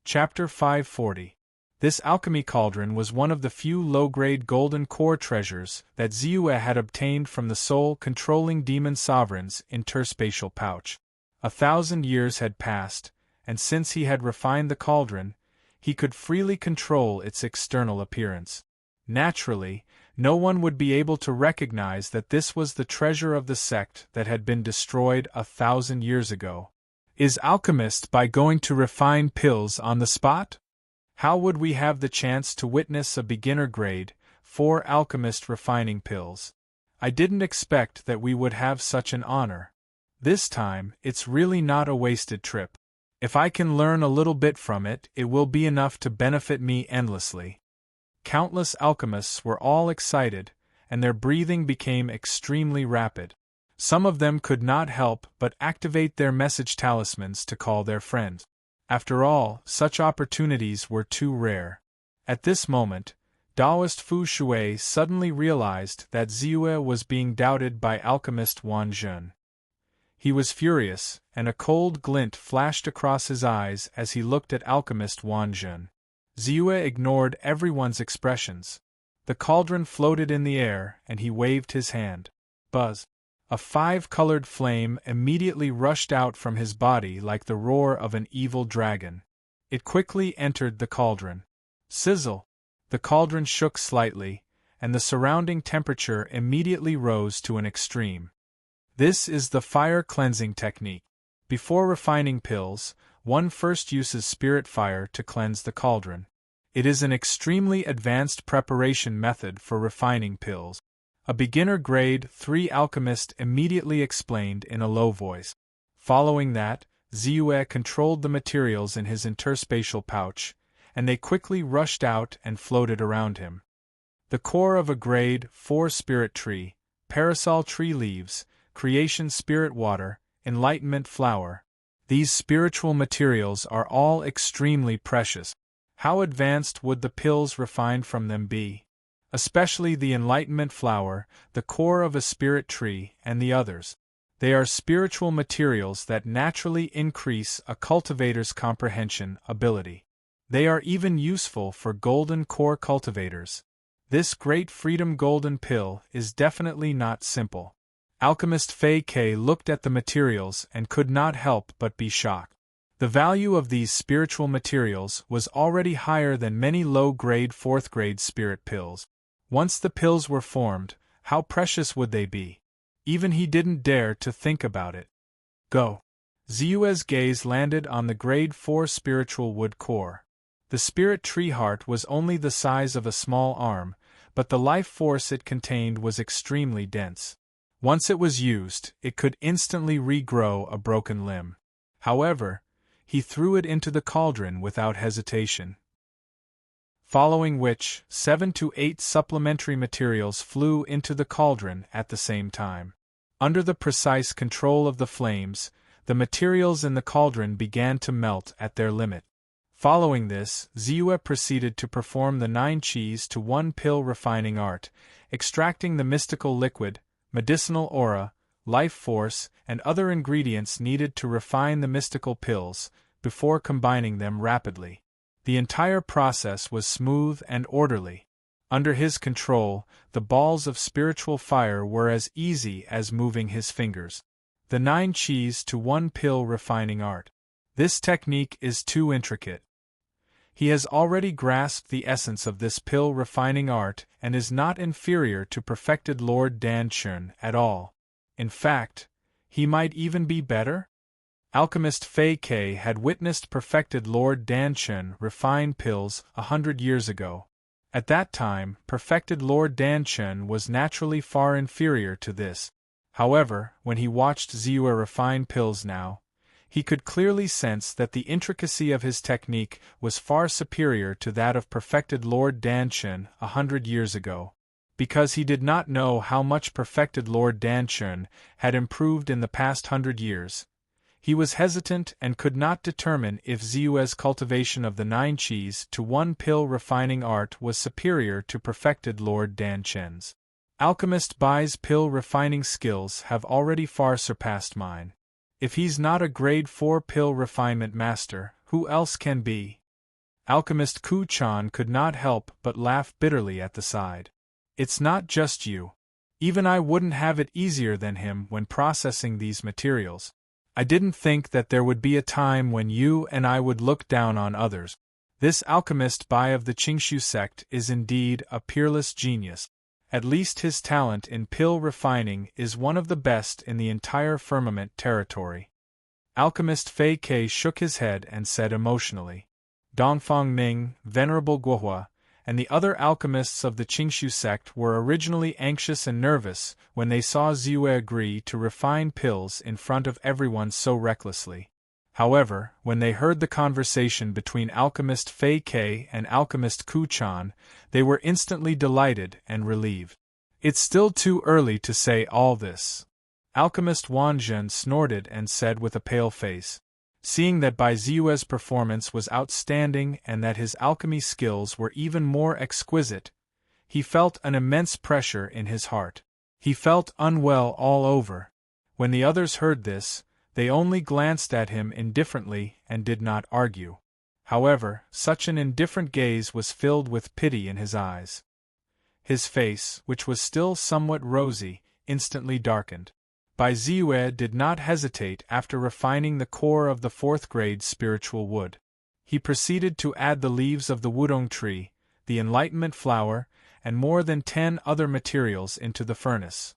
Chapter 540. This alchemy cauldron was one of the few low-grade golden core treasures that Ziyue had obtained from the soul-controlling demon sovereign's interspatial pouch. 1,000 years had passed, and since he had refined the cauldron, he could freely control its external appearance. Naturally, no one would be able to recognize that this was the treasure of the sect that had been destroyed 1,000 years ago. Is alchemist by going to refine pills on the spot? How would we have the chance to witness a beginner grade 4 alchemist refining pills? I didn't expect that we would have such an honor. This time, it's really not a wasted trip. If I can learn a little bit from it, it will be enough to benefit me endlessly. Countless alchemists were all excited, and their breathing became extremely rapid. Some of them could not help but activate their message talismans to call their friends. After all, such opportunities were too rare. At this moment, Taoist Fu Shui suddenly realized that Ziyue was being doubted by alchemist Wan Zhen. He was furious, and a cold glint flashed across his eyes as he looked at alchemist Wan Zhen. Ziyue ignored everyone's expressions. The cauldron floated in the air, and he waved his hand. Buzz! A 5-colored flame immediately rushed out from his body like the roar of an evil dragon. It quickly entered the cauldron. Sizzle! The cauldron shook slightly, and the surrounding temperature immediately rose to an extreme. This is the fire cleansing technique. Before refining pills, one first uses spirit fire to cleanse the cauldron. It is an extremely advanced preparation method for refining pills. A beginner grade 3 alchemist immediately explained in a low voice. Following that, Ziyue controlled the materials in his interspatial pouch, and they quickly rushed out and floated around him. The core of a grade 4 spirit tree, parasol tree leaves, creation spirit water, enlightenment flower. These spiritual materials are all extremely precious. How advanced would the pills refined from them be? Especially the enlightenment flower, the core of a spirit tree, and the others. They are spiritual materials that naturally increase a cultivator's comprehension ability. They are even useful for golden core cultivators. This great freedom golden pill is definitely not simple. Alchemist Fei Ke looked at the materials and could not help but be shocked. The value of these spiritual materials was already higher than many low-grade 4th-grade spirit pills. Once the pills were formed, how precious would they be? Even he didn't dare to think about it. Go! Ziyue's gaze landed on the grade 4 spiritual wood core. The spirit tree heart was only the size of a small arm, but the life force it contained was extremely dense. Once it was used, it could instantly regrow a broken limb. However, he threw it into the cauldron without hesitation. Following which, 7 to 8 supplementary materials flew into the cauldron at the same time. Under the precise control of the flames, the materials in the cauldron began to melt at their limit. Following this, Ziyue proceeded to perform the 9 Qis to 1 pill refining art, extracting the mystical liquid, medicinal aura, life force, and other ingredients needed to refine the mystical pills, before combining them rapidly. The entire process was smooth and orderly. Under his control, the balls of spiritual fire were as easy as moving his fingers. The 9 Qis to 1 pill refining art. This technique is too intricate. He has already grasped the essence of this pill refining art and is not inferior to perfected Lord Dan Chun at all. In fact, he might even be better? Alchemist Fei Ke had witnessed perfected Lord Dan Chun refine pills 100 years ago. At that time, perfected Lord Dan Chun was naturally far inferior to this. However, when he watched Ziyue refine pills now, he could clearly sense that the intricacy of his technique was far superior to that of perfected Lord Dan Chun 100 years ago. Because he did not know how much perfected Lord Dan Chun had improved in the past 100 years, he was hesitant and could not determine if Ziyue's cultivation of the 9 Qis to 1 pill refining art was superior to perfected Lord Dan Chen's. Alchemist Bai's pill refining skills have already far surpassed mine. If he's not a grade 4 pill refinement master, who else can be? Alchemist Ku-chan could not help but laugh bitterly at the side. It's not just you. Even I wouldn't have it easier than him when processing these materials. I didn't think that there would be a time when you and I would look down on others. This alchemist Bai of the Qingshu sect is indeed a peerless genius. At least his talent in pill refining is one of the best in the entire firmament territory. Alchemist Fei Ke shook his head and said emotionally. Dongfang Ning, Venerable Guohua, and the other alchemists of the Qingshu sect were originally anxious and nervous when they saw Ziyue agree to refine pills in front of everyone so recklessly. However, when they heard the conversation between Alchemist Fei Ke and Alchemist Ku-chan, they were instantly delighted and relieved. It's still too early to say all this. Alchemist Wan Zhen snorted and said with a pale face. Seeing that Bai Ziyue's performance was outstanding and that his alchemy skills were even more exquisite, he felt an immense pressure in his heart. He felt unwell all over. When the others heard this, they only glanced at him indifferently and did not argue. However, such an indifferent gaze was filled with pity in his eyes. His face, which was still somewhat rosy, instantly darkened. Bai Ziyue did not hesitate after refining the core of the 4th grade spiritual wood. He proceeded to add the leaves of the wudong tree, the enlightenment flower, and more than 10 other materials into the furnace.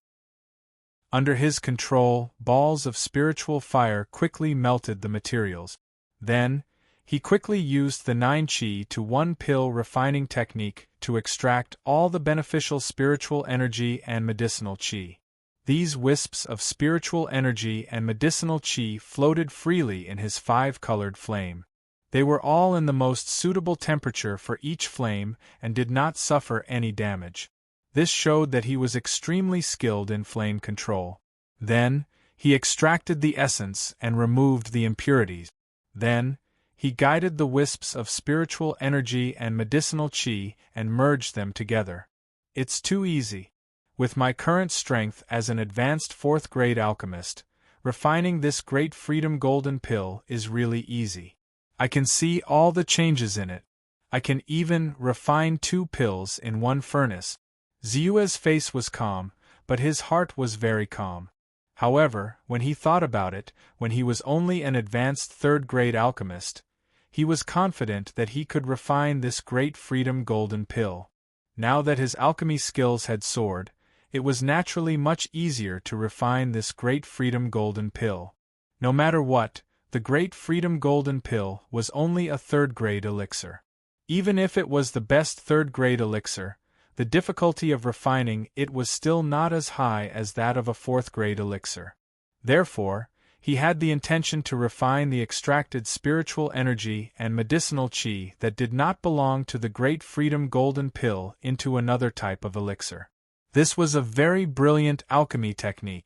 Under his control, balls of spiritual fire quickly melted the materials. Then, he quickly used the 9 qi to 1 pill refining technique to extract all the beneficial spiritual energy and medicinal qi. These wisps of spiritual energy and medicinal qi floated freely in his 5-colored flame. They were all in the most suitable temperature for each flame and did not suffer any damage. This showed that he was extremely skilled in flame control. Then, he extracted the essence and removed the impurities. Then, he guided the wisps of spiritual energy and medicinal qi and merged them together. It's too easy. With my current strength as an advanced 4th grade alchemist, refining this great freedom golden pill is really easy. I can see all the changes in it. I can even refine 2 pills in 1 furnace. Ziyue's face was calm, but his heart was very calm. However, when he thought about it, when he was only an advanced 3rd grade alchemist, he was confident that he could refine this great freedom golden pill. Now that his alchemy skills had soared, it was naturally much easier to refine this great freedom golden pill. No matter what, the great freedom golden pill was only a 3rd grade elixir. Even if it was the best 3rd grade elixir, the difficulty of refining it was still not as high as that of a 4th grade elixir. Therefore, he had the intention to refine the extracted spiritual energy and medicinal qi that did not belong to the great freedom golden pill into another type of elixir. This was a very brilliant alchemy technique.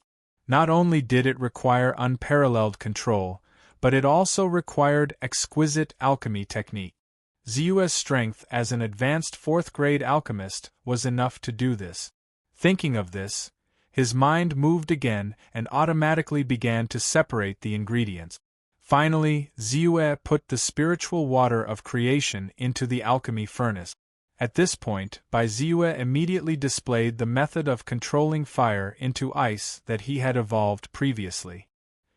Not only did it require unparalleled control, but it also required exquisite alchemy technique. Ziyue's strength as an advanced 4th grade alchemist was enough to do this. Thinking of this, his mind moved again and automatically began to separate the ingredients. Finally, Ziyue put the spiritual water of creation into the alchemy furnace. At this point, Bai Ziyue immediately displayed the method of controlling fire into ice that he had evolved previously.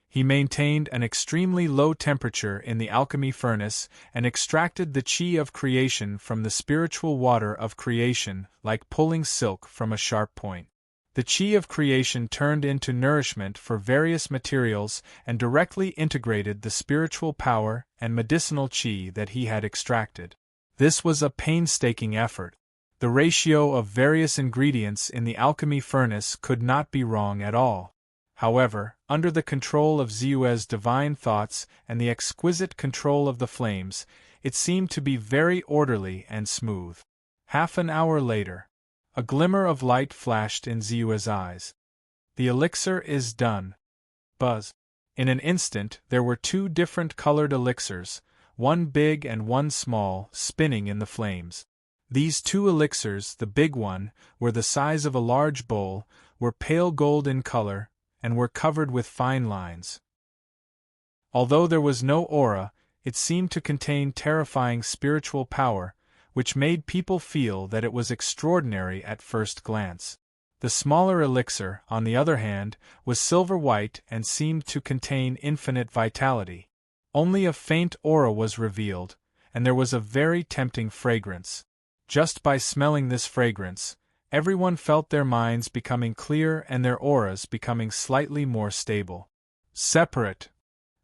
He maintained an extremely low temperature in the alchemy furnace and extracted the qi of creation from the spiritual water of creation like pulling silk from a sharp point. The qi of creation turned into nourishment for various materials and directly integrated the spiritual power and medicinal qi that he had extracted. This was a painstaking effort. The ratio of various ingredients in the alchemy furnace could not be wrong at all. However, under the control of Ziyue's divine thoughts and the exquisite control of the flames, it seemed to be very orderly and smooth. Half an hour later, a glimmer of light flashed in Ziyue's eyes. The elixir is done. Buzz. In an instant there were 2 different colored elixirs, one big and one small, spinning in the flames. These 2 elixirs, the big one, were the size of a large bowl, were pale gold in color, and were covered with fine lines. Although there was no aura, It seemed to contain terrifying spiritual power, which made people feel that it was extraordinary at first glance. The smaller elixir, on the other hand, was silver-white and seemed to contain infinite vitality. Only a faint aura was revealed, and there was a very tempting fragrance. Just by smelling this fragrance, everyone felt their minds becoming clear and their auras becoming slightly more stable. Separate.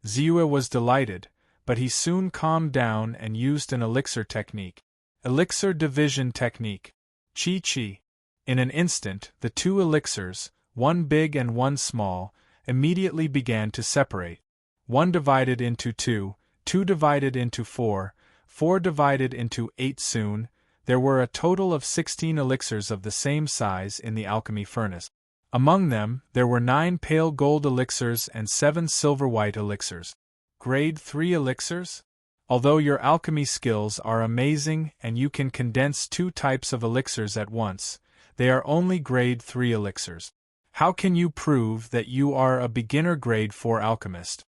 Ziyue was delighted, but he soon calmed down and used an elixir technique. Elixir division technique. Chi. In an instant, the two elixirs, one big and one small, immediately began to separate. One divided into two, two divided into four, four divided into 8. Soon, there were a total of 16 elixirs of the same size in the alchemy furnace. Among them, there were 9 pale gold elixirs and 7 silver-white elixirs. Grade 3 elixirs? Although your alchemy skills are amazing and you can condense 2 types of elixirs at once, they are only grade 3 elixirs. How can you prove that you are a beginner grade 4 alchemist?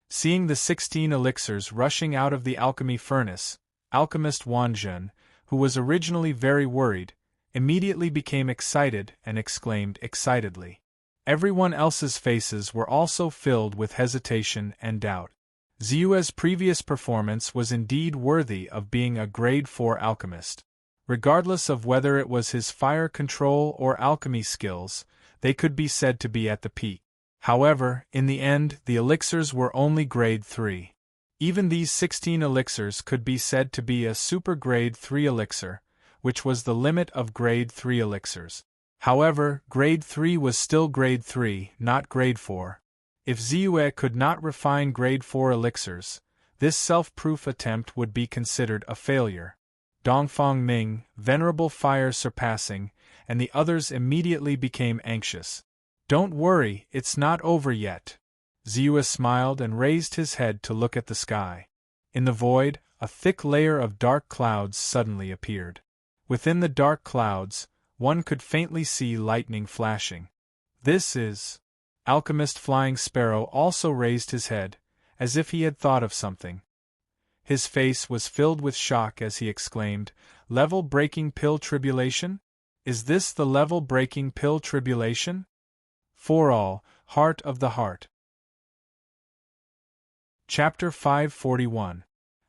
Seeing the 16 elixirs rushing out of the alchemy furnace, alchemist Wanjun, who was originally very worried, immediately became excited and exclaimed excitedly. Everyone else's faces were also filled with hesitation and doubt. Ziyue's previous performance was indeed worthy of being a grade 4 alchemist. Regardless of whether it was his fire control or alchemy skills, they could be said to be at the peak. However, in the end, the elixirs were only grade 3. Even these 16 elixirs could be said to be a super grade 3 elixir, which was the limit of grade 3 elixirs. However, grade 3 was still grade 3, not grade 4. If Ziyue could not refine grade 4 elixirs, this self-proof attempt would be considered a failure. Dongfang Ming, Venerable Fire Surpassing, and the others immediately became anxious. Don't worry, it's not over yet. Ziyue smiled and raised his head to look at the sky. In the void, a thick layer of dark clouds suddenly appeared. Within the dark clouds, one could faintly see lightning flashing. This is... Alchemist Flying Sparrow also raised his head, as if he had thought of something. His face was filled with shock as he exclaimed, "Level-breaking pill tribulation? Is this the level-breaking pill tribulation?" For all, Heart of the Heart. Chapter 541.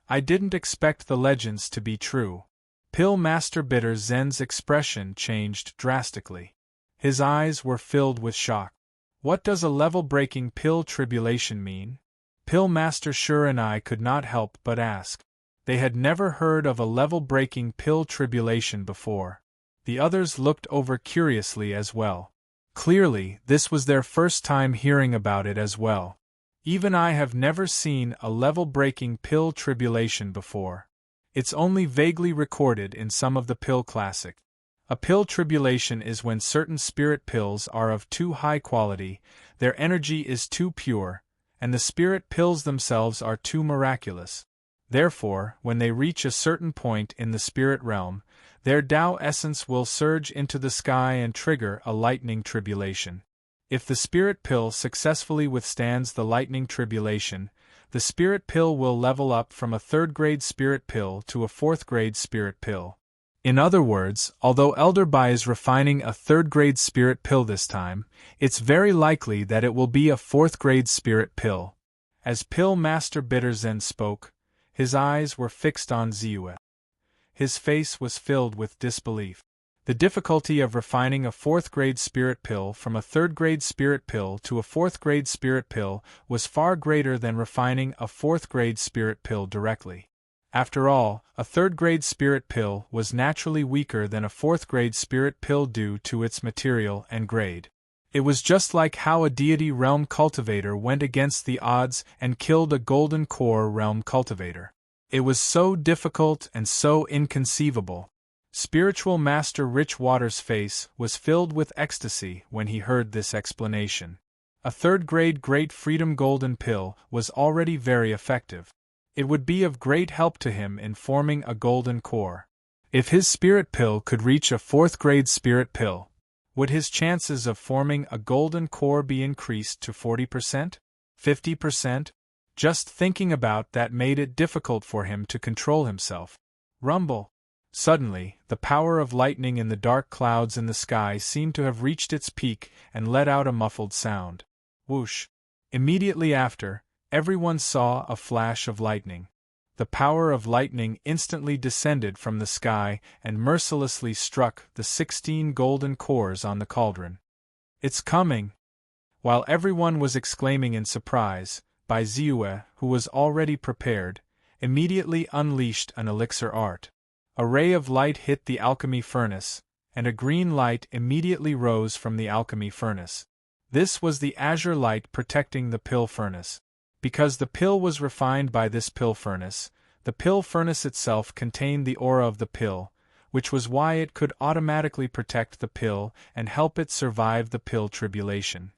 I didn't expect the legends to be true. Pill Master Bitter Zen's expression changed drastically. His eyes were filled with shock. What does a level-breaking pill tribulation mean? Pill Master Sure and I could not help but ask. They had never heard of a level-breaking pill tribulation before. The others looked over curiously as well. Clearly, this was their first time hearing about it as well. Even I have never seen a level-breaking pill tribulation before. It's only vaguely recorded in some of the pill classic. A pill tribulation is when certain spirit pills are of too high quality, their energy is too pure, and the spirit pills themselves are too miraculous. Therefore, when they reach a certain point in the spirit realm, their Tao essence will surge into the sky and trigger a lightning tribulation. If the spirit pill successfully withstands the lightning tribulation, the spirit pill will level up from a 3rd-grade spirit pill to a 4th-grade spirit pill. In other words, although Elder Bai is refining a 3rd-grade spirit pill this time, it's very likely that it will be a 4th-grade spirit pill. As Pill Master Bitter Zen spoke, his eyes were fixed on Ziyue. His face was filled with disbelief. The difficulty of refining a 4th-grade spirit pill from a 3rd-grade spirit pill to a 4th-grade spirit pill was far greater than refining a 4th-grade spirit pill directly. After all, a 3rd-grade spirit pill was naturally weaker than a 4th-grade spirit pill due to its material and grade. It was just like how a deity realm cultivator went against the odds and killed a golden core realm cultivator. It was so difficult and so inconceivable. Spiritual Master Richwater's face was filled with ecstasy when he heard this explanation. A 3rd-grade Great Freedom Golden Pill was already very effective. It would be of great help to him in forming a golden core. If his spirit pill could reach a 4th-grade spirit pill, would his chances of forming a golden core be increased to 40%? 50%? Just thinking about that made it difficult for him to control himself. Rumble! Suddenly, the power of lightning in the dark clouds in the sky seemed to have reached its peak and let out a muffled sound. Whoosh! Immediately after, everyone saw a flash of lightning. The power of lightning instantly descended from the sky and mercilessly struck the 16 golden cores on the cauldron. "It's coming!" While everyone was exclaiming in surprise, Baiziue, who was already prepared, immediately unleashed an elixir art. A ray of light hit the alchemy furnace, and a green light immediately rose from the alchemy furnace. This was the azure light protecting the pill furnace. Because the pill was refined by this pill furnace, the pill furnace itself contained the aura of the pill, which was why it could automatically protect the pill and help it survive the pill tribulation.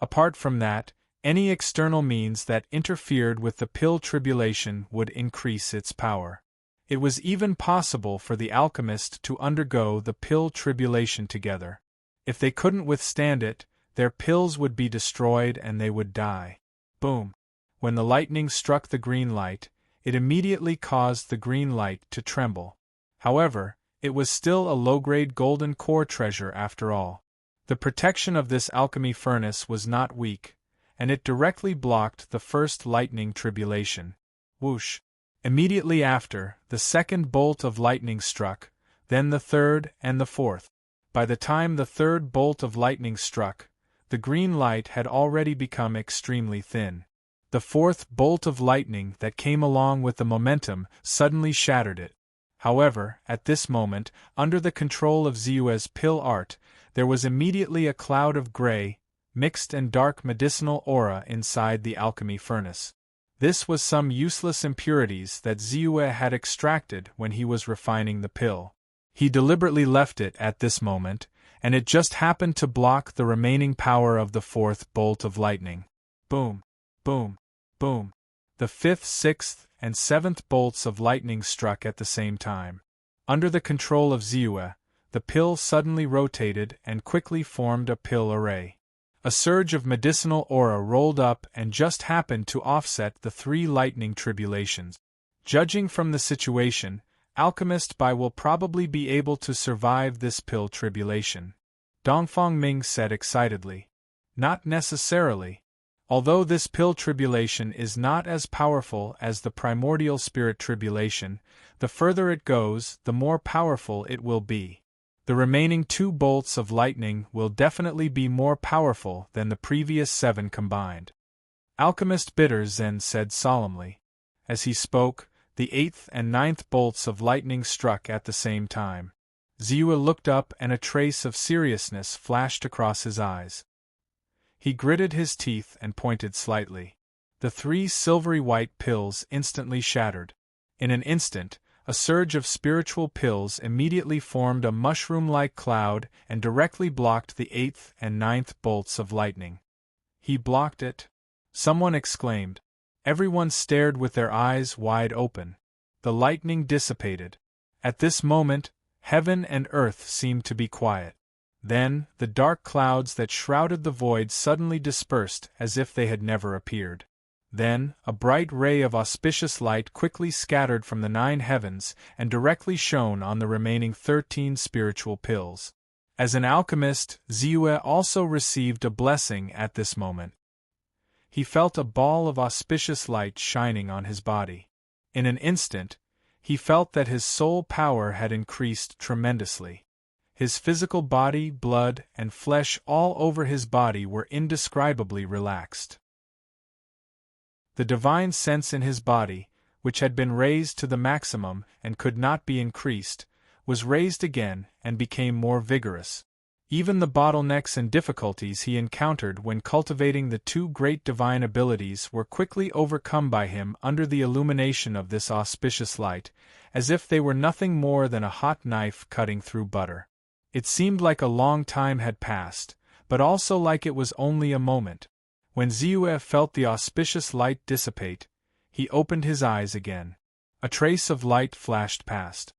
Apart from that, any external means that interfered with the pill tribulation would increase its power. It was even possible for the alchemist to undergo the pill tribulation together. If they couldn't withstand it, their pills would be destroyed and they would die. Boom! When the lightning struck the green light, it immediately caused the green light to tremble. However, it was still a low-grade golden core treasure after all. The protection of this alchemy furnace was not weak, and it directly blocked the first lightning tribulation. Whoosh! Immediately after, the second bolt of lightning struck, then the third and the fourth. By the time the third bolt of lightning struck, the green light had already become extremely thin. The fourth bolt of lightning that came along with the momentum suddenly shattered it. However, at this moment, under the control of Ziyue's pill art, there was immediately a cloud of gray, mixed and dark medicinal aura inside the alchemy furnace. This was some useless impurities that Ziyue had extracted when he was refining the pill. He deliberately left it at this moment, and it just happened to block the remaining power of the fourth bolt of lightning. Boom! Boom! Boom! The fifth, sixth, and seventh bolts of lightning struck at the same time. Under the control of Ziyue, the pill suddenly rotated and quickly formed a pill array. A surge of medicinal aura rolled up and just happened to offset the 3 lightning tribulations. Judging from the situation, Alchemist Bai will probably be able to survive this pill tribulation. Dongfang Ming said excitedly. Not necessarily. Although this pill tribulation is not as powerful as the primordial spirit tribulation, the further it goes, the more powerful it will be. The remaining 2 bolts of lightning will definitely be more powerful than the previous 7 combined. Alchemist Bitter Zen said solemnly. As he spoke, the 8th and 9th bolts of lightning struck at the same time. Ziyue looked up and a trace of seriousness flashed across his eyes. He gritted his teeth and pointed slightly. The 3 silvery white pills instantly shattered. In an instant, a surge of spiritual pills immediately formed a mushroom-like cloud and directly blocked the 8th and 9th bolts of lightning. He blocked it? Someone exclaimed. Everyone stared with their eyes wide open. The lightning dissipated. At this moment, heaven and earth seemed to be quiet. Then, the dark clouds that shrouded the void suddenly dispersed as if they had never appeared. Then, a bright ray of auspicious light quickly scattered from the 9 heavens and directly shone on the remaining 13 spiritual pills. As an alchemist, Ziyue also received a blessing at this moment. He felt a ball of auspicious light shining on his body. In an instant, he felt that his soul power had increased tremendously. His physical body, blood, and flesh all over his body were indescribably relaxed. The divine sense in his body, which had been raised to the maximum and could not be increased, was raised again and became more vigorous. Even the bottlenecks and difficulties he encountered when cultivating the 2 great divine abilities were quickly overcome by him under the illumination of this auspicious light, as if they were nothing more than a hot knife cutting through butter. It seemed like a long time had passed, but also like it was only a moment. When Ziyue felt the auspicious light dissipate, he opened his eyes again. A trace of light flashed past.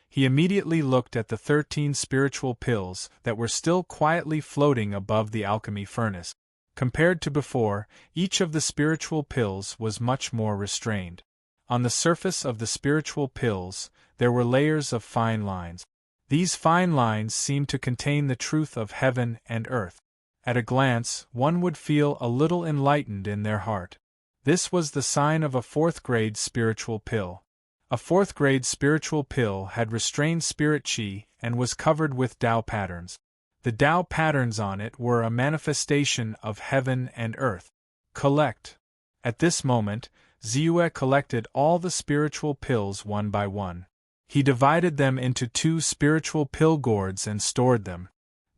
He immediately looked at the 13 spiritual pills that were still quietly floating above the alchemy furnace. Compared to before, each of the spiritual pills was much more restrained. On the surface of the spiritual pills, there were layers of fine lines. These fine lines seemed to contain the truth of heaven and earth. At a glance, one would feel a little enlightened in their heart. This was the sign of a fourth-grade spiritual pill. A fourth-grade spiritual pill had restrained spirit chi and was covered with Tao patterns. The Tao patterns on it were a manifestation of heaven and earth. Collect. At this moment, Ziyue collected all the spiritual pills one by one. He divided them into 2 spiritual pill gourds and stored them.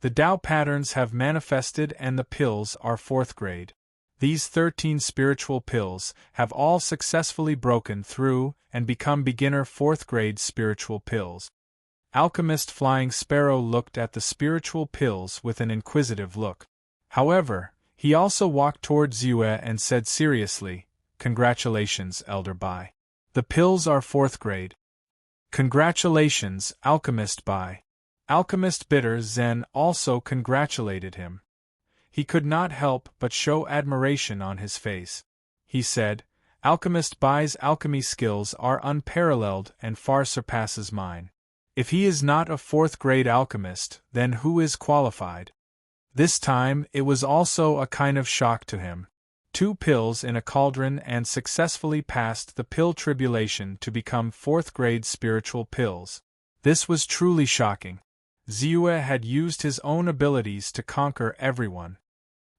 The Tao patterns have manifested and the pills are fourth grade. These 13 spiritual pills have all successfully broken through and become beginner fourth grade spiritual pills. Alchemist Flying Sparrow looked at the spiritual pills with an inquisitive look. However, he also walked toward Ziyue and said seriously, "Congratulations, Elder Bai. The pills are fourth grade." "Congratulations, Alchemist Bai." Alchemist Bitter Zen also congratulated him. He could not help but show admiration on his face. He said, "Alchemist Bai's alchemy skills are unparalleled and far surpasses mine. If he is not a fourth-grade alchemist, then who is qualified?" This time it was also a kind of shock to him. 2 pills in a cauldron and successfully passed the pill tribulation to become fourth-grade spiritual pills. This was truly shocking. Ziyue had used his own abilities to conquer everyone.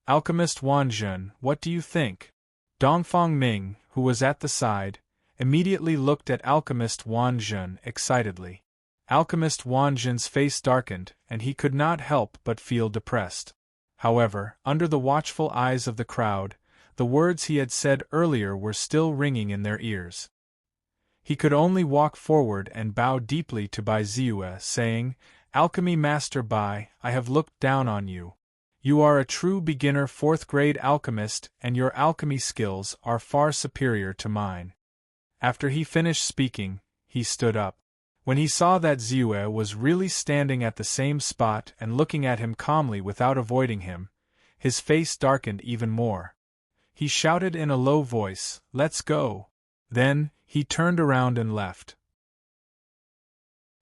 "Alchemist Wanjun, what do you think?" Dongfang Ming, who was at the side, immediately looked at Alchemist Wanjun excitedly. Alchemist Wanjun's face darkened, and he could not help but feel depressed. However, under the watchful eyes of the crowd, the words he had said earlier were still ringing in their ears. He could only walk forward and bow deeply to Bai Ziyue, saying, "Alchemy Master Bai, I have looked down on you. You are a true beginner fourth-grade alchemist and your alchemy skills are far superior to mine." After he finished speaking, he stood up. When he saw that Ziyue was really standing at the same spot and looking at him calmly without avoiding him, his face darkened even more. He shouted in a low voice, "Let's go!" Then, he turned around and left.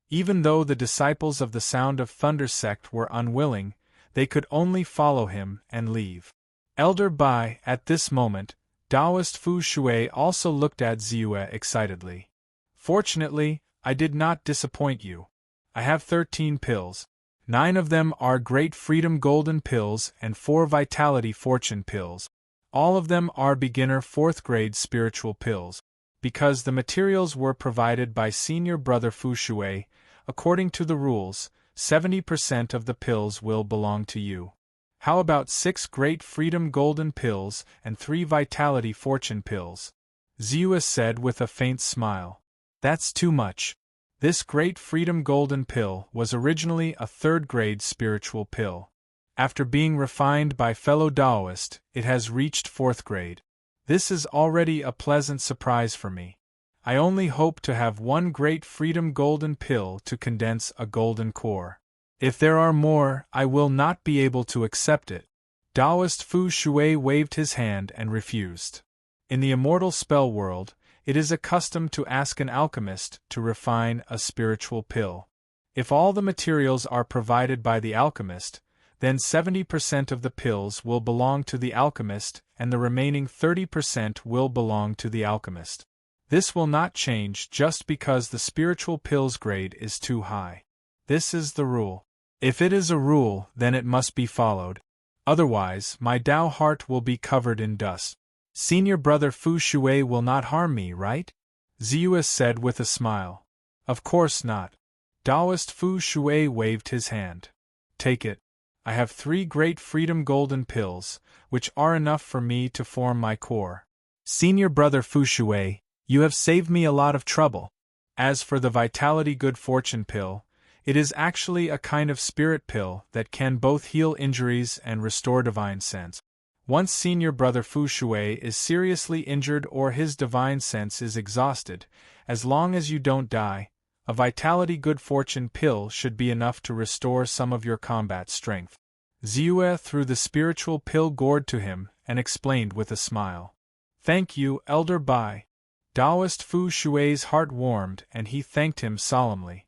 Even though the disciples of the Sound of Thunder sect were unwilling, they could only follow him and leave. Elder Bai, at this moment, Taoist Fu Shui also looked at Ziyue excitedly. "Fortunately, I did not disappoint you. I have 13 pills. 9 of them are Great Freedom Golden Pills and 4 Vitality Fortune Pills. All of them are beginner 4th grade spiritual pills. Because the materials were provided by Senior Brother Fu Shui, according to the rules, 70% of the pills will belong to you. How about 6 Great Freedom Golden Pills and 3 Vitality Fortune Pills?" Ziyue said with a faint smile. "That's too much. This Great Freedom Golden Pill was originally a 3rd grade spiritual pill. After being refined by fellow Taoists, it has reached 4th grade. This is already a pleasant surprise for me. I only hope to have 1 Great Freedom Golden Pill to condense a golden core. If there are more, I will not be able to accept it." Taoist Fu Shui waved his hand and refused. In the immortal spell world, it is a custom to ask an alchemist to refine a spiritual pill. If all the materials are provided by the alchemist, then 70% of the pills will belong to the alchemist and the remaining 30% will belong to the alchemist. This will not change just because the spiritual pill's grade is too high. This is the rule. If it is a rule, then it must be followed. Otherwise, my Tao heart will be covered in dust. Senior Brother Fu Shui will not harm me, right? Ziyue said with a smile. Of course not. Taoist Fu Shui waved his hand. Take it. I have 3 Great Freedom Golden Pills, which are enough for me to form my core. Senior Brother Fu Shui, you have saved me a lot of trouble. As for the Vitality Good Fortune Pill, it is actually a kind of spirit pill that can both heal injuries and restore divine sense. Once Senior Brother Fu Shui is seriously injured or his divine sense is exhausted, as long as you don't die, a Vitality Good Fortune Pill should be enough to restore some of your combat strength. Ziyue threw the spiritual pill gourd to him and explained with a smile. "Thank you, Elder Bai." Taoist Fu Shui's heart warmed and he thanked him solemnly.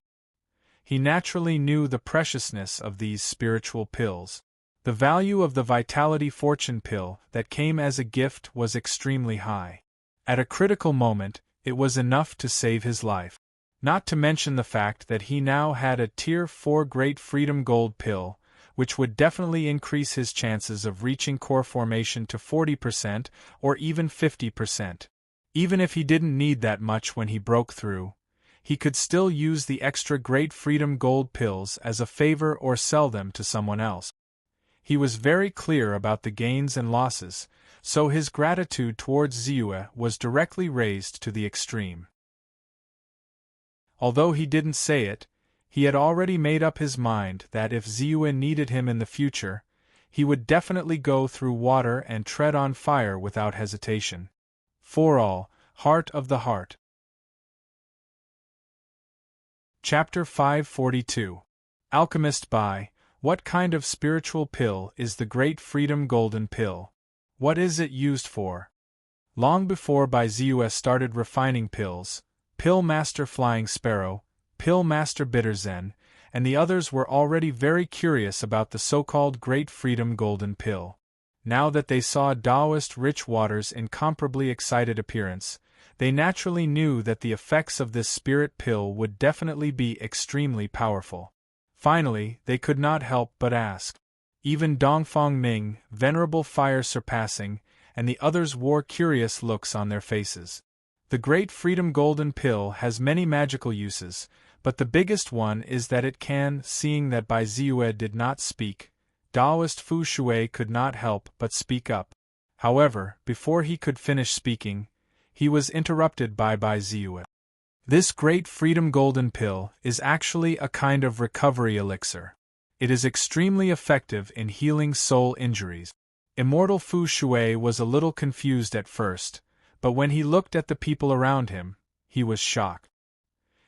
He naturally knew the preciousness of these spiritual pills. The value of the Vitality Fortune pill that came as a gift was extremely high. At a critical moment, it was enough to save his life. Not to mention the fact that he now had a Tier 4 Great Freedom Gold pill, which would definitely increase his chances of reaching core formation to 40% or even 50%. Even if he didn't need that much when he broke through, he could still use the extra Great Freedom Gold pills as a favor or sell them to someone else. He was very clear about the gains and losses, so his gratitude towards Ziyue was directly raised to the extreme. Although he didn't say it, he had already made up his mind that if Ziyue needed him in the future, he would definitely go through water and tread on fire without hesitation. For all, Heart of the Heart. Chapter 542. Alchemist Bai. What kind of spiritual pill is the Great Freedom Golden Pill? What is it used for? Long before Bai Ziyue started refining pills, Pill Master Flying Sparrow, Pill Master Bitterzen, and the others were already very curious about the so-called Great Freedom Golden Pill. Now that they saw Taoist Richwater's incomparably excited appearance, they naturally knew that the effects of this spirit pill would definitely be extremely powerful. Finally, they could not help but ask. Even Dongfang Ning, Venerable Fire Surpassing, and the others wore curious looks on their faces. The Great Freedom Golden Pill has many magical uses, but the biggest one is that it can, seeing that Bai Ziyue did not speak, Taoist Fu Shui could not help but speak up. However, before he could finish speaking, he was interrupted by Bai Ziyue. This Great Freedom Golden Pill is actually a kind of recovery elixir. It is extremely effective in healing soul injuries. Immortal Fu Shui was a little confused at first, but when he looked at the people around him, he was shocked.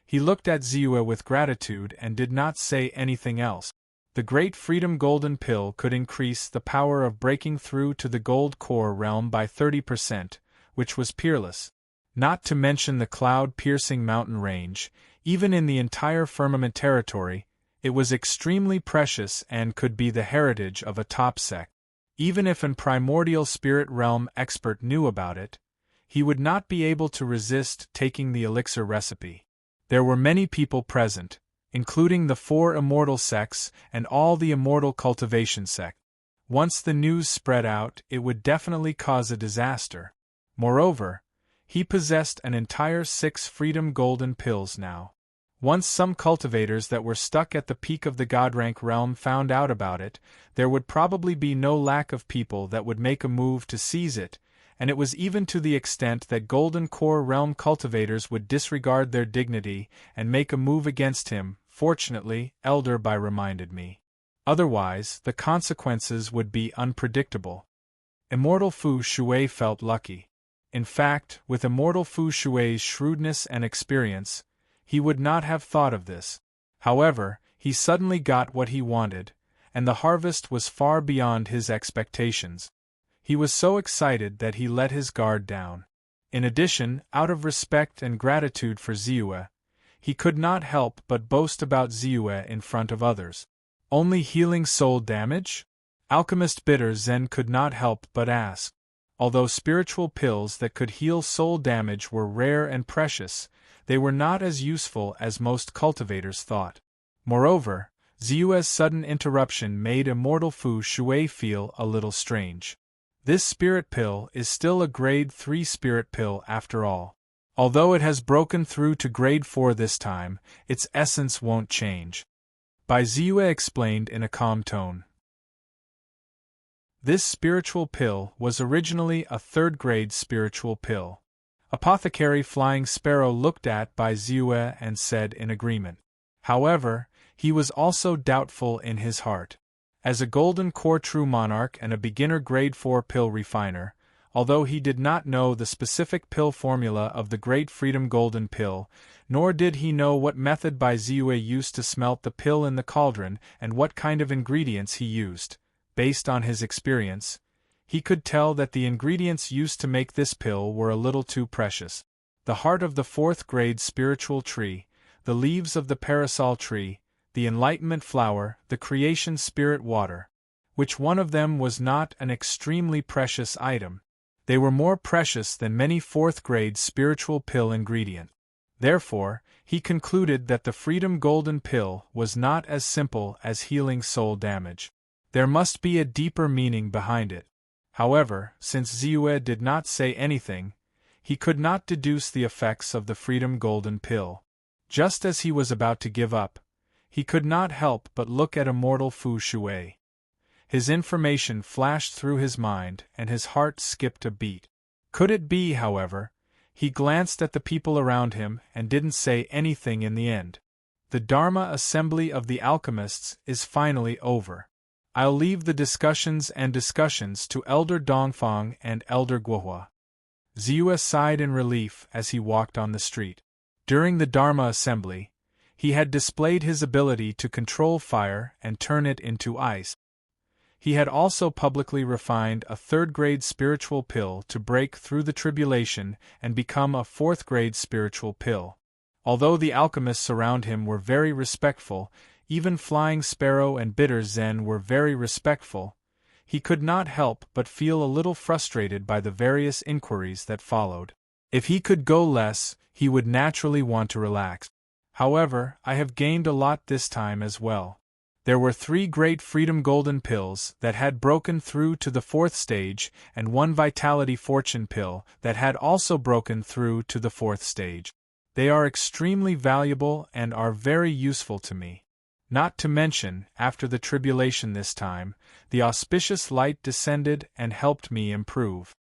He looked at Ziyue with gratitude and did not say anything else. The Great Freedom Golden Pill could increase the power of breaking through to the gold core realm by 30%, which was peerless. Not to mention the cloud-piercing mountain range, even in the entire firmament territory, it was extremely precious and could be the heritage of a top sect. Even if an primordial spirit realm expert knew about it, he would not be able to resist taking the elixir recipe. There were many people present, including the 4 immortal sects and all the immortal cultivation sects. Once the news spread out, it would definitely cause a disaster. Moreover, he possessed an entire 6 Freedom Golden Pills now. Once some cultivators that were stuck at the peak of the Godrank realm found out about it, there would probably be no lack of people that would make a move to seize it, and it was even to the extent that Golden Core realm cultivators would disregard their dignity and make a move against him. Fortunately, Elder Bai reminded me. Otherwise, the consequences would be unpredictable. Immortal Fu Shui felt lucky. In fact, with Immortal Fu Shui's shrewdness and experience, he would not have thought of this. However, he suddenly got what he wanted, and the harvest was far beyond his expectations. He was so excited that he let his guard down. In addition, out of respect and gratitude for Ziyue, he could not help but boast about Ziyue in front of others. Only healing soul damage? Alchemist Bitter Zen could not help but ask. Although spiritual pills that could heal soul damage were rare and precious, they were not as useful as most cultivators thought. Moreover, Ziyue's sudden interruption made Immortal Fu Shui feel a little strange. This spirit pill is still a grade 3 spirit pill after all. Although it has broken through to grade 4 this time, its essence won't change. Bai Ziyue explained in a calm tone. This spiritual pill was originally a 3rd-grade spiritual pill. Apothecary Flying Sparrow looked at Bai Ziyue and said in agreement. However, he was also doubtful in his heart. As a Golden Core True Monarch and a beginner grade 4 pill refiner, although he did not know the specific pill formula of the Great Freedom Golden Pill, nor did he know what method Bai Ziyue used to smelt the pill in the cauldron and what kind of ingredients he used, Based on his experience, he could tell that the ingredients used to make this pill were a little too precious. The heart of the fourth-grade spiritual tree, the leaves of the parasol tree, the enlightenment flower, the creation spirit water. Which one of them was not an extremely precious item? They were more precious than many fourth-grade spiritual pill ingredients. Therefore, he concluded that the Freedom Golden Pill was not as simple as healing soul damage. There must be a deeper meaning behind it. However, since Ziyue did not say anything, he could not deduce the effects of the Freedom Golden Pill. Just as he was about to give up, he could not help but look at immortal Fu Shui. His information flashed through his mind and his heart skipped a beat. Could it be, however? He glanced at the people around him and didn't say anything in the end. The Dharma assembly of the alchemists is finally over. I'll leave the discussions to Elder Dongfang and Elder Guohua. Ziyue sighed in relief as he walked on the street. During the Dharma assembly, he had displayed his ability to control fire and turn it into ice. He had also publicly refined a third-grade spiritual pill to break through the tribulation and become a fourth-grade spiritual pill. Although the alchemists around him were very respectful, even Flying Sparrow and Bitter Zen were very respectful, he could not help but feel a little frustrated by the various inquiries that followed. If he could go less, he would naturally want to relax. However, I have gained a lot this time as well. There were 3 great Freedom Golden Pills that had broken through to the 4th stage and 1 Vitality Fortune Pill that had also broken through to the 4th stage. They are extremely valuable and are very useful to me. Not to mention, after the tribulation this time, the auspicious light descended and helped me improve.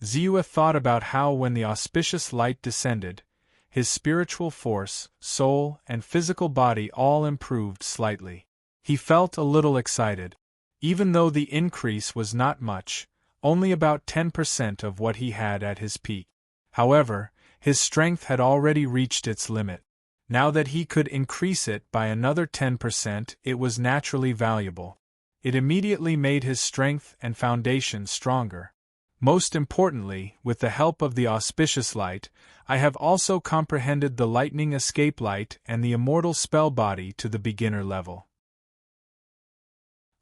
Ziyue thought about how when the auspicious light descended, his spiritual force, soul, and physical body all improved slightly. He felt a little excited. Even though the increase was not much, only about 10% of what he had at his peak. However, his strength had already reached its limit. Now that he could increase it by another 10%, it was naturally valuable. It immediately made his strength and foundation stronger. Most importantly, with the help of the auspicious light, I have also comprehended the lightning escape light and the immortal spell body to the beginner level.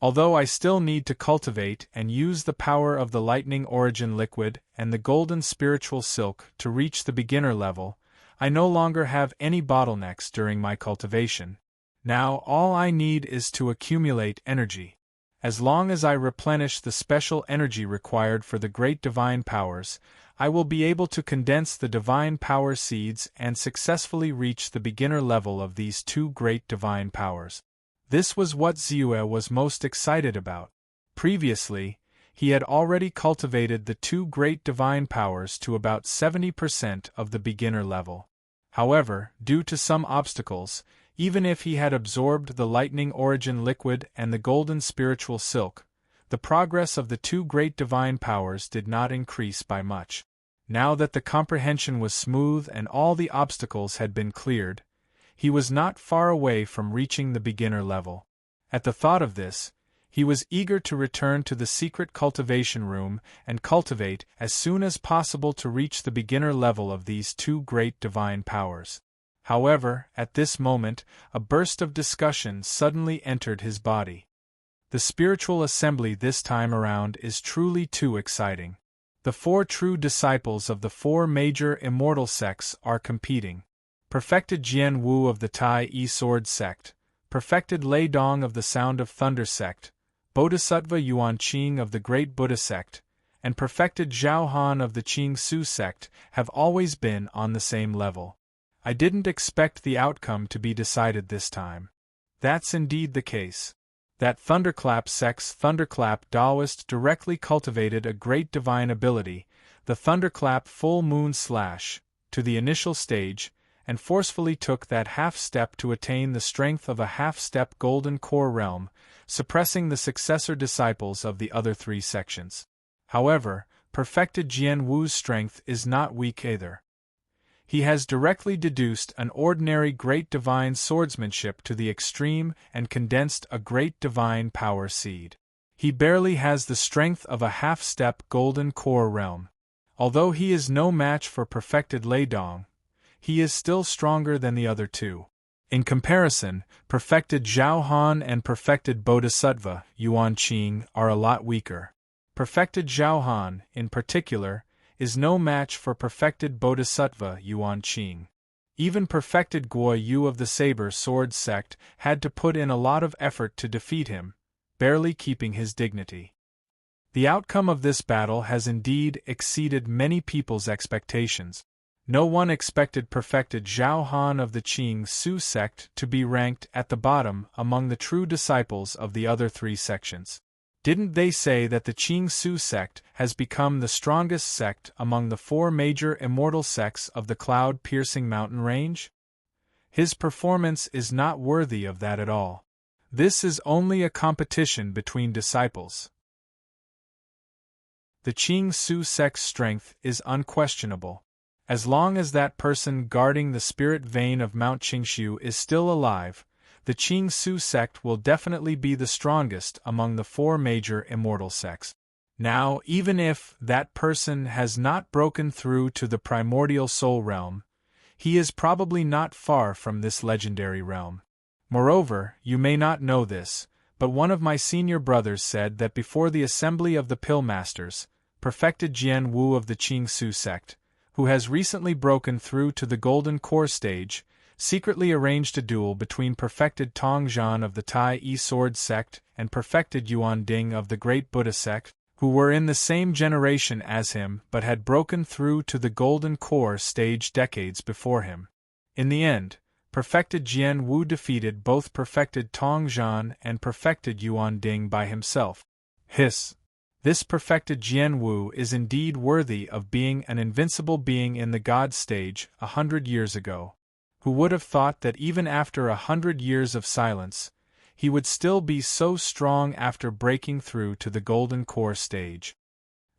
Although I still need to cultivate and use the power of the lightning origin liquid and the golden spiritual silk to reach the beginner level, I no longer have any bottlenecks during my cultivation. Now all I need is to accumulate energy. As long as I replenish the special energy required for the great divine powers, I will be able to condense the divine power seeds and successfully reach the beginner level of these 2 great divine powers. This was what Ziyue was most excited about. Previously, he had already cultivated the 2 great divine powers to about 70% of the beginner level. However, due to some obstacles, even if he had absorbed the lightning origin liquid and the golden spiritual silk, the progress of the 2 great divine powers did not increase by much. Now that the comprehension was smooth and all the obstacles had been cleared, he was not far away from reaching the beginner level. At the thought of this, he was eager to return to the secret cultivation room and cultivate as soon as possible to reach the beginner level of these 2 great divine powers. However, at this moment, a burst of discussion suddenly entered his body. The spiritual assembly this time around is truly too exciting. The 4 true disciples of the 4 major immortal sects are competing. Perfected Jian Wu of the Tai Yi Sword sect, perfected Lei Dong of the Sound of Thunder sect, Bodhisattva Yuan Qing of the Great Buddha sect, and perfected Zhao Han of the Qing Su sect have always been on the same level. I didn't expect the outcome to be decided this time. That's indeed the case. That Thunderclap sect's Thunderclap Taoist directly cultivated a great divine ability, the Thunderclap Full Moon Slash, to the initial stage, and forcefully took that half-step to attain the strength of a half-step golden core realm, suppressing the successor disciples of the other 3 sections. However, perfected Jian Wu's strength is not weak either. He has directly deduced an ordinary great divine swordsmanship to the extreme and condensed a great divine power seed. He barely has the strength of a half-step golden core realm. Although he is no match for perfected Lei Dong, he is still stronger than the other two. In comparison, perfected Zhao Han and perfected Bodhisattva, Yuan Qing, are a lot weaker. Perfected Zhao Han, in particular, is no match for perfected Bodhisattva, Yuan Qing. Even perfected Guo Yu of the Saber Sword sect had to put in a lot of effort to defeat him, barely keeping his dignity. The outcome of this battle has indeed exceeded many people's expectations. No one expected perfected Zhao Han of the Qing Su sect to be ranked at the bottom among the true disciples of the other three sections. Didn't they say that the Qing Su sect has become the strongest sect among the four major immortal sects of the cloud-piercing mountain range? His performance is not worthy of that at all. This is only a competition between disciples. The Qing Su sect's strength is unquestionable. As long as that person guarding the spirit vein of Mount Qingshu is still alive, the Qing Su sect will definitely be the strongest among the four major immortal sects. Now, even if that person has not broken through to the primordial soul realm, he is probably not far from this legendary realm. Moreover, you may not know this, but one of my senior brothers said that before the assembly of the Pill Masters, perfected Jian Wu of the Qing Su sect, who has recently broken through to the Golden Core stage, secretly arranged a duel between perfected Tong Zhan of the Tai Yi Sword sect and perfected Yuan Ding of the Great Buddha sect, who were in the same generation as him but had broken through to the Golden Core stage decades before him. In the end, perfected Jian Wu defeated both perfected Tong Zhan and perfected Yuan Ding by himself. Hiss! This perfected Jian Wu is indeed worthy of being an invincible being in the God stage 100 years ago. Who would have thought that even after 100 years of silence, he would still be so strong after breaking through to the Golden Core stage?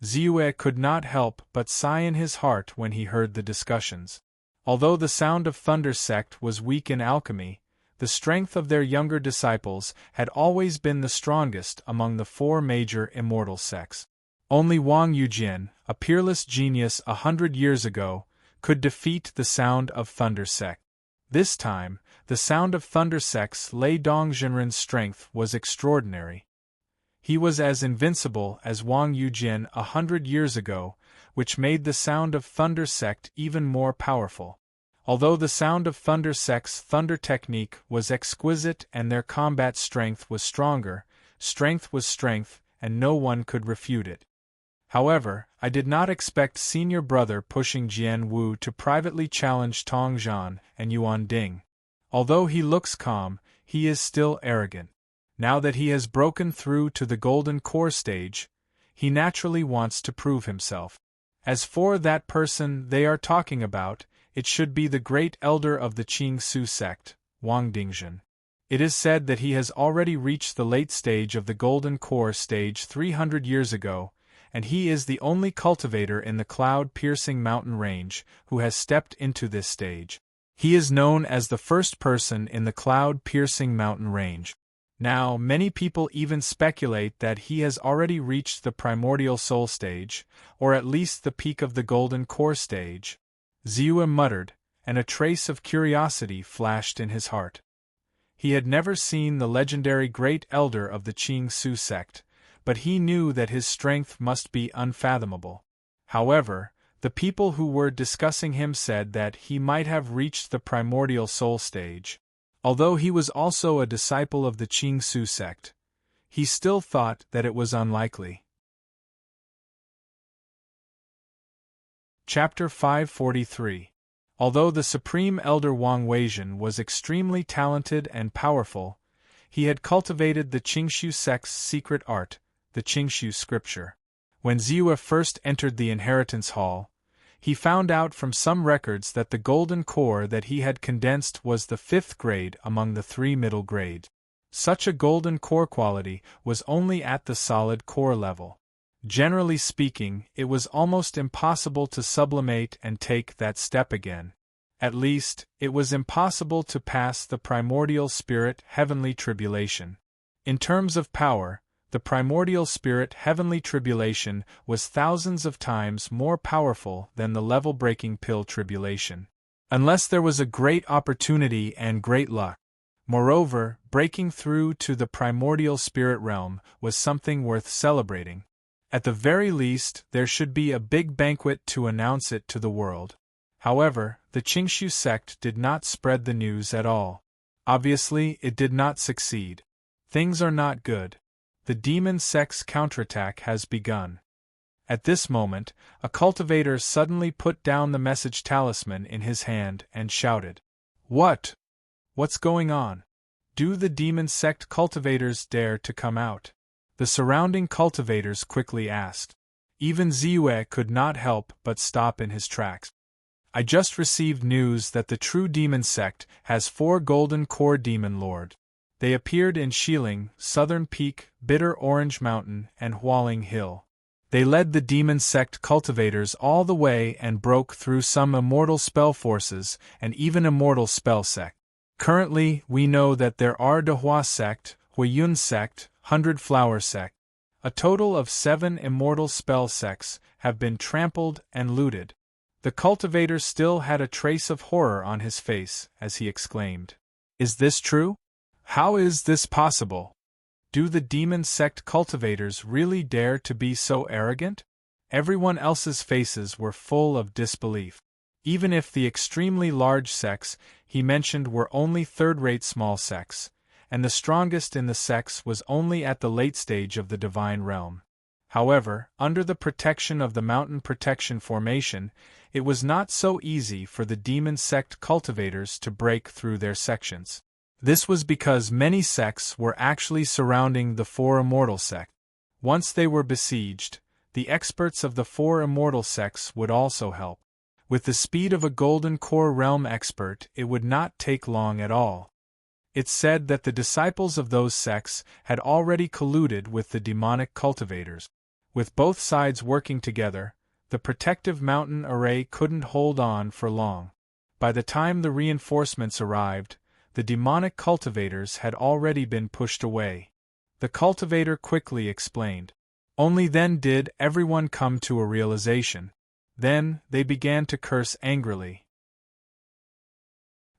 Ziyue could not help but sigh in his heart when he heard the discussions. Although the Sound of Thunder sect was weak in alchemy, the strength of their younger disciples had always been the strongest among the four major immortal sects. Only Wang Yujin, a peerless genius 100 years ago, could defeat the Sound of Thunder sect. This time, the Sound of Thunder sect's Lei Dongzhenren's strength was extraordinary. He was as invincible as Wang Yujin 100 years ago, which made the Sound of Thunder sect even more powerful. Although the Sound of Thunder sect's thunder technique was exquisite and their combat strength was stronger, strength was strength, and no one could refute it. However, I did not expect senior brother pushing Jian Wu to privately challenge Tong Zhan and Yuan Ding. Although he looks calm, he is still arrogant. Now that he has broken through to the Golden Core stage, he naturally wants to prove himself. As for that person they are talking about, it should be the great elder of the Qing Su sect, Wang Dingzhen. It is said that he has already reached the late stage of the Golden Core stage 300 years ago, and he is the only cultivator in the cloud-piercing mountain range who has stepped into this stage. He is known as the first person in the cloud-piercing mountain range. Now, many people even speculate that he has already reached the primordial soul stage, or at least the peak of the Golden Core stage. Ziyue muttered, and a trace of curiosity flashed in his heart. He had never seen the legendary Great Elder of the Qing Su sect, but he knew that his strength must be unfathomable. However, the people who were discussing him said that he might have reached the primordial soul stage. Although he was also a disciple of the Qing Su sect, he still thought that it was unlikely. Chapter 543. Although the Supreme Elder Wang Weizhen was extremely talented and powerful, he had cultivated the Qingshu sect's secret art, the Qingshu scripture. When Ziyue first entered the inheritance hall, he found out from some records that the golden core that he had condensed was the 5th grade among the 3 middle grades. Such a golden core quality was only at the solid core level. Generally speaking, it was almost impossible to sublimate and take that step again. At least, it was impossible to pass the primordial spirit heavenly tribulation. In terms of power, the The primordial spirit heavenly tribulation was thousands of times more powerful than the level-breaking pill tribulation. Unless there was a great opportunity and great luck. Moreover, breaking through to the primordial spirit realm was something worth celebrating. At the very least, there should be a big banquet to announce it to the world. However, the Qingshu sect did not spread the news at all. Obviously, it did not succeed. Things are not good. The demon sect's counterattack has begun. At this moment, a cultivator suddenly put down the message talisman in his hand and shouted, "What? What's going on? Do the demon sect cultivators dare to come out?" The surrounding cultivators quickly asked. Even Ziyue could not help but stop in his tracks. "I just received news that the true demon sect has 4 golden core demon lord. They appeared in Xiling, Southern Peak, Bitter Orange Mountain, and Hualing Hill. They led the demon sect cultivators all the way and broke through some immortal spell forces and even immortal spell sect. Currently, we know that there are Dehua sect, Huiyun sect, 100 Flower sect. A total of 7 immortal spell sects have been trampled and looted." The cultivator still had a trace of horror on his face as he exclaimed, "Is this true? How is this possible? Do the demon sect cultivators really dare to be so arrogant?" Everyone else's faces were full of disbelief. Even if the extremely large sects he mentioned were only third-rate small sects, and the strongest in the sects was only at the late stage of the divine realm. However, under the protection of the Mountain Protection Formation, it was not so easy for the demon sect cultivators to break through their sections. This was because many sects were actually surrounding the 4 immortal sects. Once they were besieged, the experts of the 4 immortal sects would also help. With the speed of a golden core realm expert, it would not take long at all. It's said that the disciples of those sects had already colluded with the demonic cultivators. With both sides working together, the protective mountain array couldn't hold on for long. By the time the reinforcements arrived, the demonic cultivators had already been pushed away. The cultivator quickly explained. Only then did everyone come to a realization. Then, they began to curse angrily.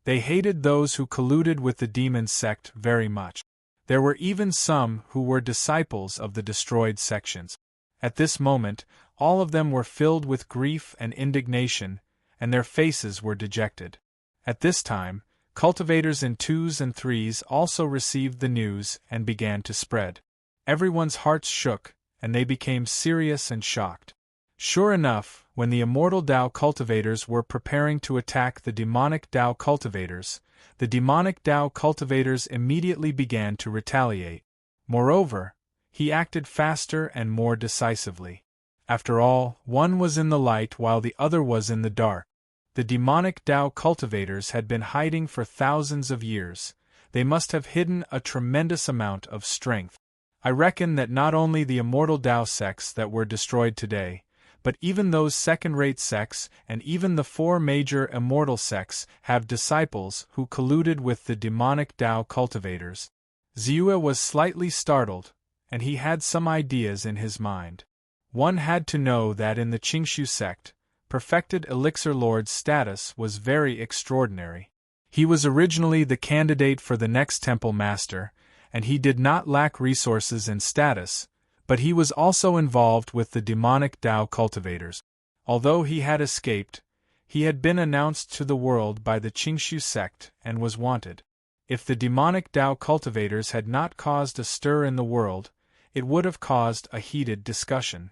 They hated those who colluded with the demon sect very much. There were even some who were disciples of the destroyed sections. At this moment, all of them were filled with grief and indignation, and their faces were dejected. At this time, cultivators in 2s and 3s also received the news and began to spread. Everyone's hearts shook, and they became serious and shocked. Sure enough, when the immortal Dao cultivators were preparing to attack the demonic Dao cultivators, the demonic Dao cultivators immediately began to retaliate. Moreover, he acted faster and more decisively. After all, one was in the light while the other was in the dark. The demonic Dao cultivators had been hiding for thousands of years. They must have hidden a tremendous amount of strength. I reckon that not only the immortal Dao sects that were destroyed today, but even those second-rate sects and even the 4 major immortal sects have disciples who colluded with the demonic Dao cultivators. Ziyue was slightly startled, and he had some ideas in his mind. One had to know that in the Qingshu sect, perfected elixir lord's status was very extraordinary. He was originally the candidate for the next temple master, and he did not lack resources and status, but he was also involved with the demonic Dao cultivators. Although he had escaped, he had been announced to the world by the Qingshu sect and was wanted. If the demonic Dao cultivators had not caused a stir in the world, it would have caused a heated discussion.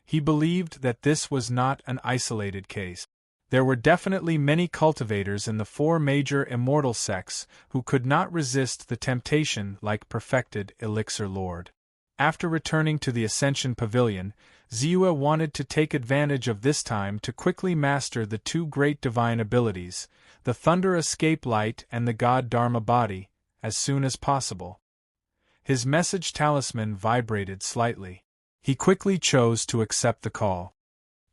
He believed that this was not an isolated case. There were definitely many cultivators in the 4 major immortal sects who could not resist the temptation like perfected elixir lord. After returning to the Ascension Pavilion, Ziyue wanted to take advantage of this time to quickly master the 2 great divine abilities, the Thunder Escape Light and the God Dharma Body, as soon as possible. His message talisman vibrated slightly. He quickly chose to accept the call.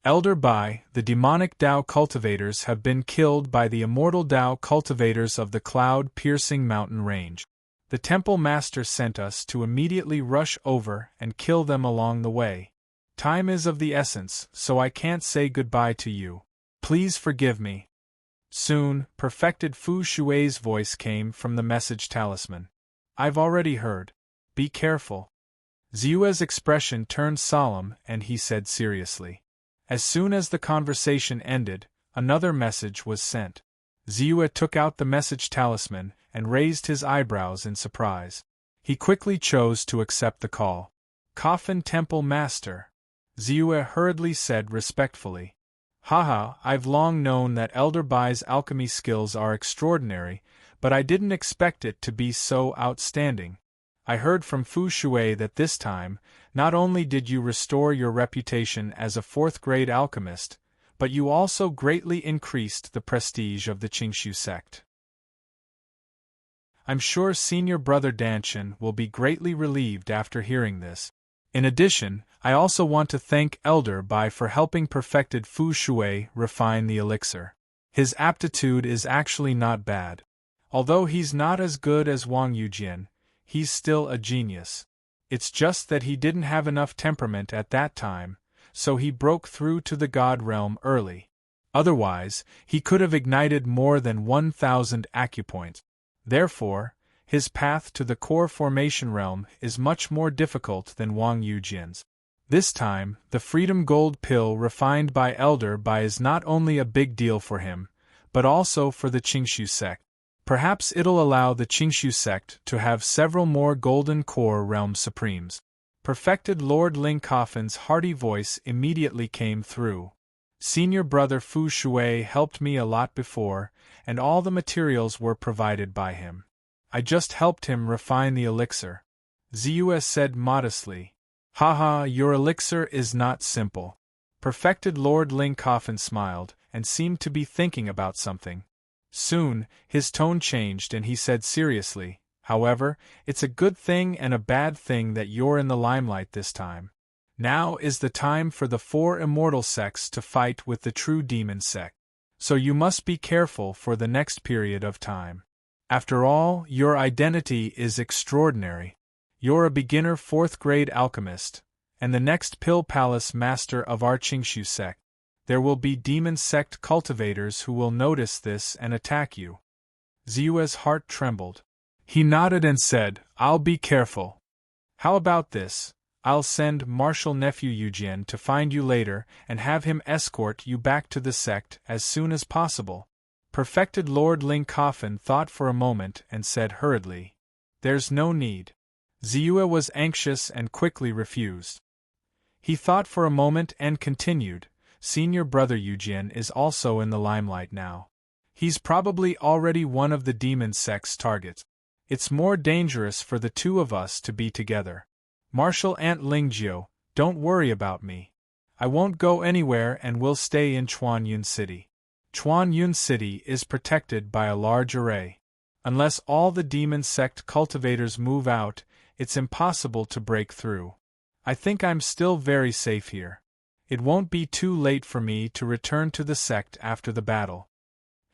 Elder Bai, the demonic Dao cultivators have been killed by the immortal Dao cultivators of the cloud-piercing mountain range. The temple master sent us to immediately rush over and kill them along the way. Time is of the essence, so I can't say goodbye to you. Please forgive me. Soon, perfected Fu Shui's voice came from the message talisman. I've already heard. Be careful. Xiu's expression turned solemn and he said seriously. As soon as the conversation ended, another message was sent. Xiu took out the message talisman and raised his eyebrows in surprise. He quickly chose to accept the call. Coffin Temple Master. Xiu hurriedly said respectfully. Haha, I've long known that Elder Bai's alchemy skills are extraordinary, but I didn't expect it to be so outstanding. I heard from Fu Shui that this time, not only did you restore your reputation as a fourth-grade alchemist, but you also greatly increased the prestige of the Qingshu sect. I'm sure Senior Brother Danshan will be greatly relieved after hearing this. In addition, I also want to thank Elder Bai for helping perfected Fu Shui refine the elixir. His aptitude is actually not bad. Although he's not as good as Wang Yujian, he's still a genius. It's just that he didn't have enough temperament at that time, so he broke through to the God realm early. Otherwise, he could have ignited more than 1,000 acupoints. Therefore, his path to the core formation realm is much more difficult than Wang Yujian's. This time, the Freedom Gold Pill refined by Elder Bai is not only a big deal for him, but also for the Qingshu sect. Perhaps it'll allow the Qingshu sect to have several more Golden Core Realm Supremes. Perfected Lord Ling Coffin's hearty voice immediately came through. Senior Brother Fu Shui helped me a lot before, and all the materials were provided by him. I just helped him refine the elixir. Xiu said modestly. Haha, your elixir is not simple. Perfected Lord Ling Coffin smiled, and seemed to be thinking about something. Soon, his tone changed and he said seriously, however, it's a good thing and a bad thing that you're in the limelight this time. Now is the time for the 4 immortal sects to fight with the true demon sect. So you must be careful for the next period of time. After all, your identity is extraordinary. You're a beginner 4th-grade alchemist, and the next Pill Palace master of our Qingshu sect. There will be demon sect cultivators who will notice this and attack you. Xiu's heart trembled. He nodded and said, I'll be careful. How about this? I'll send Martial Nephew Yujian to find you later and have him escort you back to the sect as soon as possible. Perfected Lord Ling Coffin thought for a moment and said hurriedly, There's no need. Xiu was anxious and quickly refused. He thought for a moment and continued, Senior Brother Yujian is also in the limelight now. He's probably already one of the demon sect's targets. It's more dangerous for the two of us to be together. Martial Aunt Lingjiu, don't worry about me. I won't go anywhere and will stay in Chuanyun City. Chuanyun City is protected by a large array. Unless all the demon sect cultivators move out, it's impossible to break through. I think I'm still very safe here. It won't be too late for me to return to the sect after the battle.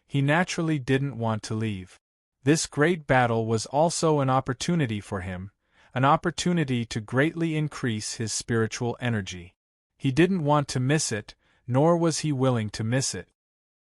He naturally didn't want to leave. This great battle was also an opportunity for him, an opportunity to greatly increase his spiritual energy. He didn't want to miss it, nor was he willing to miss it.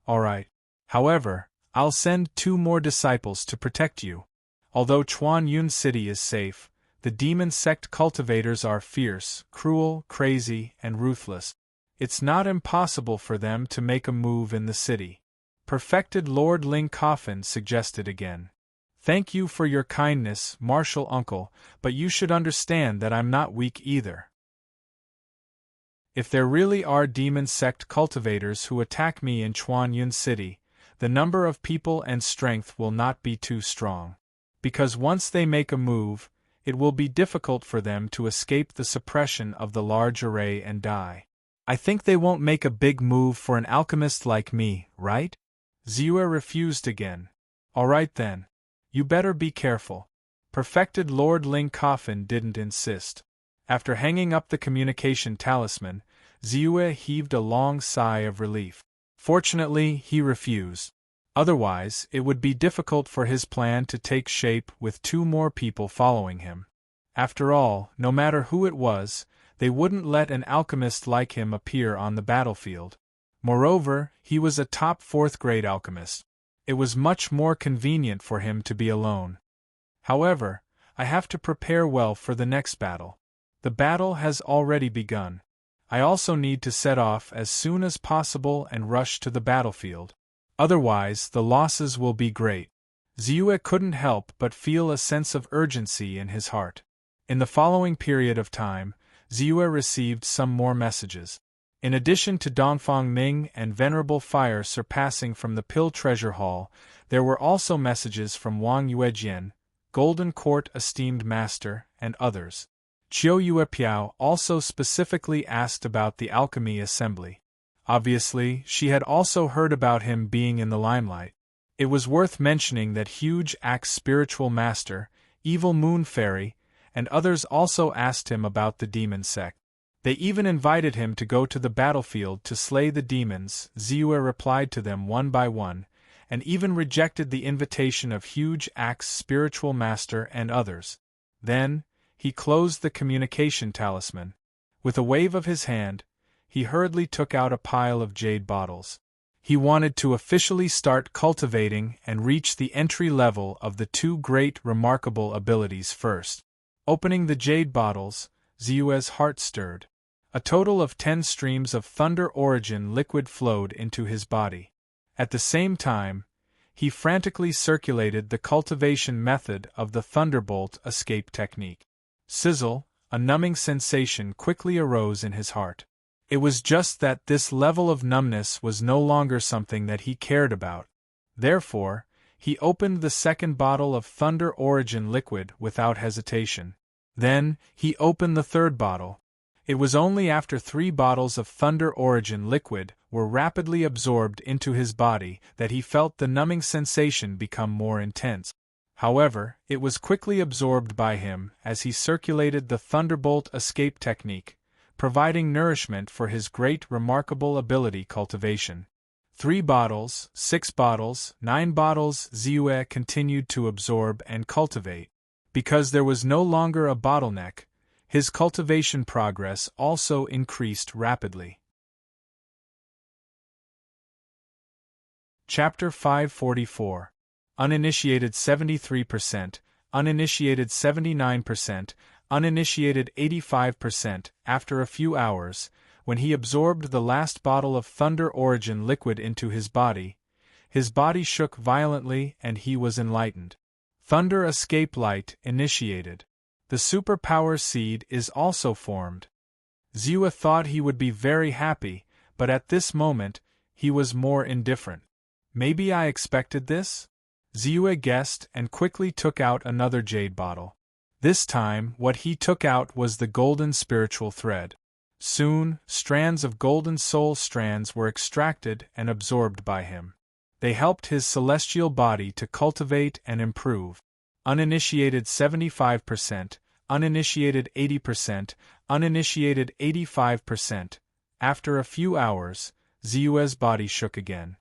All right. However, I'll send 2 more disciples to protect you. Although Chuanyun City is safe, the demon sect cultivators are fierce, cruel, crazy, and ruthless. It's not impossible for them to make a move in the city. Perfected Lord Ling Coffin suggested again. Thank you for your kindness, Martial Uncle, but you should understand that I'm not weak either. If there really are demon sect cultivators who attack me in Chuanyun City, the number of people and strength will not be too strong. Because once they make a move, it will be difficult for them to escape the suppression of the large array and die. I think they won't make a big move for an alchemist like me, right? Xiu refused again. All right then. You better be careful. Perfected Lord Ling Coffin didn't insist. After hanging up the communication talisman, Xiu heaved a long sigh of relief. Fortunately, he refused. Otherwise, it would be difficult for his plan to take shape with 2 more people following him. After all, no matter who it was, they wouldn't let an alchemist like him appear on the battlefield. Moreover, he was a top 4th-grade alchemist. It was much more convenient for him to be alone. However, I have to prepare well for the next battle. The battle has already begun. I also need to set off as soon as possible and rush to the battlefield. Otherwise, the losses will be great. Ziyue couldn't help but feel a sense of urgency in his heart. In the following period of time, Ziyue received some more messages. In addition to Dongfang Ming and Venerable Fire surpassing from the Pill Treasure Hall, there were also messages from Wang Yuejian, Golden Court Esteemed Master, and others. Qiu Yuepiao also specifically asked about the Alchemy Assembly. Obviously, she had also heard about him being in the limelight. It was worth mentioning that Huge Axe Spiritual Master, Evil Moon Fairy, and others also asked him about the demon sect. They even invited him to go to the battlefield to slay the demons. Ziyue replied to them one by one, and even rejected the invitation of Huge Axe Spiritual Master and others. Then, he closed the communication talisman. With a wave of his hand, he hurriedly took out a pile of jade bottles. He wanted to officially start cultivating and reach the entry level of the 2 great remarkable abilities first. Opening the jade bottles, Ziyue's heart stirred. A total of 10 streams of thunder origin liquid flowed into his body. At the same time, he frantically circulated the cultivation method of the thunderbolt escape technique. Sizzle, a numbing sensation quickly arose in his heart. It was just that this level of numbness was no longer something that he cared about. Therefore, he opened the second bottle of thunder origin liquid without hesitation. Then, he opened the third bottle. It was only after 3 bottles of thunder origin liquid were rapidly absorbed into his body that he felt the numbing sensation become more intense. However, it was quickly absorbed by him as he circulated the thunderbolt escape technique, providing nourishment for his great remarkable ability cultivation. 3 bottles, 6 bottles, 9 bottles. Ziyue continued to absorb and cultivate. Because there was no longer a bottleneck, his cultivation progress also increased rapidly. Chapter 544. Uninitiated 73%, uninitiated 79%, uninitiated 85%. After a few hours, when he absorbed the last bottle of thunder origin liquid into his body shook violently and he was enlightened. Thunder escape light initiated. The superpower seed is also formed. Ziyue thought he would be very happy, but at this moment, he was more indifferent. Maybe I expected this? Ziyue guessed and quickly took out another jade bottle. This time, what he took out was the golden spiritual thread. Soon, strands of golden soul strands were extracted and absorbed by him. They helped his celestial body to cultivate and improve. Uninitiated 75%, uninitiated 80%, uninitiated 85%. After a few hours, Ziyue's body shook again.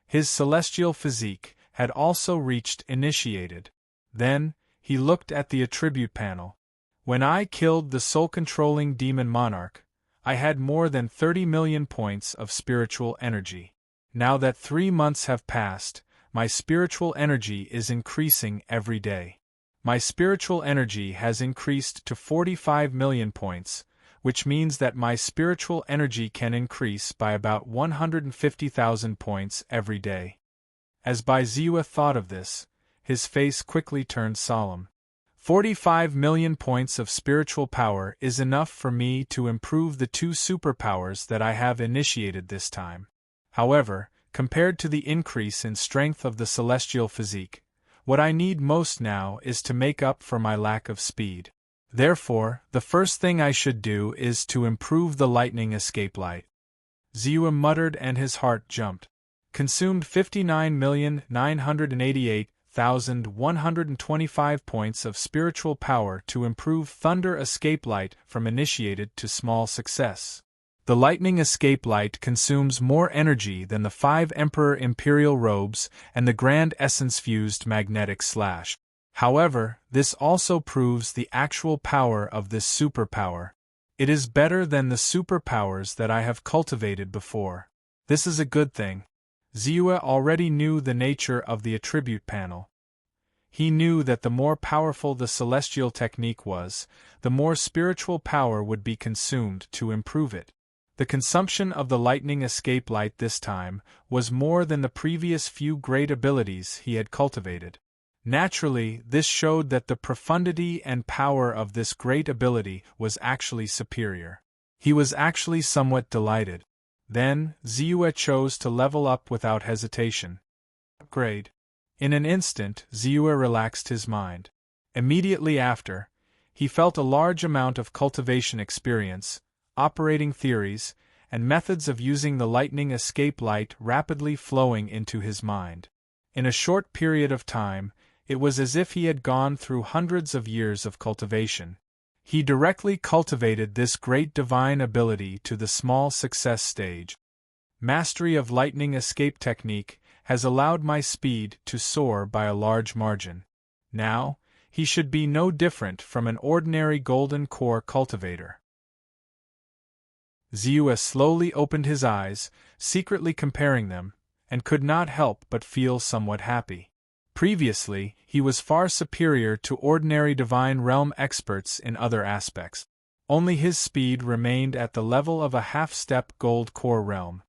His celestial physique had also reached initiated. Then, he looked at the attribute panel. When I killed the soul-controlling demon monarch, I had more than 30 million points of spiritual energy. Now that 3 months have passed, my spiritual energy is increasing every day. My spiritual energy has increased to 45 million points, which means that my spiritual energy can increase by about 150,000 points every day. As Bai Ziyue thought of this, his face quickly turned solemn. 45 million points of spiritual power is enough for me to improve the 2 superpowers that I have initiated this time. However, compared to the increase in strength of the celestial physique, what I need most now is to make up for my lack of speed. Therefore, the first thing I should do is to improve the lightning escape light. Ziyue muttered and his heart jumped. Consumed 59,988,125 points of spiritual power to improve thunder escape light from initiated to small success. The lightning escape light consumes more energy than the 5 Emperor Imperial robes and the Grand Essence fused magnetic slash. However, this also proves the actual power of this superpower. It is better than the superpowers that I have cultivated before. This is a good thing. Ziyue already knew the nature of the attribute panel. He knew that the more powerful the celestial technique was, the more spiritual power would be consumed to improve it. The consumption of the lightning escape light this time was more than the previous few great abilities he had cultivated. Naturally, this showed that the profundity and power of this great ability was actually superior. He was actually somewhat delighted. Then, Ziyue chose to level up without hesitation. Upgrade. In an instant, Ziyue relaxed his mind. Immediately after, he felt a large amount of cultivation experience, operating theories, and methods of using the lightning escape light rapidly flowing into his mind. In a short period of time, it was as if he had gone through hundreds of years of cultivation. He directly cultivated this great divine ability to the small success stage. Mastery of lightning escape technique has allowed my speed to soar by a large margin. Now, he should be no different from an ordinary golden core cultivator. Ziyue slowly opened his eyes, secretly comparing them, and could not help but feel somewhat happy. Previously, he was far superior to ordinary divine realm experts in other aspects. Only his speed remained at the level of a half-step gold core realm.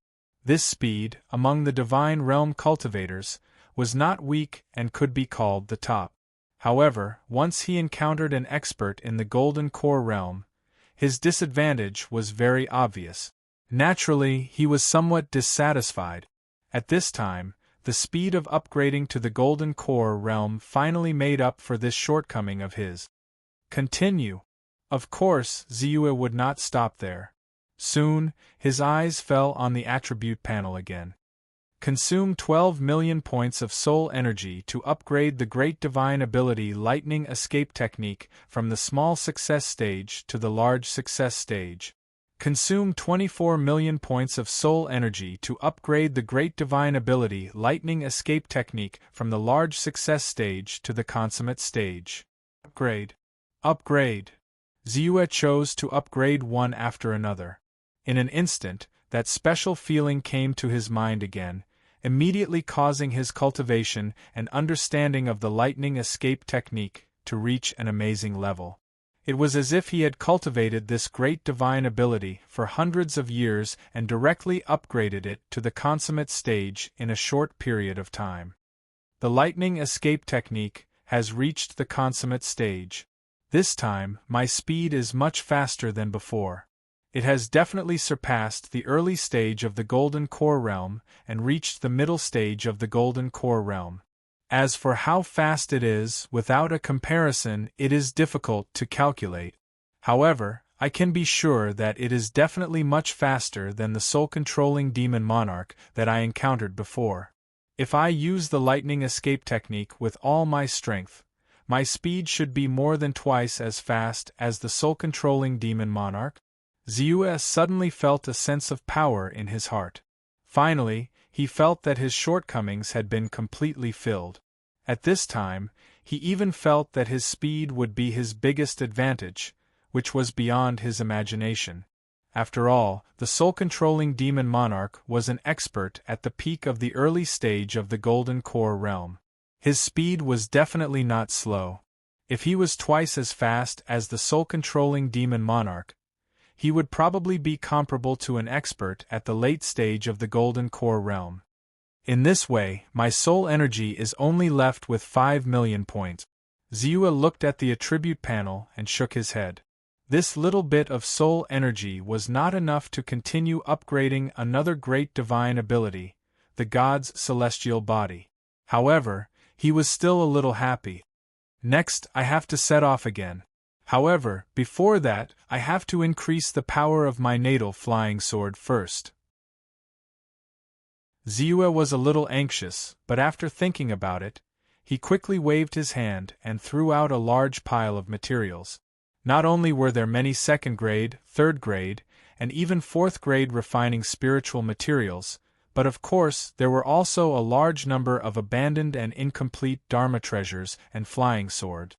This speed, among the divine realm cultivators, was not weak and could be called the top. However, once he encountered an expert in the golden core realm, his disadvantage was very obvious. Naturally, he was somewhat dissatisfied. At this time, the speed of upgrading to the golden core realm finally made up for this shortcoming of his. Continue. Of course, Ziyue would not stop there. Soon, his eyes fell on the attribute panel again. Consume 12 million points of soul energy to upgrade the great divine ability lightning escape technique from the small success stage to the large success stage. Consume 24 million points of soul energy to upgrade the great divine ability lightning escape technique from the large success stage to the consummate stage. Upgrade. Upgrade. Ziyue chose to upgrade one after another. In an instant, that special feeling came to his mind again, immediately causing his cultivation and understanding of the lightning escape technique to reach an amazing level. It was as if he had cultivated this great divine ability for hundreds of years and directly upgraded it to the consummate stage in a short period of time. The lightning escape technique has reached the consummate stage. This time, my speed is much faster than before. It has definitely surpassed the early stage of the golden core realm and reached the middle stage of the golden core realm. As for how fast it is, without a comparison, it is difficult to calculate. However, I can be sure that it is definitely much faster than the soul-controlling demon monarch that I encountered before. If I use the lightning escape technique with all my strength, my speed should be more than twice as fast as the soul-controlling demon monarch. Ziyue suddenly felt a sense of power in his heart. Finally, he felt that his shortcomings had been completely filled. At this time, he even felt that his speed would be his biggest advantage, which was beyond his imagination. After all, the soul-controlling demon monarch was an expert at the peak of the early stage of the golden core realm. His speed was definitely not slow. If he was twice as fast as the soul-controlling demon monarch, he would probably be comparable to an expert at the late stage of the golden core realm. In this way, my soul energy is only left with 5 million points. Ziyue looked at the attribute panel and shook his head. This little bit of soul energy was not enough to continue upgrading another great divine ability, the god's celestial body. However, he was still a little happy. Next, I have to set off again. However, before that, I have to increase the power of my natal flying sword first. Ziyue was a little anxious, but after thinking about it, he quickly waved his hand and threw out a large pile of materials. Not only were there many second-grade, third-grade, and even fourth-grade refining spiritual materials, but of course there were also a large number of abandoned and incomplete Dharma treasures and flying sword.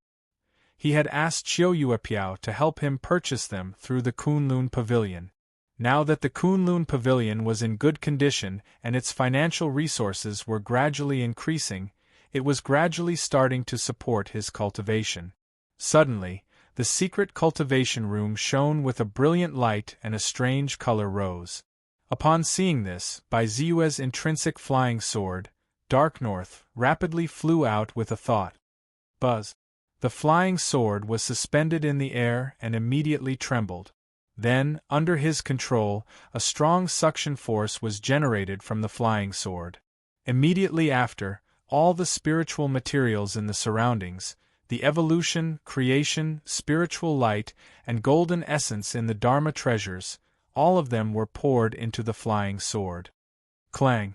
He had asked Chiuyuepiao to help him purchase them through the Kunlun Pavilion. Now that the Kunlun Pavilion was in good condition and its financial resources were gradually increasing, it was gradually starting to support his cultivation. Suddenly, the secret cultivation room shone with a brilliant light and a strange color rose. Upon seeing this, Bai Ziyue's intrinsic flying sword, Dark North, rapidly flew out with a thought. Buzz. The flying sword was suspended in the air and immediately trembled. Then, under his control, a strong suction force was generated from the flying sword. Immediately after, all the spiritual materials in the surroundings, the evolution, creation, spiritual light, and golden essence in the Dharma treasures, all of them were poured into the flying sword. Clang!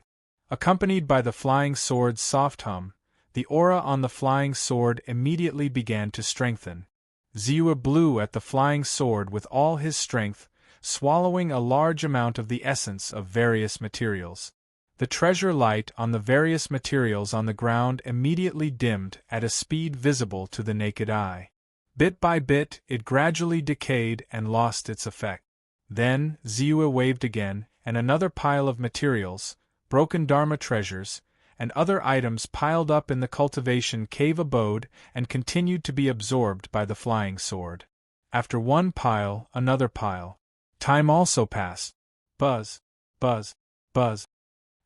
Accompanied by the flying sword's soft hum, the aura on the flying sword immediately began to strengthen. Ziyue blew at the flying sword with all his strength, swallowing a large amount of the essence of various materials. The treasure light on the various materials on the ground immediately dimmed at a speed visible to the naked eye. Bit by bit, it gradually decayed and lost its effect. Then, Ziyue waved again, and another pile of materials, broken Dharma treasures, and other items piled up in the cultivation cave abode and continued to be absorbed by the flying sword. After one pile, another pile. Time also passed. Buzz, buzz, buzz.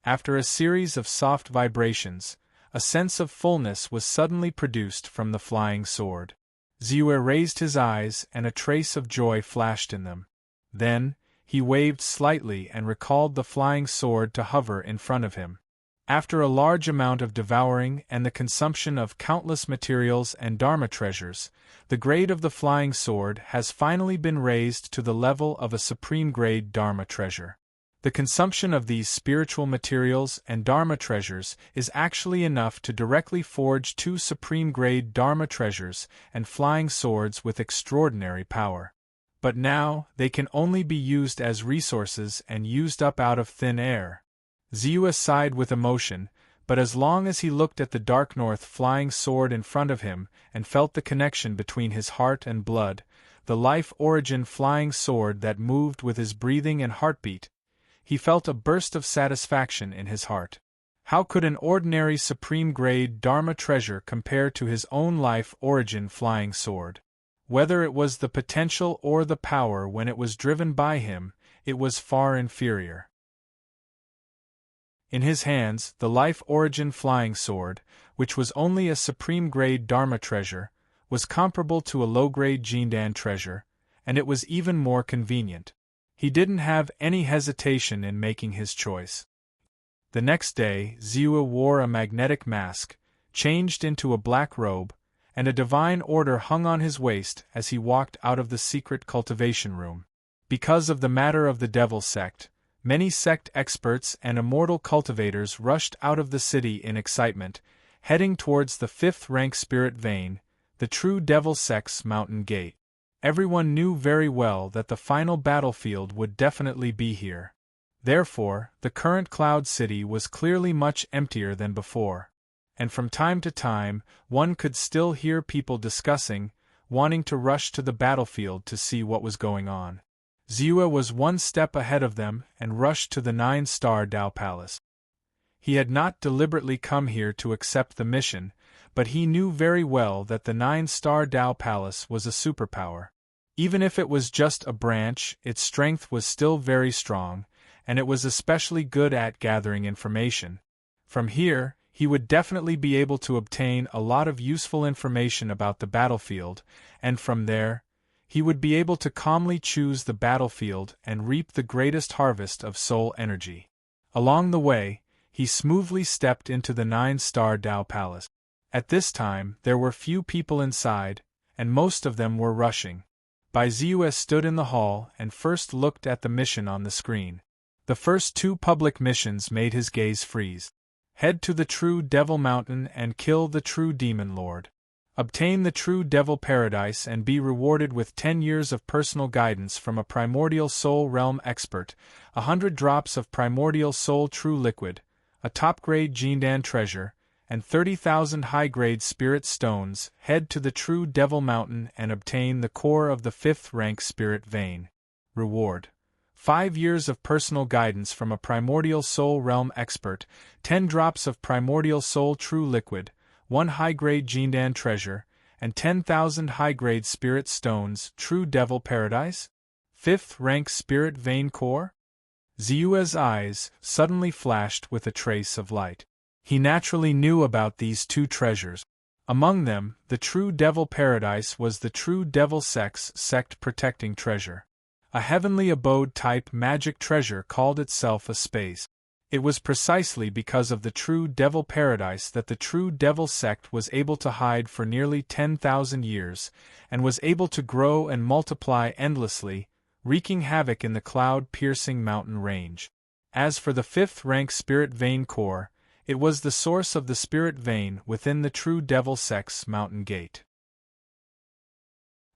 After a series of soft vibrations, a sense of fullness was suddenly produced from the flying sword. Ziyue raised his eyes and a trace of joy flashed in them. Then, he waved slightly and recalled the flying sword to hover in front of him. After a large amount of devouring and the consumption of countless materials and Dharma treasures, the grade of the flying sword has finally been raised to the level of a supreme-grade Dharma treasure. The consumption of these spiritual materials and Dharma treasures is actually enough to directly forge 2 supreme-grade Dharma treasures and flying swords with extraordinary power. But now, they can only be used as resources and used up out of thin air. Ziyue sighed with emotion, but as long as he looked at the Dark North flying sword in front of him and felt the connection between his heart and blood, the life-origin flying sword that moved with his breathing and heartbeat, he felt a burst of satisfaction in his heart. How could an ordinary supreme-grade Dharma treasure compare to his own life-origin flying sword? Whether it was the potential or the power when it was driven by him, it was far inferior. In his hands, the life-origin flying sword, which was only a supreme-grade Dharma treasure, was comparable to a low-grade Jindan treasure, and it was even more convenient. He didn't have any hesitation in making his choice. The next day, Ziyue wore a magnetic mask, changed into a black robe, and a divine order hung on his waist as he walked out of the secret cultivation room. Because of the matter of the Devil Sect, many sect experts and immortal cultivators rushed out of the city in excitement, heading towards the 5th-rank spirit vein, the true Devil Sect's mountain gate. Everyone knew very well that the final battlefield would definitely be here. Therefore, the current Cloud City was clearly much emptier than before. And from time to time, one could still hear people discussing, wanting to rush to the battlefield to see what was going on. Ziyue was one step ahead of them and rushed to the 9-star Dao Palace. He had not deliberately come here to accept the mission, but he knew very well that the 9-star Dao Palace was a superpower. Even if it was just a branch, its strength was still very strong, and it was especially good at gathering information. From here, he would definitely be able to obtain a lot of useful information about the battlefield, and from there, he would be able to calmly choose the battlefield and reap the greatest harvest of soul energy. Along the way, he smoothly stepped into the 9-star Dao Palace. At this time, there were few people inside, and most of them were rushing. Bai Ziyue stood in the hall and first looked at the mission on the screen. The first 2 public missions made his gaze freeze. Head to the true Devil Mountain and kill the true Demon Lord. Obtain the true devil paradise and be rewarded with 10 years of personal guidance from a primordial soul realm expert, 100 drops of primordial soul true liquid, a top-grade Jindan treasure, and 30,000 high-grade spirit stones. Head to the true devil mountain and obtain the core of the 5th rank spirit vein. Reward: 5 years of personal guidance from a primordial soul realm expert, 10 drops of primordial soul true liquid, 1 high-grade Jindan treasure, and 10,000 high-grade spirit stones. True devil paradise? 5th rank spirit vein core? Ziyue's eyes suddenly flashed with a trace of light. He naturally knew about these 2 treasures. Among them, the true devil paradise was the true devil sect protecting treasure. A heavenly abode type magic treasure called itself a space. It was precisely because of the true devil paradise that the true devil sect was able to hide for nearly 10,000 years, and was able to grow and multiply endlessly, wreaking havoc in the cloud-piercing mountain range. As for the 5th rank spirit vein core, it was the source of the spirit vein within the true devil sect's mountain gate.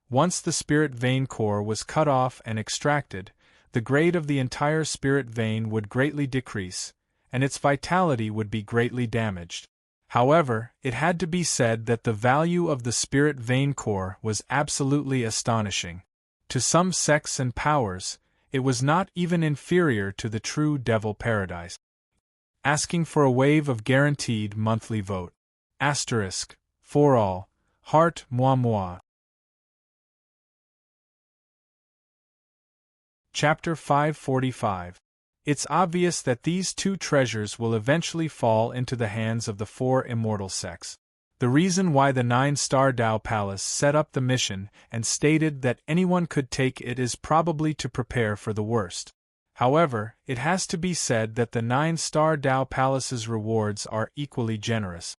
Once the spirit vein core was cut off and extracted, the grade of the entire spirit vein would greatly decrease, and its vitality would be greatly damaged. However, it had to be said that the value of the spirit vein core was absolutely astonishing. To some sects and powers, it was not even inferior to the true devil paradise. Asking for a wave of guaranteed monthly vote. Asterisk. For all. Heart moi. Chapter 545. It's obvious that these 2 treasures will eventually fall into the hands of the 4 immortal sects. The reason why the 9-star Dao Palace set up the mission and stated that anyone could take it is probably to prepare for the worst. However, it has to be said that the 9-star Dao Palace's rewards are equally generous.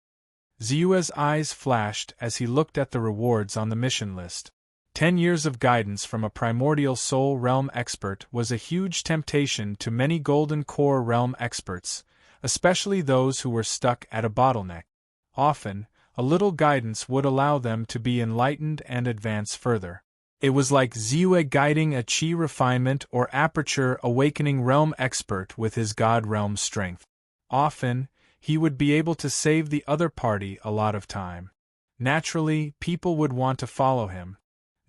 Ziyue's eyes flashed as he looked at the rewards on the mission list. 10 years of guidance from a primordial soul realm expert was a huge temptation to many golden core realm experts, especially those who were stuck at a bottleneck. Often, a little guidance would allow them to be enlightened and advance further. It was like Ziyue guiding a Qi refinement or aperture awakening realm expert with his God realm strength. Often, he would be able to save the other party a lot of time. Naturally, people would want to follow him.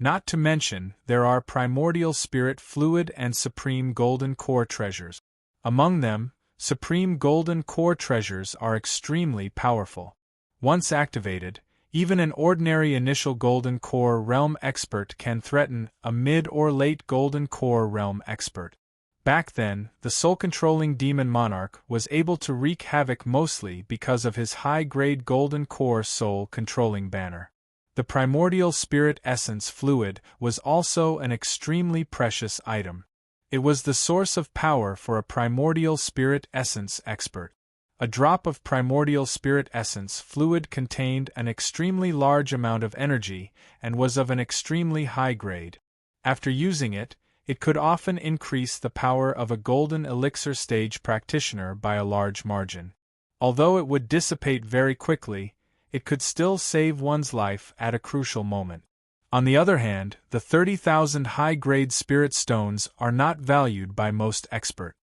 Not to mention, there are primordial spirit fluid and supreme golden core treasures. Among them, supreme golden core treasures are extremely powerful. Once activated, even an ordinary initial golden core realm expert can threaten a mid or late golden core realm expert. Back then, the soul-controlling demon monarch was able to wreak havoc mostly because of his high-grade golden core soul-controlling banner. The primordial spirit essence fluid was also an extremely precious item. It was the source of power for a primordial spirit essence expert. A drop of primordial spirit essence fluid contained an extremely large amount of energy and was of an extremely high grade. After using it, it could often increase the power of a golden elixir stage practitioner by a large margin. Although it would dissipate very quickly, it could still save one's life at a crucial moment. On the other hand, the 30,000 high-grade spirit stones are not valued by most experts.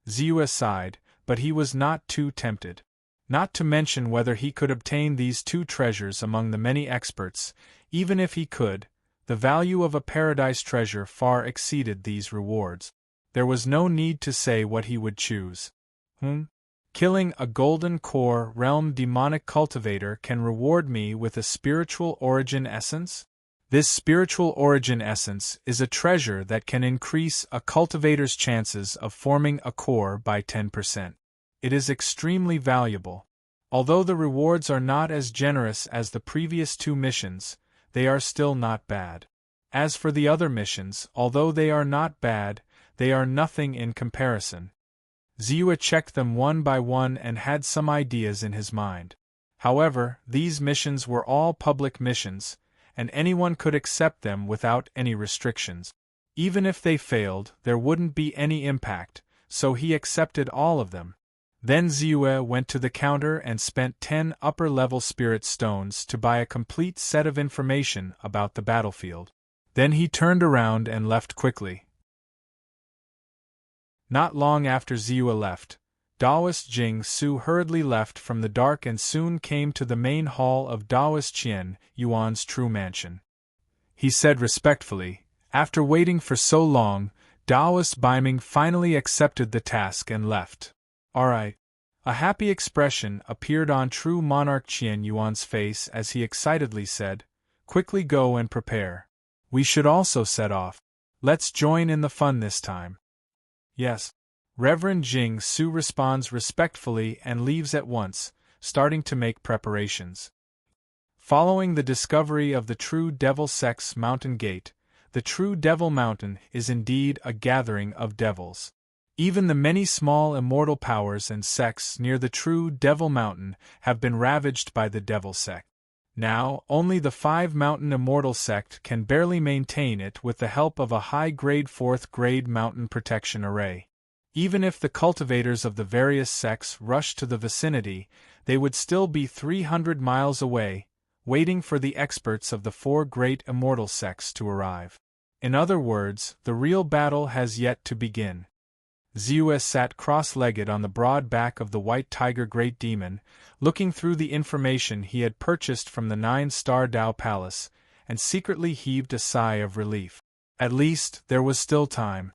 Ziyue sighed, but he was not too tempted. Not to mention whether he could obtain these 2 treasures among the many experts. Even if he could, the value of a paradise treasure far exceeded these rewards. There was no need to say what he would choose. Killing a golden core realm demonic cultivator can reward me with a spiritual origin essence? This spiritual origin essence is a treasure that can increase a cultivator's chances of forming a core by 10%. It is extremely valuable. Although the rewards are not as generous as the previous 2 missions, they are still not bad. As for the other missions, although they are not bad, they are nothing in comparison. Ziyue checked them one by one and had some ideas in his mind. However, these missions were all public missions, and anyone could accept them without any restrictions. Even if they failed, there wouldn't be any impact, so he accepted all of them. Then Ziyue went to the counter and spent 10 upper-level spirit stones to buy a complete set of information about the battlefield. Then he turned around and left quickly. Not long after Ziyue left, Daoist Jing Su hurriedly left from the dark and soon came to the main hall of Daoist Qian Yuan's true mansion. He said respectfully, "After waiting for so long, Daoist Baiming finally accepted the task and left." "All right." A happy expression appeared on true monarch Qian Yuan's face as he excitedly said, "Quickly go and prepare. We should also set off. Let's join in the fun this time." "Yes." Reverend Jing Su responds respectfully and leaves at once, starting to make preparations. Following the discovery of the true Devil Sect's mountain gate, the true Devil Mountain is indeed a gathering of devils. Even the many small immortal powers and sects near the true Devil Mountain have been ravaged by the Devil Sect. Now, only the 5 mountain immortal sect can barely maintain it with the help of a high-grade 4th-grade mountain protection array. Even if the cultivators of the various sects rushed to the vicinity, they would still be 300 miles away, waiting for the experts of the 4 great immortal sects to arrive. In other words, the real battle has yet to begin. Ziyue sat cross-legged on the broad back of the white tiger great demon, looking through the information he had purchased from the 9-star Dao Palace, and secretly heaved a sigh of relief. At least, there was still time.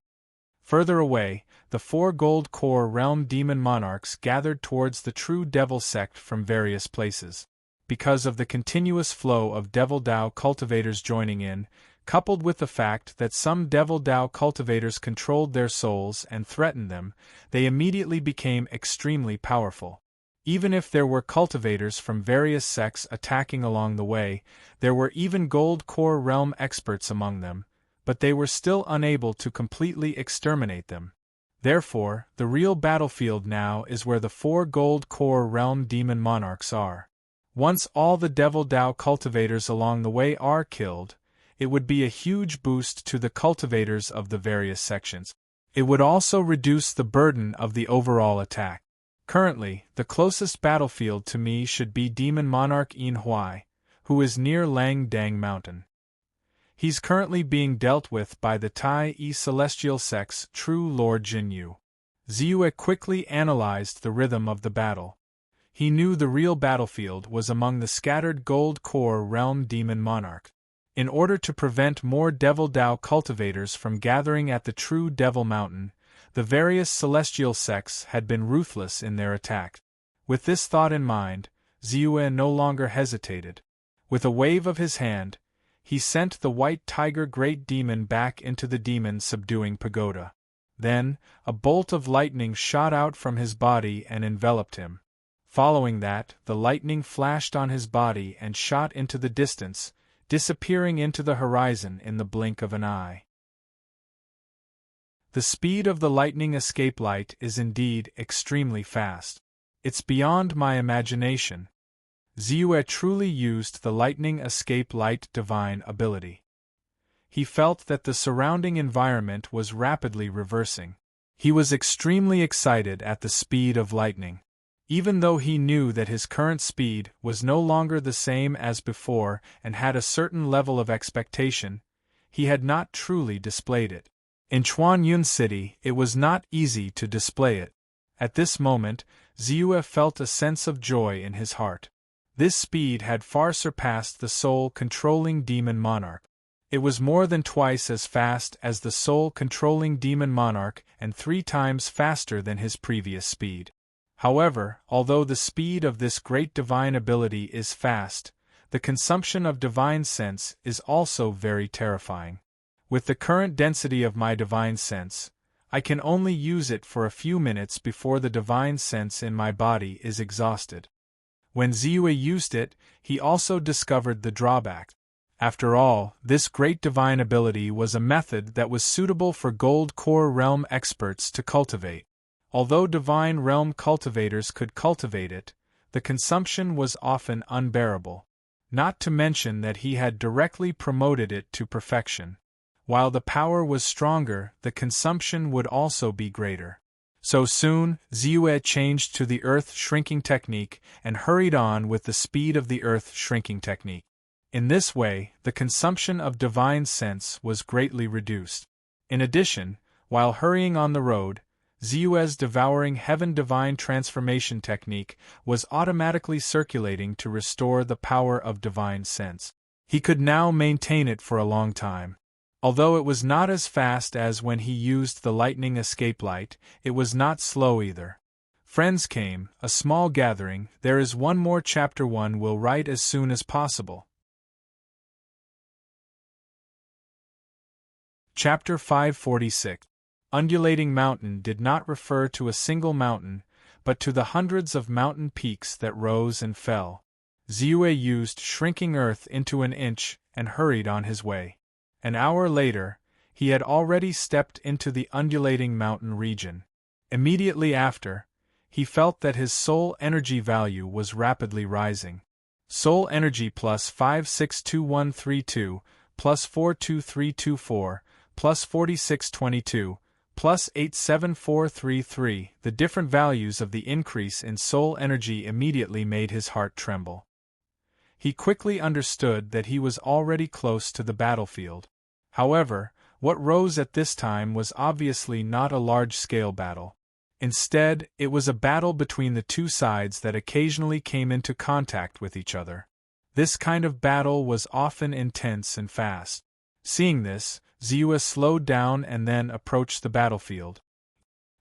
Further away, the 4 gold core realm demon monarchs gathered towards the true Devil Sect from various places. Because of the continuous flow of Devil Dao cultivators joining in, coupled with the fact that some Devil Dao cultivators controlled their souls and threatened them, they immediately became extremely powerful. Even if there were cultivators from various sects attacking along the way, there were even Gold Core Realm experts among them, but they were still unable to completely exterminate them. Therefore, the real battlefield now is where the 4 Gold Core Realm demon monarchs are. Once all the Devil Dao cultivators along the way are killed, it would be a huge boost to the cultivators of the various sections. It would also reduce the burden of the overall attack. Currently, the closest battlefield to me should be Demon Monarch Yin Huai, who is near Lang Dang Mountain. He's currently being dealt with by the Tai Yi Celestial Sect's true Lord Jinyu. Ziyue quickly analyzed the rhythm of the battle. He knew the real battlefield was among the scattered Gold Core Realm Demon Monarch. In order to prevent more Devil Dao cultivators from gathering at the true Devil Mountain, the various celestial sects had been ruthless in their attack. With this thought in mind, Ziyue no longer hesitated. With a wave of his hand, he sent the white tiger great demon back into the demon-subduing pagoda. Then, a bolt of lightning shot out from his body and enveloped him. Following that, the lightning flashed on his body and shot into the distance, disappearing into the horizon in the blink of an eye. The speed of the lightning escape light is indeed extremely fast. It's beyond my imagination. Ziyue truly used the lightning escape light divine ability. He felt that the surrounding environment was rapidly reversing. He was extremely excited at the speed of lightning. Even though he knew that his current speed was no longer the same as before and had a certain level of expectation, he had not truly displayed it. In Chuanyun City, it was not easy to display it. At this moment, Ziyue felt a sense of joy in his heart. This speed had far surpassed the soul-controlling demon monarch. It was more than twice as fast as the soul-controlling demon monarch and 3 times faster than his previous speed. However, although the speed of this great divine ability is fast, the consumption of divine sense is also very terrifying. With the current density of my divine sense, I can only use it for a few minutes before the divine sense in my body is exhausted. When Ziyue used it, he also discovered the drawback. After all, this great divine ability was a method that was suitable for Gold Core Realm experts to cultivate. Although Divine Realm cultivators could cultivate it, the consumption was often unbearable. Not to mention that he had directly promoted it to perfection. While the power was stronger, the consumption would also be greater. So soon, Ziyue changed to the earth-shrinking technique and hurried on with the speed of the earth-shrinking technique. In this way, the consumption of divine sense was greatly reduced. In addition, while hurrying on the road, Ziyue's devouring heaven divine transformation technique was automatically circulating to restore the power of divine sense. He could now maintain it for a long time. Although it was not as fast as when he used the lightning escape light, it was not slow either. Friends came, a small gathering. There is one more chapter one will write as soon as possible. Chapter 546. Undulating Mountain did not refer to a single mountain, but to the hundreds of mountain peaks that rose and fell. Ziyue used shrinking earth into an inch and hurried on his way. An hour later, he had already stepped into the undulating mountain region. Immediately after, he felt that his soul energy value was rapidly rising. Soul energy plus 562132, plus 42324, plus 4622, plus 87433. The different values of the increase in soul energy immediately made his heart tremble. He quickly understood that he was already close to the battlefield. However, what rose at this time was obviously not a large-scale battle. Instead, it was a battle between the two sides that occasionally came into contact with each other. This kind of battle was often intense and fast. Seeing this, Ziyue slowed down and then approached the battlefield.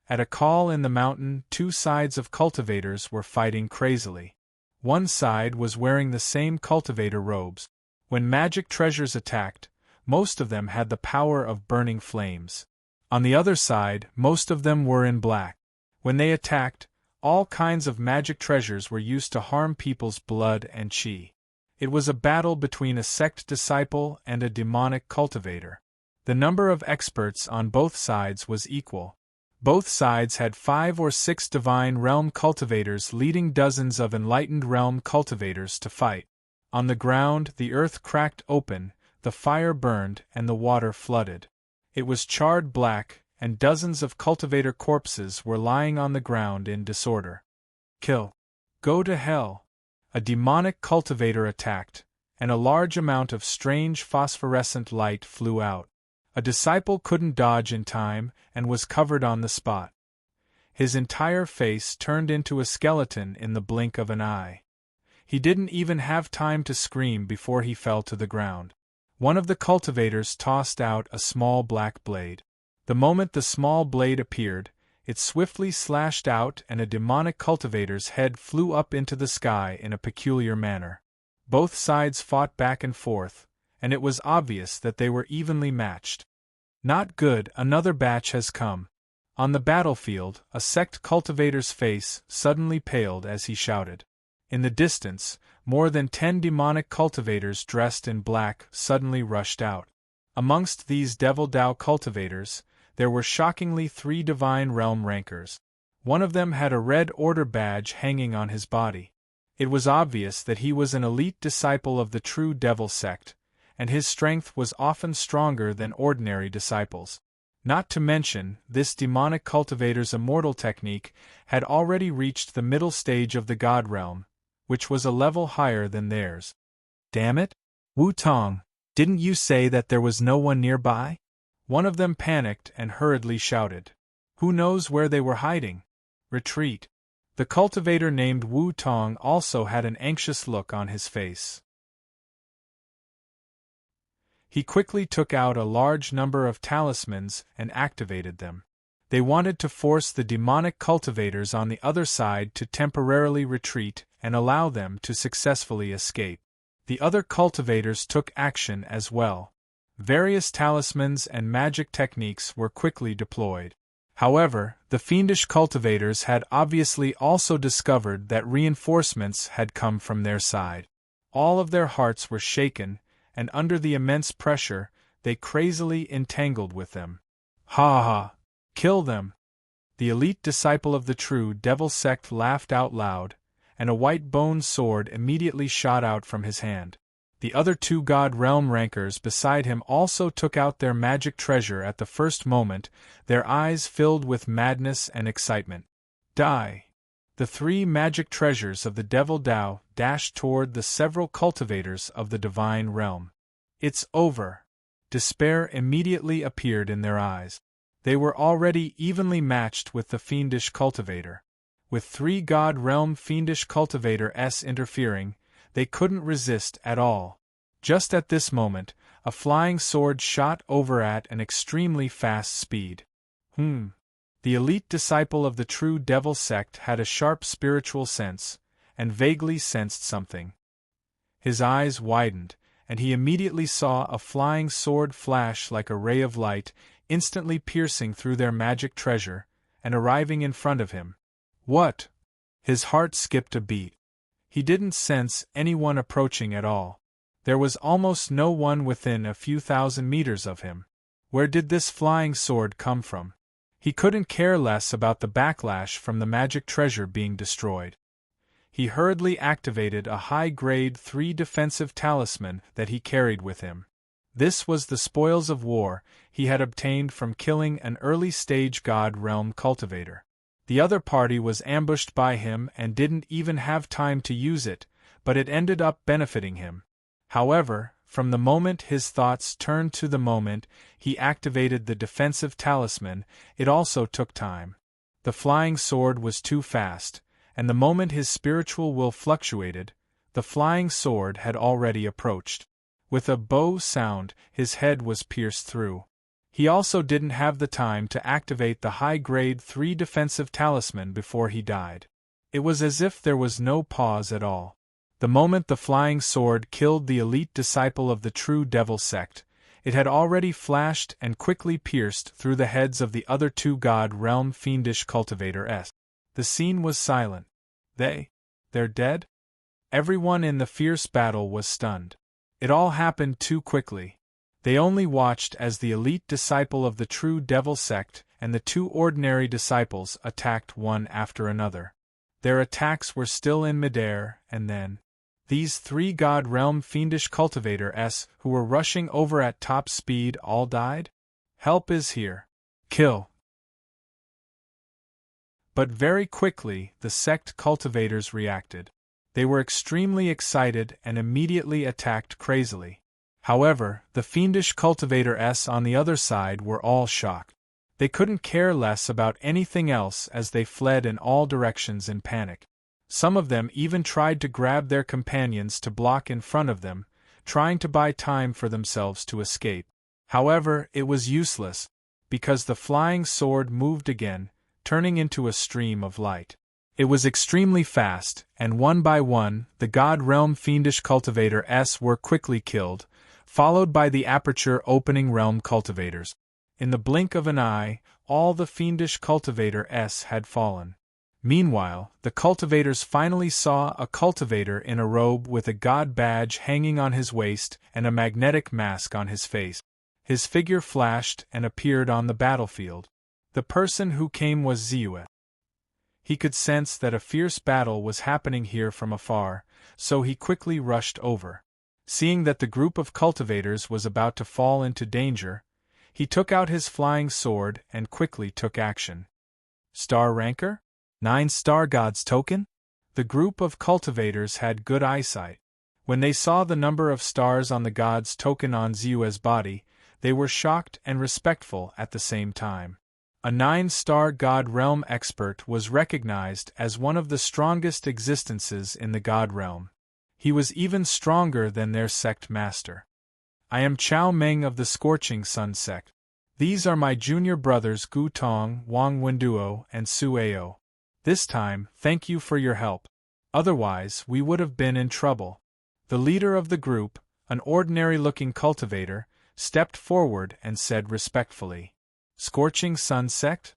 At a call in the mountain, two sides of cultivators were fighting crazily. One side was wearing the same cultivator robes. When magic treasures attacked, most of them had the power of burning flames. On the other side, most of them were in black. When they attacked, all kinds of magic treasures were used to harm people's blood and chi. It was a battle between a sect disciple and a demonic cultivator. The number of experts on both sides was equal. Both sides had 5 or 6 divine realm cultivators leading dozens of enlightened realm cultivators to fight. On the ground, the earth cracked open, the fire burned, and the water flooded. It was charred black, and dozens of cultivator corpses were lying on the ground in disorder. Kill. Go to hell. A demonic cultivator attacked, and a large amount of strange phosphorescent light flew out. A disciple couldn't dodge in time and was covered on the spot. His entire face turned into a skeleton in the blink of an eye. He didn't even have time to scream before he fell to the ground. One of the cultivators tossed out a small black blade. The moment the small blade appeared, it swiftly slashed out and a demonic cultivator's head flew up into the sky in a peculiar manner. Both sides fought back and forth, and it was obvious that they were evenly matched. Not good, another batch has come. On the battlefield, a sect cultivator's face suddenly paled as he shouted. In the distance, more than 10 demonic cultivators dressed in black suddenly rushed out. Amongst these Devil Dao cultivators, there were shockingly 3 divine realm rankers. One of them had a red order badge hanging on his body. It was obvious that he was an elite disciple of the true devil sect, and his strength was often stronger than ordinary disciples. Not to mention, this demonic cultivator's immortal technique had already reached the middle stage of the God realm, which was a level higher than theirs. Damn it! Wu Tong, didn't you say that there was no one nearby? One of them panicked and hurriedly shouted. Who knows where they were hiding? Retreat. The cultivator named Wu Tong also had an anxious look on his face. He quickly took out a large number of talismans and activated them. They wanted to force the demonic cultivators on the other side to temporarily retreat and allow them to successfully escape. The other cultivators took action as well. Various talismans and magic techniques were quickly deployed. However, the fiendish cultivators had obviously also discovered that reinforcements had come from their side. All of their hearts were shaken, and under the immense pressure, they crazily entangled with them. Ha ha! Kill them! The elite disciple of the true devil sect laughed out loud, and a white bone sword immediately shot out from his hand. The other two God Realm rankers beside him also took out their magic treasure at the first moment, their eyes filled with madness and excitement. Die! The three magic treasures of the Devil Dao dashed toward the several cultivators of the Divine Realm. It's over! Despair immediately appeared in their eyes. They were already evenly matched with the fiendish cultivator. With three God Realm fiendish cultivators interfering, they couldn't resist at all. Just at this moment, a flying sword shot over at an extremely fast speed. The elite disciple of the true devil sect had a sharp spiritual sense, and vaguely sensed something. His eyes widened, and he immediately saw a flying sword flash like a ray of light, instantly piercing through their magic treasure, and arriving in front of him. What? His heart skipped a beat. He didn't sense anyone approaching at all. There was almost no one within a few thousand meters of him. Where did this flying sword come from? He couldn't care less about the backlash from the magic treasure being destroyed. He hurriedly activated a high-grade 3 defensive talisman that he carried with him. This was the spoils of war he had obtained from killing an early-stage God Realm cultivator. The other party was ambushed by him and didn't even have time to use it, but it ended up benefiting him. However, from the moment his thoughts turned to the moment he activated the defensive talisman, it also took time. The flying sword was too fast, and the moment his spiritual will fluctuated, the flying sword had already approached. With a bow sound, his head was pierced through. He also didn't have the time to activate the high-grade 3 defensive talisman before he died. It was as if there was no pause at all. The moment the flying sword killed the elite disciple of the true devil sect, it had already flashed and quickly pierced through the heads of the other two God Realm fiendish cultivators. The scene was silent. They're dead? Everyone in the fierce battle was stunned. It all happened too quickly. They only watched as the elite disciple of the true devil sect and the two ordinary disciples attacked one after another. Their attacks were still in midair, and then these three God Realm fiendish cultivators who were rushing over at top speed all died? Help is here. Kill. But very quickly the sect cultivators reacted. They were extremely excited and immediately attacked crazily. However, the fiendish cultivators on the other side were all shocked. They couldn't care less about anything else as they fled in all directions in panic. Some of them even tried to grab their companions to block in front of them, trying to buy time for themselves to escape. However, it was useless, because the flying sword moved again, turning into a stream of light. It was extremely fast, and one by one, the God Realm fiendish cultivators were quickly killed, followed by the aperture opening realm cultivators. In the blink of an eye, all the fiendish cultivators had fallen. Meanwhile, the cultivators finally saw a cultivator in a robe with a god badge hanging on his waist and a magnetic mask on his face. His figure flashed and appeared on the battlefield. The person who came was Ziyue. He could sense that a fierce battle was happening here from afar, so he quickly rushed over. Seeing that the group of cultivators was about to fall into danger, he took out his flying sword and quickly took action. Star ranker? 9 star gods token? The group of cultivators had good eyesight. When they saw the number of stars on the god's token on Ziyue's body, they were shocked and respectful at the same time. A 9-star God Realm expert was recognized as one of the strongest existences in the God Realm. He was even stronger than their sect master. I am Chao Meng of the Scorching Sun sect. These are my junior brothers Gu Tong, Wang Wenduo, and Su Ao. This time, thank you for your help. Otherwise, we would have been in trouble. The leader of the group, an ordinary-looking cultivator, stepped forward and said respectfully, Scorching Sun sect?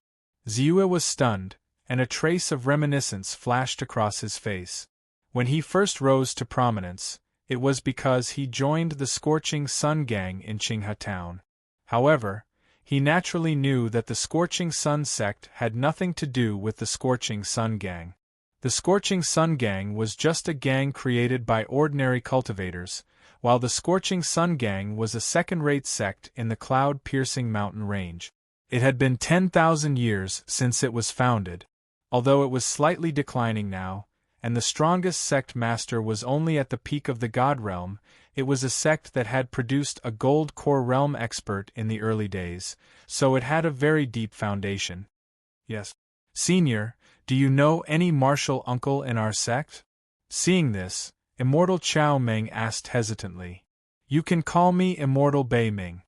Ziyue was stunned, and a trace of reminiscence flashed across his face. When he first rose to prominence, it was because he joined the Scorching Sun gang in Qinghe town. However, he naturally knew that the Scorching Sun sect had nothing to do with the Scorching Sun gang. The Scorching Sun Gang was just a gang created by ordinary cultivators, while the Scorching Sun Gang was a second-rate sect in the cloud-piercing mountain range. It had been 10,000 years since it was founded, although it was slightly declining now, and the strongest sect master was only at the peak of the God Realm. It was a sect that had produced a gold core realm expert in the early days, so it had a very deep foundation. Yes. Senior, do you know any martial uncle in our sect? Seeing this, Immortal Chow Meng asked hesitantly. You can call me Immortal Bei Ming.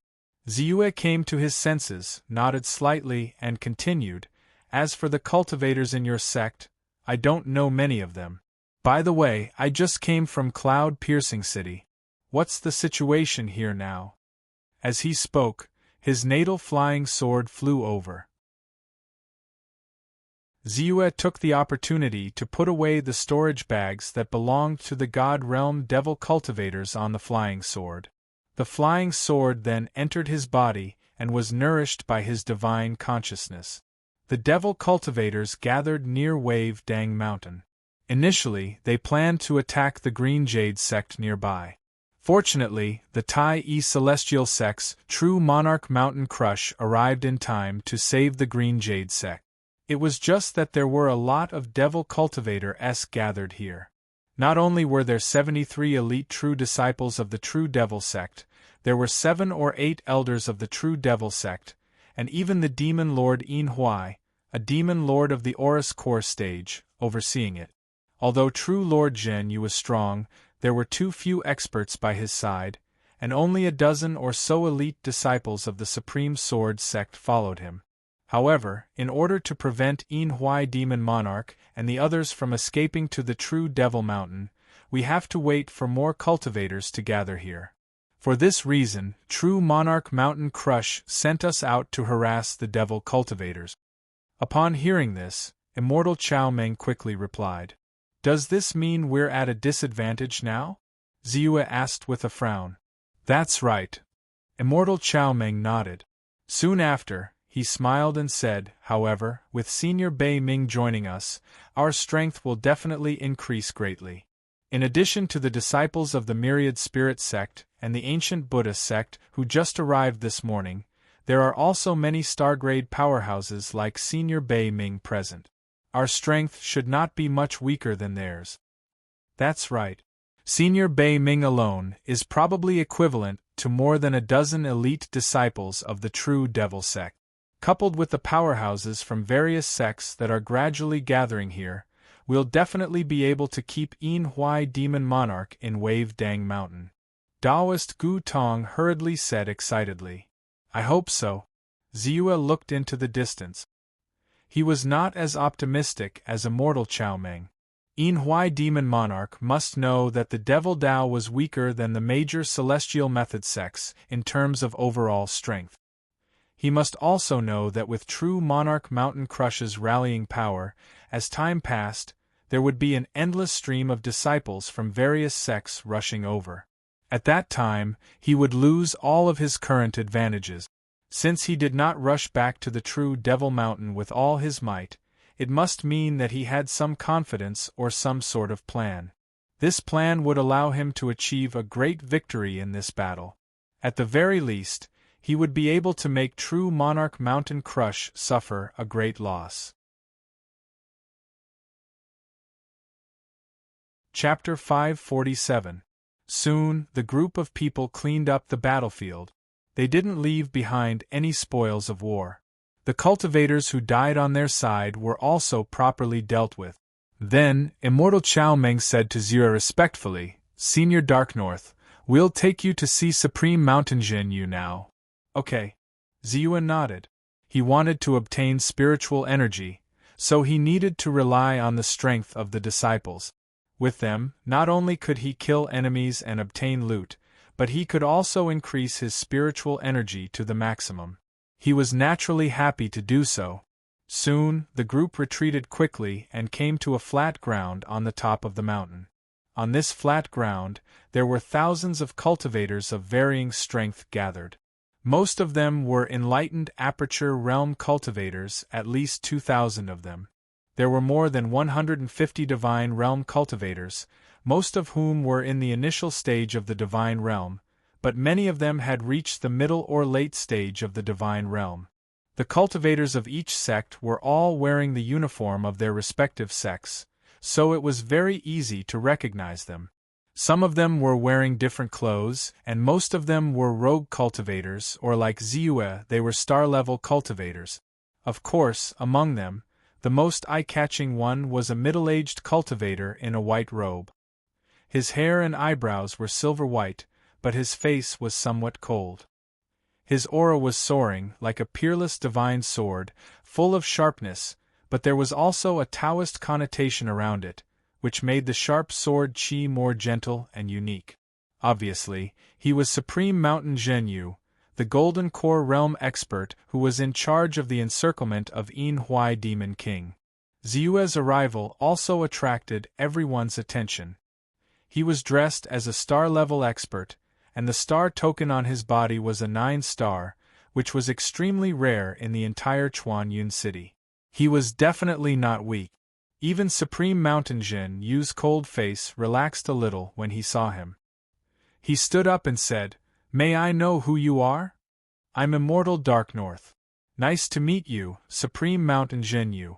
Ziyue came to his senses, nodded slightly, and continued, As for the cultivators in your sect, I don't know many of them. By the way, I just came from Cloud Piercing City. What's the situation here now? As he spoke, his natal flying sword flew over. Ziyue took the opportunity to put away the storage bags that belonged to the God Realm Devil cultivators on the flying sword. The flying sword then entered his body and was nourished by his divine consciousness. The Devil cultivators gathered near Wave Dang Mountain. Initially, they planned to attack the Green Jade sect nearby. Fortunately, the Tai-E Celestial sect's True Monarch Mountain Crush arrived in time to save the Green Jade sect. It was just that there were a lot of Devil cultivators gathered here. Not only were there 73 elite true disciples of the True Devil sect, there were 7 or 8 elders of the True Devil sect, and even the Demon Lord Yin Huai, a Demon Lord of the Aurus Core stage, overseeing it. Although True Lord Zhen Yu was strong, there were too few experts by his side, and only a dozen or so elite disciples of the Supreme Sword sect followed him. However, in order to prevent Yin Huai Demon Monarch and the others from escaping to the True Devil Mountain, we have to wait for more cultivators to gather here. For this reason, True Monarch Mountain Crush sent us out to harass the Devil cultivators. Upon hearing this, Immortal Chow Meng quickly replied. Does this mean we're at a disadvantage now? Ziyue asked with a frown. That's right. Immortal Chow Meng nodded. Soon after, he smiled and said, however, with Senior Bei Ming joining us, our strength will definitely increase greatly. In addition to the disciples of the Myriad Spirit sect and the Ancient Buddha sect who just arrived this morning, there are also many Stargrade powerhouses like Senior Bei Ming present. Our strength should not be much weaker than theirs. That's right. Senior Bei Ming alone is probably equivalent to more than a dozen elite disciples of the True Devil sect. Coupled with the powerhouses from various sects that are gradually gathering here, we'll definitely be able to keep Yin Huai Demon Monarch in Wave Dang Mountain. Taoist Gu Tong hurriedly said excitedly. I hope so. Ziyue looked into the distance. He was not as optimistic as Immortal Chow Meng. Yin Huai Demon Monarch must know that the Devil Dao was weaker than the major Celestial Method sects in terms of overall strength. He must also know that with True Monarch Mountain Crush's rallying power, as time passed, there would be an endless stream of disciples from various sects rushing over. At that time, he would lose all of his current advantages. Since he did not rush back to the True Devil Mountain with all his might, it must mean that he had some confidence or some sort of plan. This plan would allow him to achieve a great victory in this battle. At the very least, he would be able to make True Monarch Mountain Crush suffer a great loss. Chapter 547. Soon, the group of people cleaned up the battlefield. They didn't leave behind any spoils of war. The cultivators who died on their side were also properly dealt with. Then, Immortal Chow Meng said to Ziyue respectfully, Senior Dark North, we'll take you to see Supreme Mountain Zhen Yu now. Okay. Ziyue nodded. He wanted to obtain spiritual energy, so he needed to rely on the strength of the disciples. With them, not only could he kill enemies and obtain loot, but he could also increase his spiritual energy to the maximum. He was naturally happy to do so. Soon, the group retreated quickly and came to a flat ground on the top of the mountain. On this flat ground, there were thousands of cultivators of varying strength gathered. Most of them were enlightened Aperture Realm cultivators, at least 2,000 of them. There were more than 150 Divine Realm cultivators, most of whom were in the initial stage of the Divine Realm, but many of them had reached the middle or late stage of the Divine Realm. The cultivators of each sect were all wearing the uniform of their respective sects, so it was very easy to recognize them. Some of them were wearing different clothes, and most of them were rogue cultivators, or like Ziyue, they were star-level cultivators. Of course, among them, the most eye-catching one was a middle-aged cultivator in a white robe. His hair and eyebrows were silver-white, but his face was somewhat cold. His aura was soaring, like a peerless divine sword, full of sharpness, but there was also a Taoist connotation around it, which made the sharp sword qi more gentle and unique. Obviously, he was Supreme Mountain Zhenyu, the Golden Core Realm expert who was in charge of the encirclement of Yin-Huai Demon King. Ziyue's arrival also attracted everyone's attention. He was dressed as a star-level expert, and the star token on his body was a 9-star, which was extremely rare in the entire Chuanyun city. He was definitely not weak. Even Supreme Mountain Zhenyu's cold face relaxed a little when he saw him. He stood up and said, "May I know who you are? I'm Immortal Dark North. Nice to meet you, Supreme Mountain Zhenyu."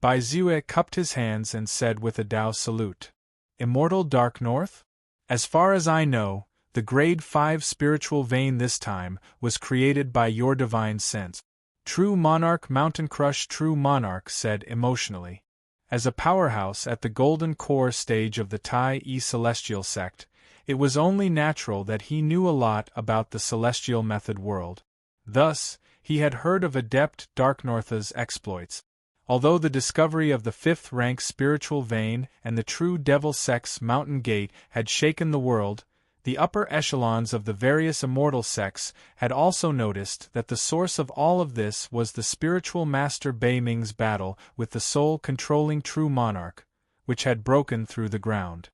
Bai Ziyue cupped his hands and said with a Dao salute, "Immortal Dark North? As far as I know, the Grade 5 spiritual vein this time was created by your divine sense." True Monarch Mountain Crush True Monarch said emotionally. As a powerhouse at the Golden Core stage of the Tai-E Celestial sect, it was only natural that he knew a lot about the Celestial Method world. Thus, he had heard of Adept Darknorth's exploits. Although the discovery of the 5th-rank spiritual vein and the true Devil Sect's Mountain Gate had shaken the world, the upper echelons of the various immortal sects had also noticed that the source of all of this was the spiritual master Bei Ming's battle with the soul-controlling true monarch, which had broken through the ground.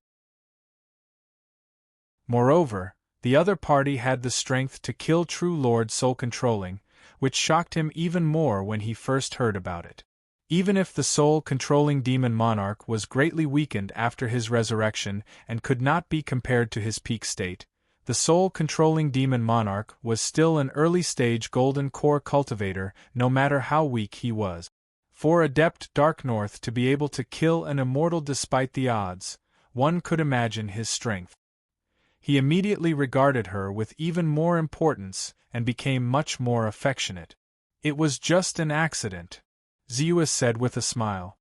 Moreover, the other party had the strength to kill True Lord Soul-Controlling, which shocked him even more when he first heard about it. Even if the soul-controlling demon monarch was greatly weakened after his resurrection and could not be compared to his peak state, the soul-controlling demon monarch was still an early-stage golden core cultivator no matter how weak he was. For Adept Dark North to be able to kill an immortal despite the odds, one could imagine his strength. He immediately regarded her with even more importance and became much more affectionate. "It was just an accident," Ziyue said with a smile.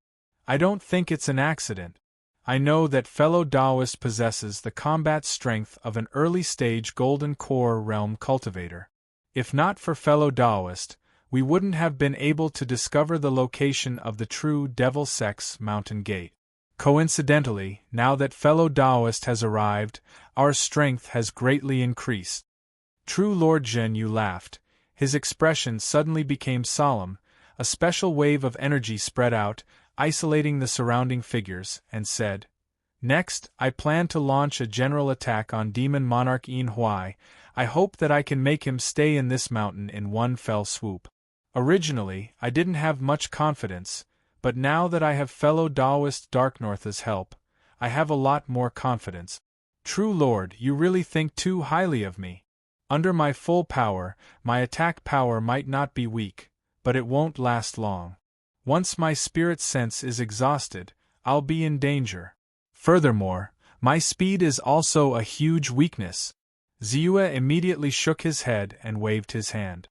"I don't think it's an accident. I know that fellow Taoist possesses the combat strength of an early-stage Golden Core Realm cultivator. If not for fellow Taoist, we wouldn't have been able to discover the location of the true Devil Sect's Mountain Gate. Coincidentally, now that fellow Taoist has arrived, our strength has greatly increased." True Lord Zhenyu laughed. His expression suddenly became solemn. A special wave of energy spread out, isolating the surrounding figures, and said, "Next, I plan to launch a general attack on Demon Monarch Yin-Huai. I hope that I can make him stay in this mountain in one fell swoop. Originally, I didn't have much confidence, but now that I have fellow Taoist Darknorth's help, I have a lot more confidence. True Lord, you really think too highly of me. Under my full power, my attack power might not be weak, but it won't last long. Once my spirit sense is exhausted, I'll be in danger. Furthermore, my speed is also a huge weakness." Ziyue immediately shook his head and waved his hand.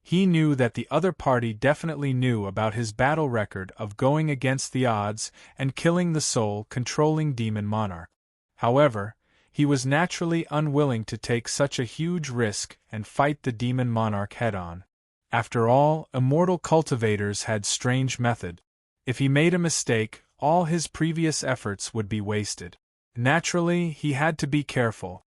He knew that the other party definitely knew about his battle record of going against the odds and killing the soul-controlling demon monarch. However, he was naturally unwilling to take such a huge risk and fight the demon monarch head-on. After all, immortal cultivators had strange method. If he made a mistake, all his previous efforts would be wasted. Naturally, he had to be careful.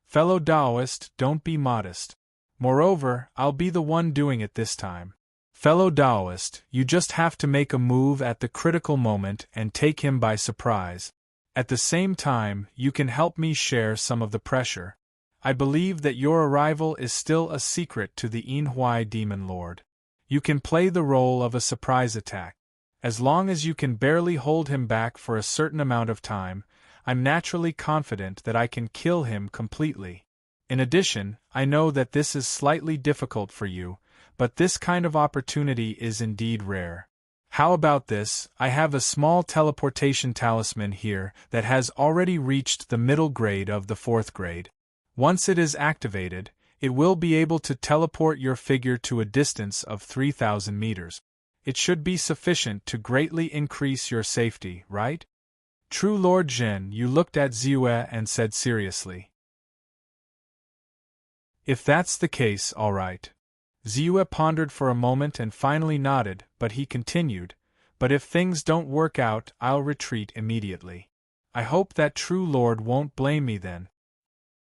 "Fellow Taoist, don't be modest. Moreover, I'll be the one doing it this time. Fellow Taoist, you just have to make a move at the critical moment and take him by surprise. At the same time, you can help me share some of the pressure. I believe that your arrival is still a secret to the Yin-Huai Demon Lord. You can play the role of a surprise attack. As long as you can barely hold him back for a certain amount of time, I'm naturally confident that I can kill him completely. In addition, I know that this is slightly difficult for you, but this kind of opportunity is indeed rare. How about this? I have a small teleportation talisman here that has already reached the middle grade of the 4th grade. Once it is activated, it will be able to teleport your figure to a distance of 3,000 meters. It should be sufficient to greatly increase your safety, right? True Lord Zhen, you looked at Ziyue and said seriously. If that's the case, all right. Ziyue pondered for a moment and finally nodded, but he continued, but if things don't work out, I'll retreat immediately. I hope that True Lord won't blame me then.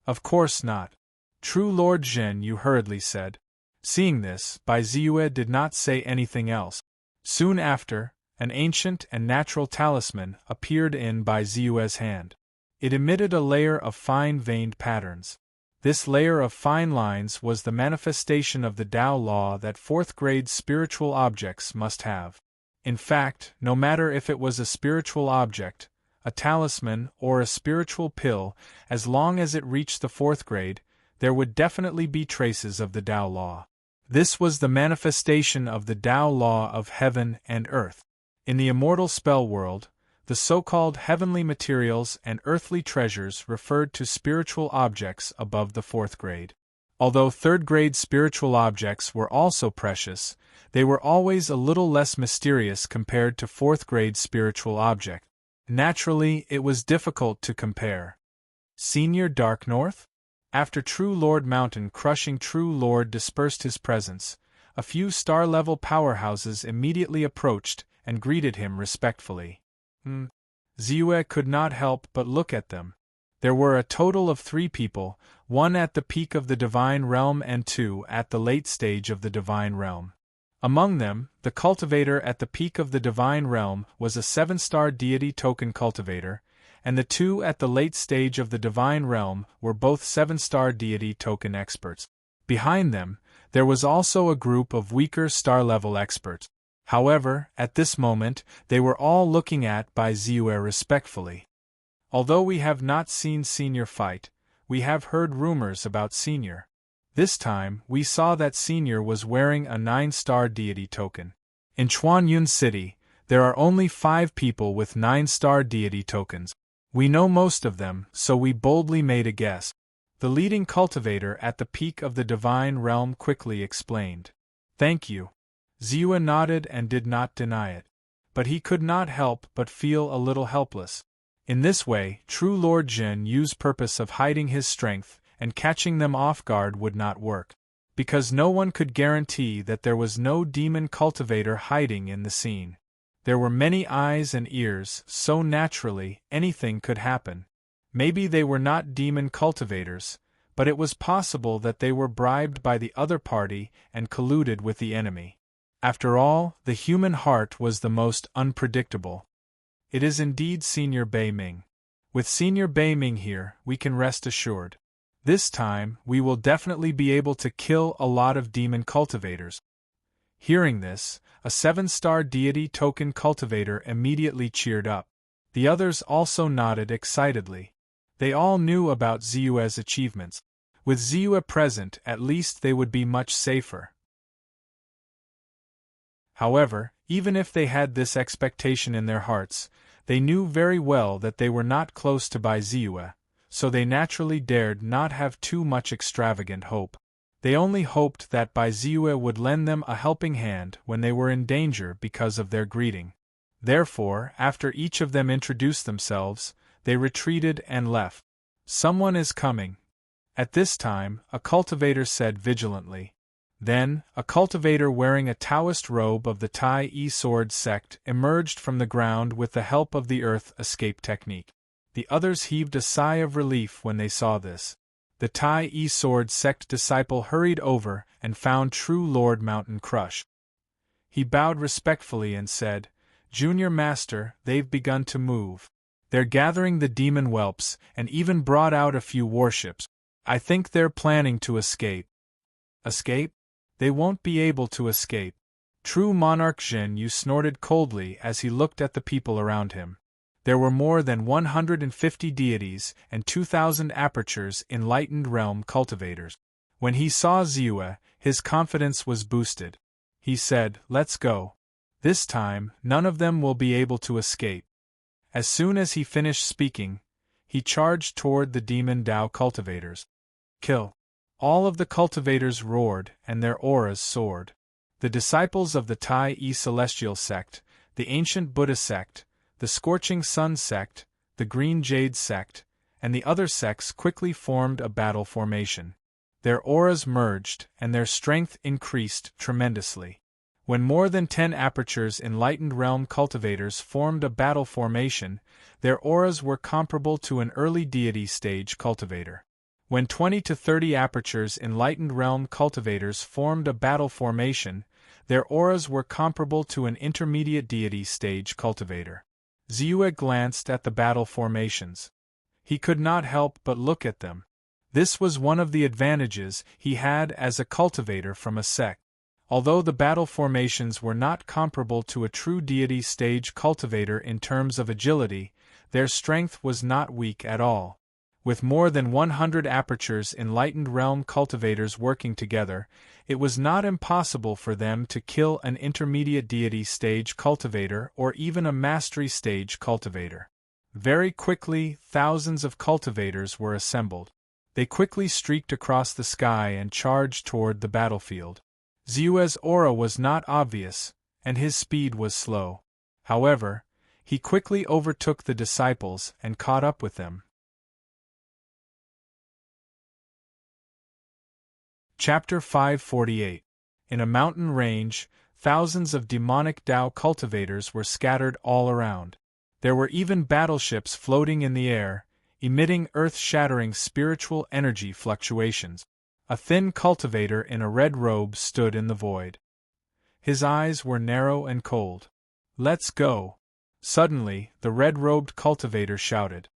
Of course not. True Lord Zhen, you hurriedly said. Seeing this, Bai Ziyue did not say anything else. Soon after, an ancient and natural talisman appeared in Bai Ziyue's hand. It emitted a layer of fine-veined patterns. This layer of fine lines was the manifestation of the Tao law that 4th-grade spiritual objects must have. In fact, no matter if it was a spiritual object, a talisman, or a spiritual pill, as long as it reached the 4th grade, there would definitely be traces of the Tao law. This was the manifestation of the Tao law of heaven and earth. In the immortal spell world, the so-called heavenly materials and earthly treasures referred to spiritual objects above the 4th grade. Although 3rd-grade spiritual objects were also precious, they were always a little less mysterious compared to 4th-grade spiritual objects. Naturally, it was difficult to compare. Senior Dark North? After True Lord Mountain crushing True Lord dispersed his presence, a few star-level powerhouses immediately approached and greeted him respectfully. Ziyue could not help but look at them. There were a total of 3 people, 1 at the peak of the Divine Realm and 2 at the late stage of the Divine Realm. Among them, the cultivator at the peak of the Divine Realm was a 7-star deity token cultivator, and the 2 at the late stage of the Divine Realm were both 7-star deity token experts. Behind them, there was also a group of weaker star-level experts. However, at this moment, they were all looking at Bai Ziyue respectfully. Although we have not seen Senior fight, we have heard rumors about Senior. This time, we saw that Senior was wearing a 9-star deity token. In Chuanyun City, there are only 5 people with 9-star deity tokens. We know most of them, so we boldly made a guess. The leading cultivator at the peak of the Divine Realm quickly explained. Thank you. Ziyue nodded and did not deny it. But he could not help but feel a little helpless. In this way, True Lord Zhen Yu's purpose of hiding his strength and catching them off guard would not work, because no one could guarantee that there was no demon cultivator hiding in the scene. There were many eyes and ears, so naturally, anything could happen. Maybe they were not demon cultivators, but it was possible that they were bribed by the other party and colluded with the enemy. After all, the human heart was the most unpredictable. It is indeed Senior Bei Ming. With Senior Bei Ming here, we can rest assured. This time, we will definitely be able to kill a lot of demon cultivators. Hearing this, a 7-star deity token cultivator immediately cheered up. The others also nodded excitedly. They all knew about Ziyue's achievements. With Ziyue present, at least they would be much safer. However, even if they had this expectation in their hearts, they knew very well that they were not close to Bai Ziyue, so they naturally dared not have too much extravagant hope. They only hoped that Bai Ziyue would lend them a helping hand when they were in danger because of their greeting. Therefore, after each of them introduced themselves, they retreated and left. Someone is coming. At this time, a cultivator said vigilantly. Then, a cultivator wearing a Taoist robe of the Tai Yi Sword sect emerged from the ground with the help of the Earth Escape technique. The others heaved a sigh of relief when they saw this. The Tai Yi Sword sect disciple hurried over and found True Lord Mountain Crush. He bowed respectfully and said, "Junior Master, they've begun to move. They're gathering the demon whelps and even brought out a few warships. I think they're planning to escape." Escape? They won't be able to escape. True monarch Jin Yu snorted coldly as he looked at the people around him. There were more than 150 deities and 2,000 apertures enlightened realm cultivators. When he saw Ziyue, his confidence was boosted. He said, "Let's go. This time, none of them will be able to escape." As soon as he finished speaking, he charged toward the demon Dao cultivators. Kill! All of the cultivators roared and their auras soared. The disciples of the Tai E Celestial sect, the ancient Buddha sect, the Scorching Sun sect, the Green Jade sect, and the other sects quickly formed a battle formation. Their auras merged and their strength increased tremendously. When more than 10 apertures enlightened realm cultivators formed a battle formation, their auras were comparable to an early deity stage cultivator. When 20 to 30 apertures enlightened realm cultivators formed a battle formation, their auras were comparable to an intermediate deity stage cultivator. Ziyue glanced at the battle formations. He could not help but look at them. This was one of the advantages he had as a cultivator from a sect. Although the battle formations were not comparable to a true deity stage cultivator in terms of agility, their strength was not weak at all. With more than 100 apertures enlightened realm cultivators working together, it was not impossible for them to kill an intermediate deity stage cultivator or even a mastery stage cultivator. Very quickly, thousands of cultivators were assembled. They quickly streaked across the sky and charged toward the battlefield. Ziyue's aura was not obvious, and his speed was slow. However, he quickly overtook the disciples and caught up with them. Chapter 548. In a mountain range, thousands of demonic Dao cultivators were scattered all around. There were even battleships floating in the air, emitting earth-shattering spiritual energy fluctuations. A thin cultivator in a red robe stood in the void. His eyes were narrow and cold. "Let's go!" Suddenly, the red-robed cultivator shouted.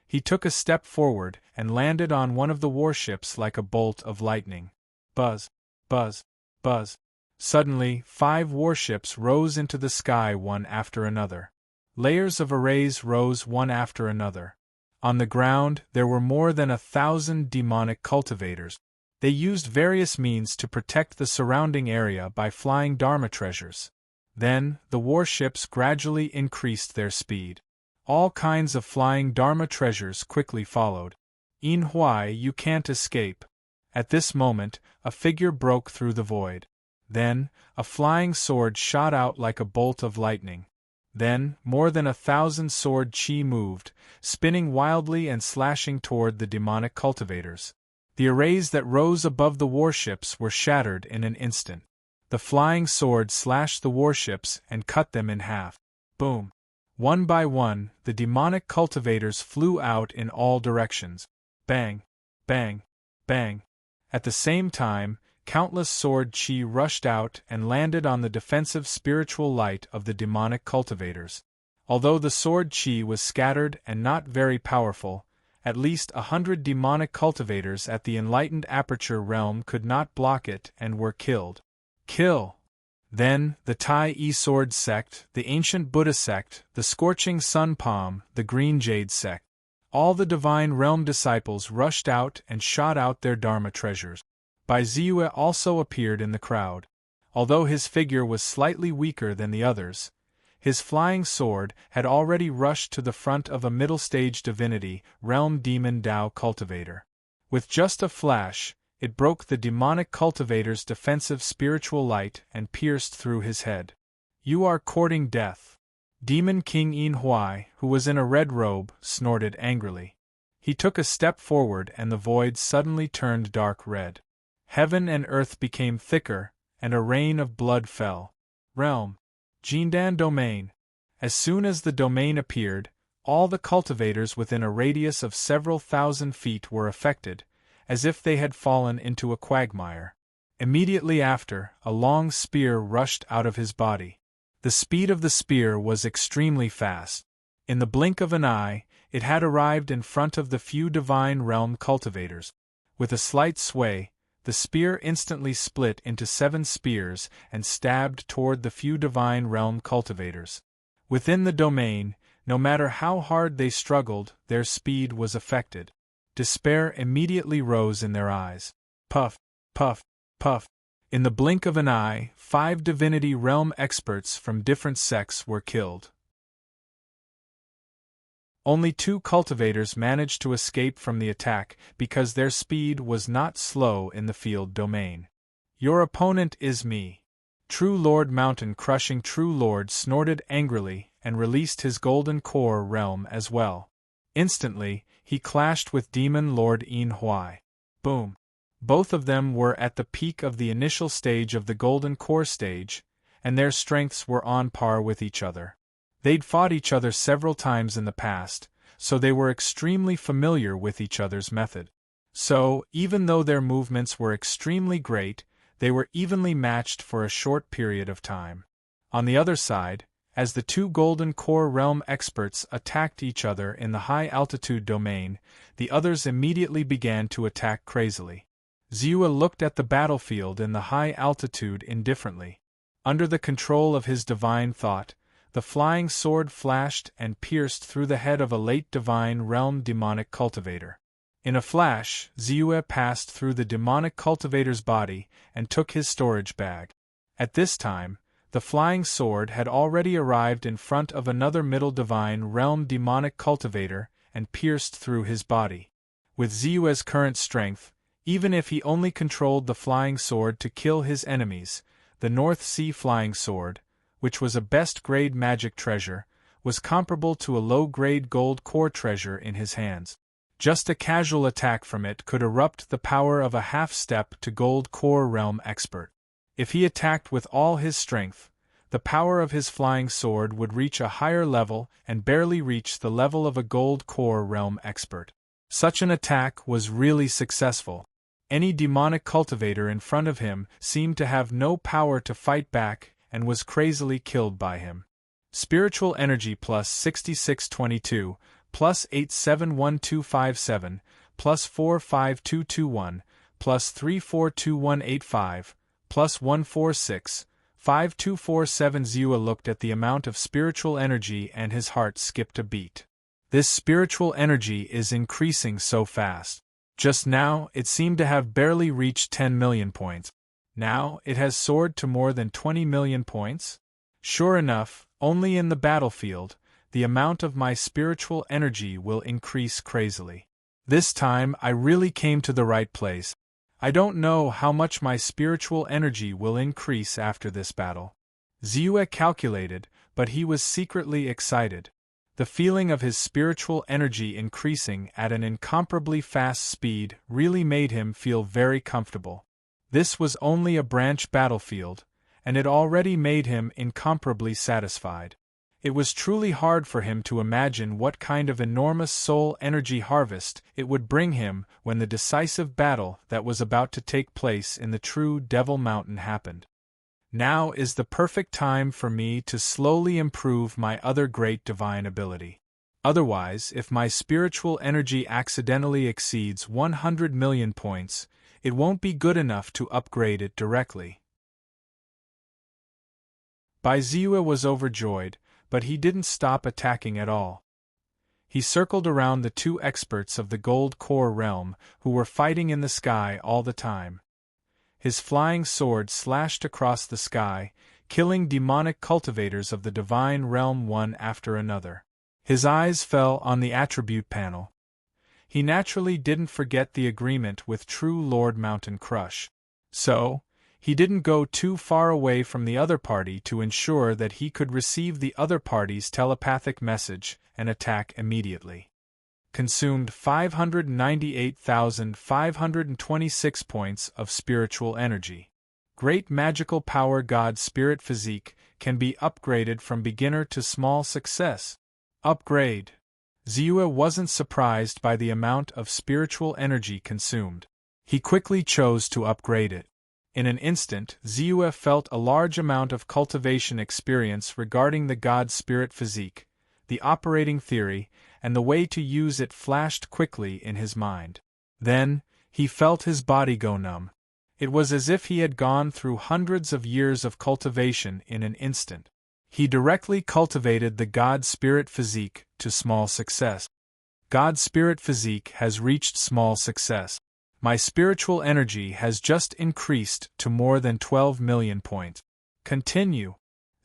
He took a step forward and landed on one of the warships like a bolt of lightning. Buzz, buzz, buzz. Suddenly, 5 warships rose into the sky one after another. Layers of arrays rose one after another. On the ground, there were more than 1,000 demonic cultivators. They used various means to protect the surrounding area by flying Dharma treasures. Then, the warships gradually increased their speed. All kinds of flying Dharma treasures quickly followed. "In Huai, you can't escape." At this moment, a figure broke through the void. Then, a flying sword shot out like a bolt of lightning. Then, more than 1,000 sword chi moved, spinning wildly and slashing toward the demonic cultivators. The arrays that rose above the warships were shattered in an instant. The flying sword slashed the warships and cut them in half. Boom! One by one, the demonic cultivators flew out in all directions. Bang! Bang! Bang! At the same time, countless sword chi rushed out and landed on the defensive spiritual light of the demonic cultivators. Although the sword chi was scattered and not very powerful, at least 100 demonic cultivators at the enlightened aperture realm could not block it and were killed. Kill! Then, the Tai E Sword sect, the ancient Buddha sect, the Scorching Sun Palm, the Green Jade sect. All the divine realm disciples rushed out and shot out their Dharma treasures. Bai Ziyue also appeared in the crowd. Although his figure was slightly weaker than the others, his flying sword had already rushed to the front of a middle-stage divinity, realm demon Dao cultivator. With just a flash, it broke the demonic cultivator's defensive spiritual light and pierced through his head. "You are courting death." Demon King Yin Huai, who was in a red robe, snorted angrily. He took a step forward and the void suddenly turned dark red. Heaven and earth became thicker, and a rain of blood fell. Realm. Jindan Domain. As soon as the domain appeared, all the cultivators within a radius of several thousand feet were affected, as if they had fallen into a quagmire. Immediately after, a long spear rushed out of his body. The speed of the spear was extremely fast. In the blink of an eye, it had arrived in front of the few divine realm cultivators. With a slight sway, The spear instantly split into 7 spears and stabbed toward the few divine realm cultivators. Within the domain, no matter how hard they struggled, their speed was affected. Despair immediately rose in their eyes. Puff, puff, puff. In the blink of an eye, 5 divinity realm experts from different sects were killed. Only 2 cultivators managed to escape from the attack because their speed was not slow in the field domain. Your opponent is me. True Lord Mountain Crushing True Lord snorted angrily and released his golden core realm as well. Instantly, he clashed with Demon Lord Yin Huai. Boom! Both of them were at the peak of the initial stage of the golden core stage, and their strengths were on par with each other. They'd fought each other several times in the past, so they were extremely familiar with each other's method. So, even though their movements were extremely great, they were evenly matched for a short period of time. On the other side, as the 2 golden core realm experts attacked each other in the high-altitude domain, the others immediately began to attack crazily. Ziyue looked at the battlefield in the high altitude indifferently. Under the control of his divine thought, the flying sword flashed and pierced through the head of a late divine realm demonic cultivator. In a flash, Ziyue passed through the demonic cultivator's body and took his storage bag. At this time, the flying sword had already arrived in front of another middle divine realm demonic cultivator and pierced through his body. With Ziyue's current strength, even if he only controlled the flying sword to kill his enemies, the North Sea flying sword, which was a best-grade magic treasure, was comparable to a low-grade gold core treasure in his hands. Just a casual attack from it could erupt the power of a half-step to gold core realm expert. If he attacked with all his strength, the power of his flying sword would reach a higher level and barely reach the level of a gold core realm expert. Such an attack was really successful. Any demonic cultivator in front of him seemed to have no power to fight back and was crazily killed by him. Spiritual energy plus 6622, plus 871257, plus 45221, plus 342185, plus 146, 5247. Ziyue looked at the amount of spiritual energy and his heart skipped a beat. This spiritual energy is increasing so fast. Just now, it seemed to have barely reached 10 million points. Now, it has soared to more than 20 million points? Sure enough, only in the battlefield, the amount of my spiritual energy will increase crazily. This time, I really came to the right place. I don't know how much my spiritual energy will increase after this battle. Ziyue calculated, but he was secretly excited. The feeling of his spiritual energy increasing at an incomparably fast speed really made him feel very comfortable. This was only a branch battlefield, and it already made him incomparably satisfied. It was truly hard for him to imagine what kind of enormous soul energy harvest it would bring him when the decisive battle that was about to take place in the true Devil Mountain happened. Now is the perfect time for me to slowly improve my other great divine ability. Otherwise, if my spiritual energy accidentally exceeds 100 million points, it won't be good enough to upgrade it directly. Ziyue was overjoyed, but he didn't stop attacking at all. He circled around the 2 experts of the gold core realm who were fighting in the sky all the time. His flying sword slashed across the sky, killing demonic cultivators of the divine realm one after another. His eyes fell on the attribute panel. He naturally didn't forget the agreement with True Lord Mountain Crush. So, he didn't go too far away from the other party to ensure that he could receive the other party's telepathic message and attack immediately. Consumed 598,526 points of spiritual energy. Great magical power God Spirit Physique can be upgraded from beginner to small success. Upgrade. Ziyue wasn't surprised by the amount of spiritual energy consumed. He quickly chose to upgrade it. In an instant, Ziyue felt a large amount of cultivation experience regarding the God Spirit Physique. The operating theory, and the way to use it flashed quickly in his mind. Then, he felt his body go numb. It was as if he had gone through hundreds of years of cultivation in an instant. He directly cultivated the God Spirit physique to small success. God Spirit physique has reached small success. My spiritual energy has just increased to more than 12 million points. Continue.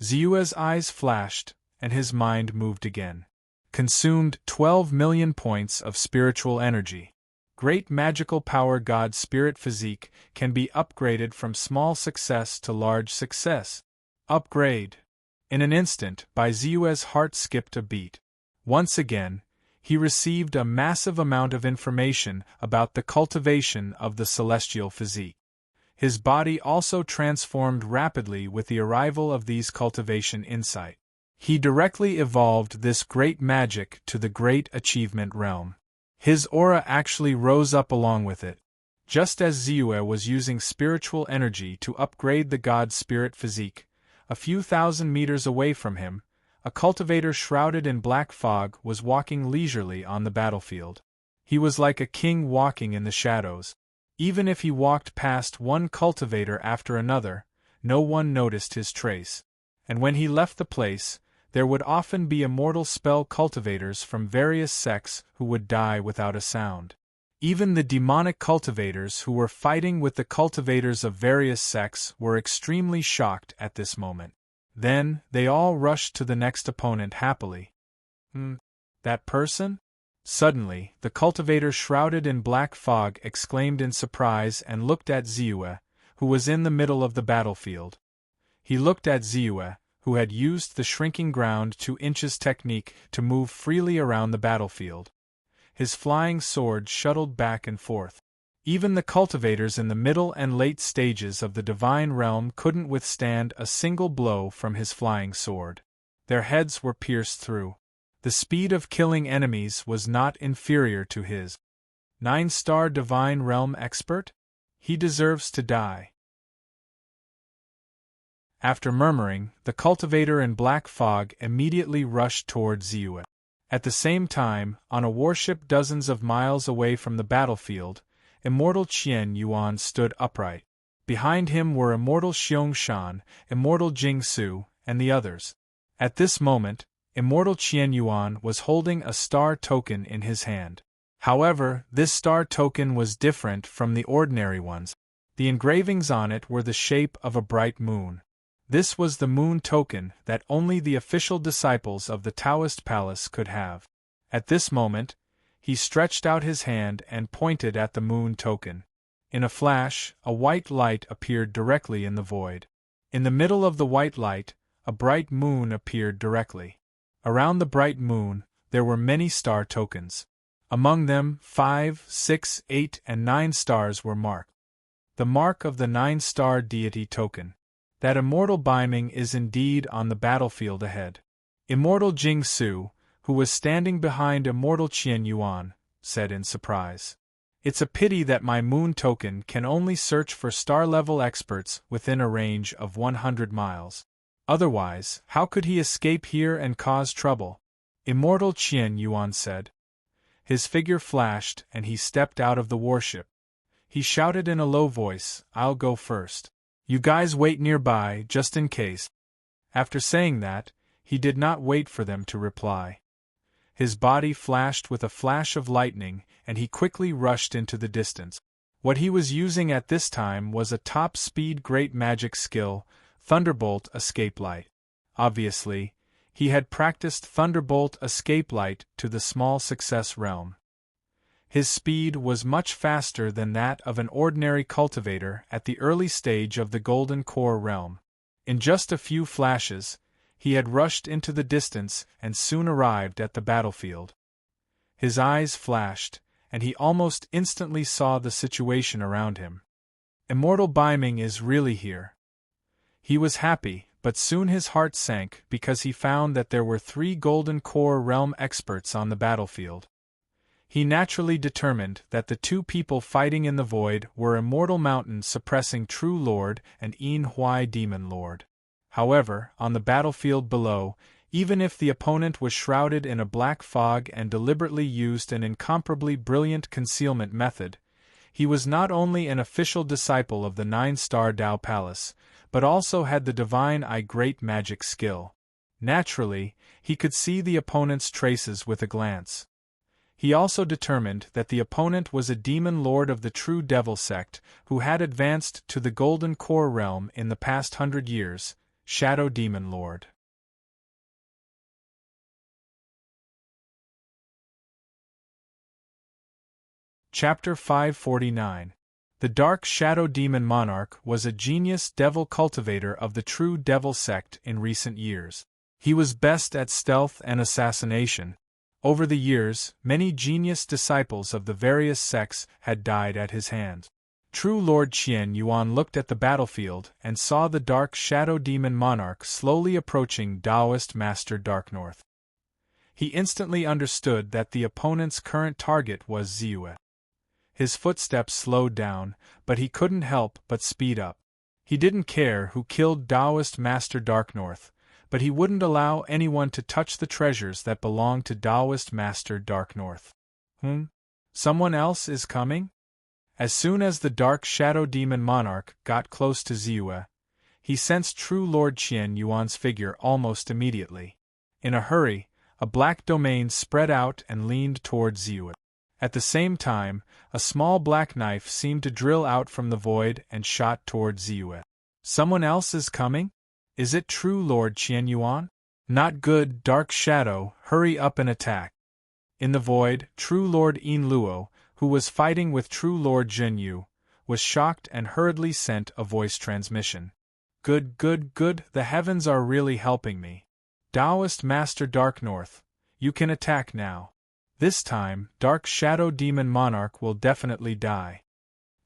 Ziyue's eyes flashed, and his mind moved again. Consumed 12 million points of spiritual energy. Great magical power God Spirit physique can be upgraded from small success to large success. Upgrade. In an instant, Ziyue's heart skipped a beat. Once again, he received a massive amount of information about the cultivation of the celestial physique. His body also transformed rapidly with the arrival of these cultivation insight. He directly evolved this great magic to the great achievement realm. His aura actually rose up along with it. Just as Ziyue was using spiritual energy to upgrade the God Spirit physique, a few thousand meters away from him, a cultivator shrouded in black fog was walking leisurely on the battlefield. He was like a king walking in the shadows. Even if he walked past one cultivator after another, no one noticed his trace. And when he left the place, there would often be immortal spell cultivators from various sects who would die without a sound. Even the demonic cultivators who were fighting with the cultivators of various sects were extremely shocked at this moment. Then, they all rushed to the next opponent happily. That person? Suddenly, the cultivator shrouded in black fog exclaimed in surprise and looked at Ziyue, who was in the middle of the battlefield. He looked at Ziyue, who had used the shrinking ground 2 inches technique to move freely around the battlefield. His flying sword shuttled back and forth. Even the cultivators in the middle and late stages of the divine realm couldn't withstand a single blow from his flying sword. Their heads were pierced through. The speed of killing enemies was not inferior to his. 9-star divine realm expert? He deserves to die. After murmuring, the cultivator in black fog immediately rushed toward Ziyue. At the same time, on a warship dozens of miles away from the battlefield, Immortal Qian Yuan stood upright. Behind him were Immortal Xiong Shan, Immortal Jing Su, and the others. At this moment, Immortal Qian Yuan was holding a star token in his hand. However, this star token was different from the ordinary ones. The engravings on it were the shape of a bright moon. This was the moon token that only the official disciples of the Taoist palace could have. At this moment, he stretched out his hand and pointed at the moon token. In a flash, a white light appeared directly in the void. In the middle of the white light, a bright moon appeared directly. Around the bright moon, there were many star tokens. Among them, 5, 6, 8, and 9 stars were marked. The mark of the 9-star deity token. That immortal Baiming is indeed on the battlefield ahead. Immortal Jing Su, who was standing behind Immortal Qian Yuan, said in surprise. It's a pity that my moon token can only search for star-level experts within a range of 100 miles. Otherwise, how could he escape here and cause trouble? Immortal Qian Yuan said. His figure flashed and he stepped out of the warship. He shouted in a low voice, "I'll go first. You guys wait nearby, just in case." After saying that, he did not wait for them to reply. His body flashed with a flash of lightning, and he quickly rushed into the distance. What he was using at this time was a top-speed great magic skill, Thunderbolt Escape Light. Obviously, he had practiced Thunderbolt Escape Light to the small success realm. His speed was much faster than that of an ordinary cultivator at the early stage of the Golden Core realm. In just a few flashes, he had rushed into the distance and soon arrived at the battlefield. His eyes flashed, and he almost instantly saw the situation around him. Immortal Baiming is really here. He was happy, but soon his heart sank because he found that there were 3 Golden Core realm experts on the battlefield. He naturally determined that the 2 people fighting in the void were Immortal Mountain Suppressing True Lord and Yin Huai Demon Lord. However, on the battlefield below, even if the opponent was shrouded in a black fog and deliberately used an incomparably brilliant concealment method, He was not only an official disciple of the 9-star Dao Palace, but also had the divine eye great magic skill. Naturally, he could see the opponent's traces with a glance. He also determined that the opponent was a demon lord of the true devil sect who had advanced to the Golden Core realm in the past 100 years, Shadow Demon Lord. Chapter 549. The Dark Shadow Demon Monarch was a genius devil cultivator of the true devil sect in recent years. He was best at stealth and assassination. Over the years, many genius disciples of the various sects had died at his hands. True Lord Qian Yuan looked at the battlefield and saw the Dark Shadow Demon Monarch slowly approaching Taoist Master Darknorth. He instantly understood that the opponent's current target was Ziyue. His footsteps slowed down, but he couldn't help but speed up. He didn't care who killed Taoist Master Darknorth, but he wouldn't allow anyone to touch the treasures that belonged to Taoist Master Darknorth. Someone else is coming? As soon as the Dark Shadow Demon Monarch got close to Ziyue, he sensed True Lord Qian Yuan's figure almost immediately. In a hurry, a black domain spread out and leaned toward Ziyue. At the same time, a small black knife seemed to drill out from the void and shot toward Ziyue. Someone else is coming? Is it True Lord Qian Yuan? Not good, Dark Shadow, hurry up and attack. In the void, True Lord Yin Luo, who was fighting with True Lord Jin Yu, was shocked and hurriedly sent a voice transmission. Good, the heavens are really helping me. Taoist Master Darknorth, you can attack now. This time, Dark Shadow Demon Monarch will definitely die.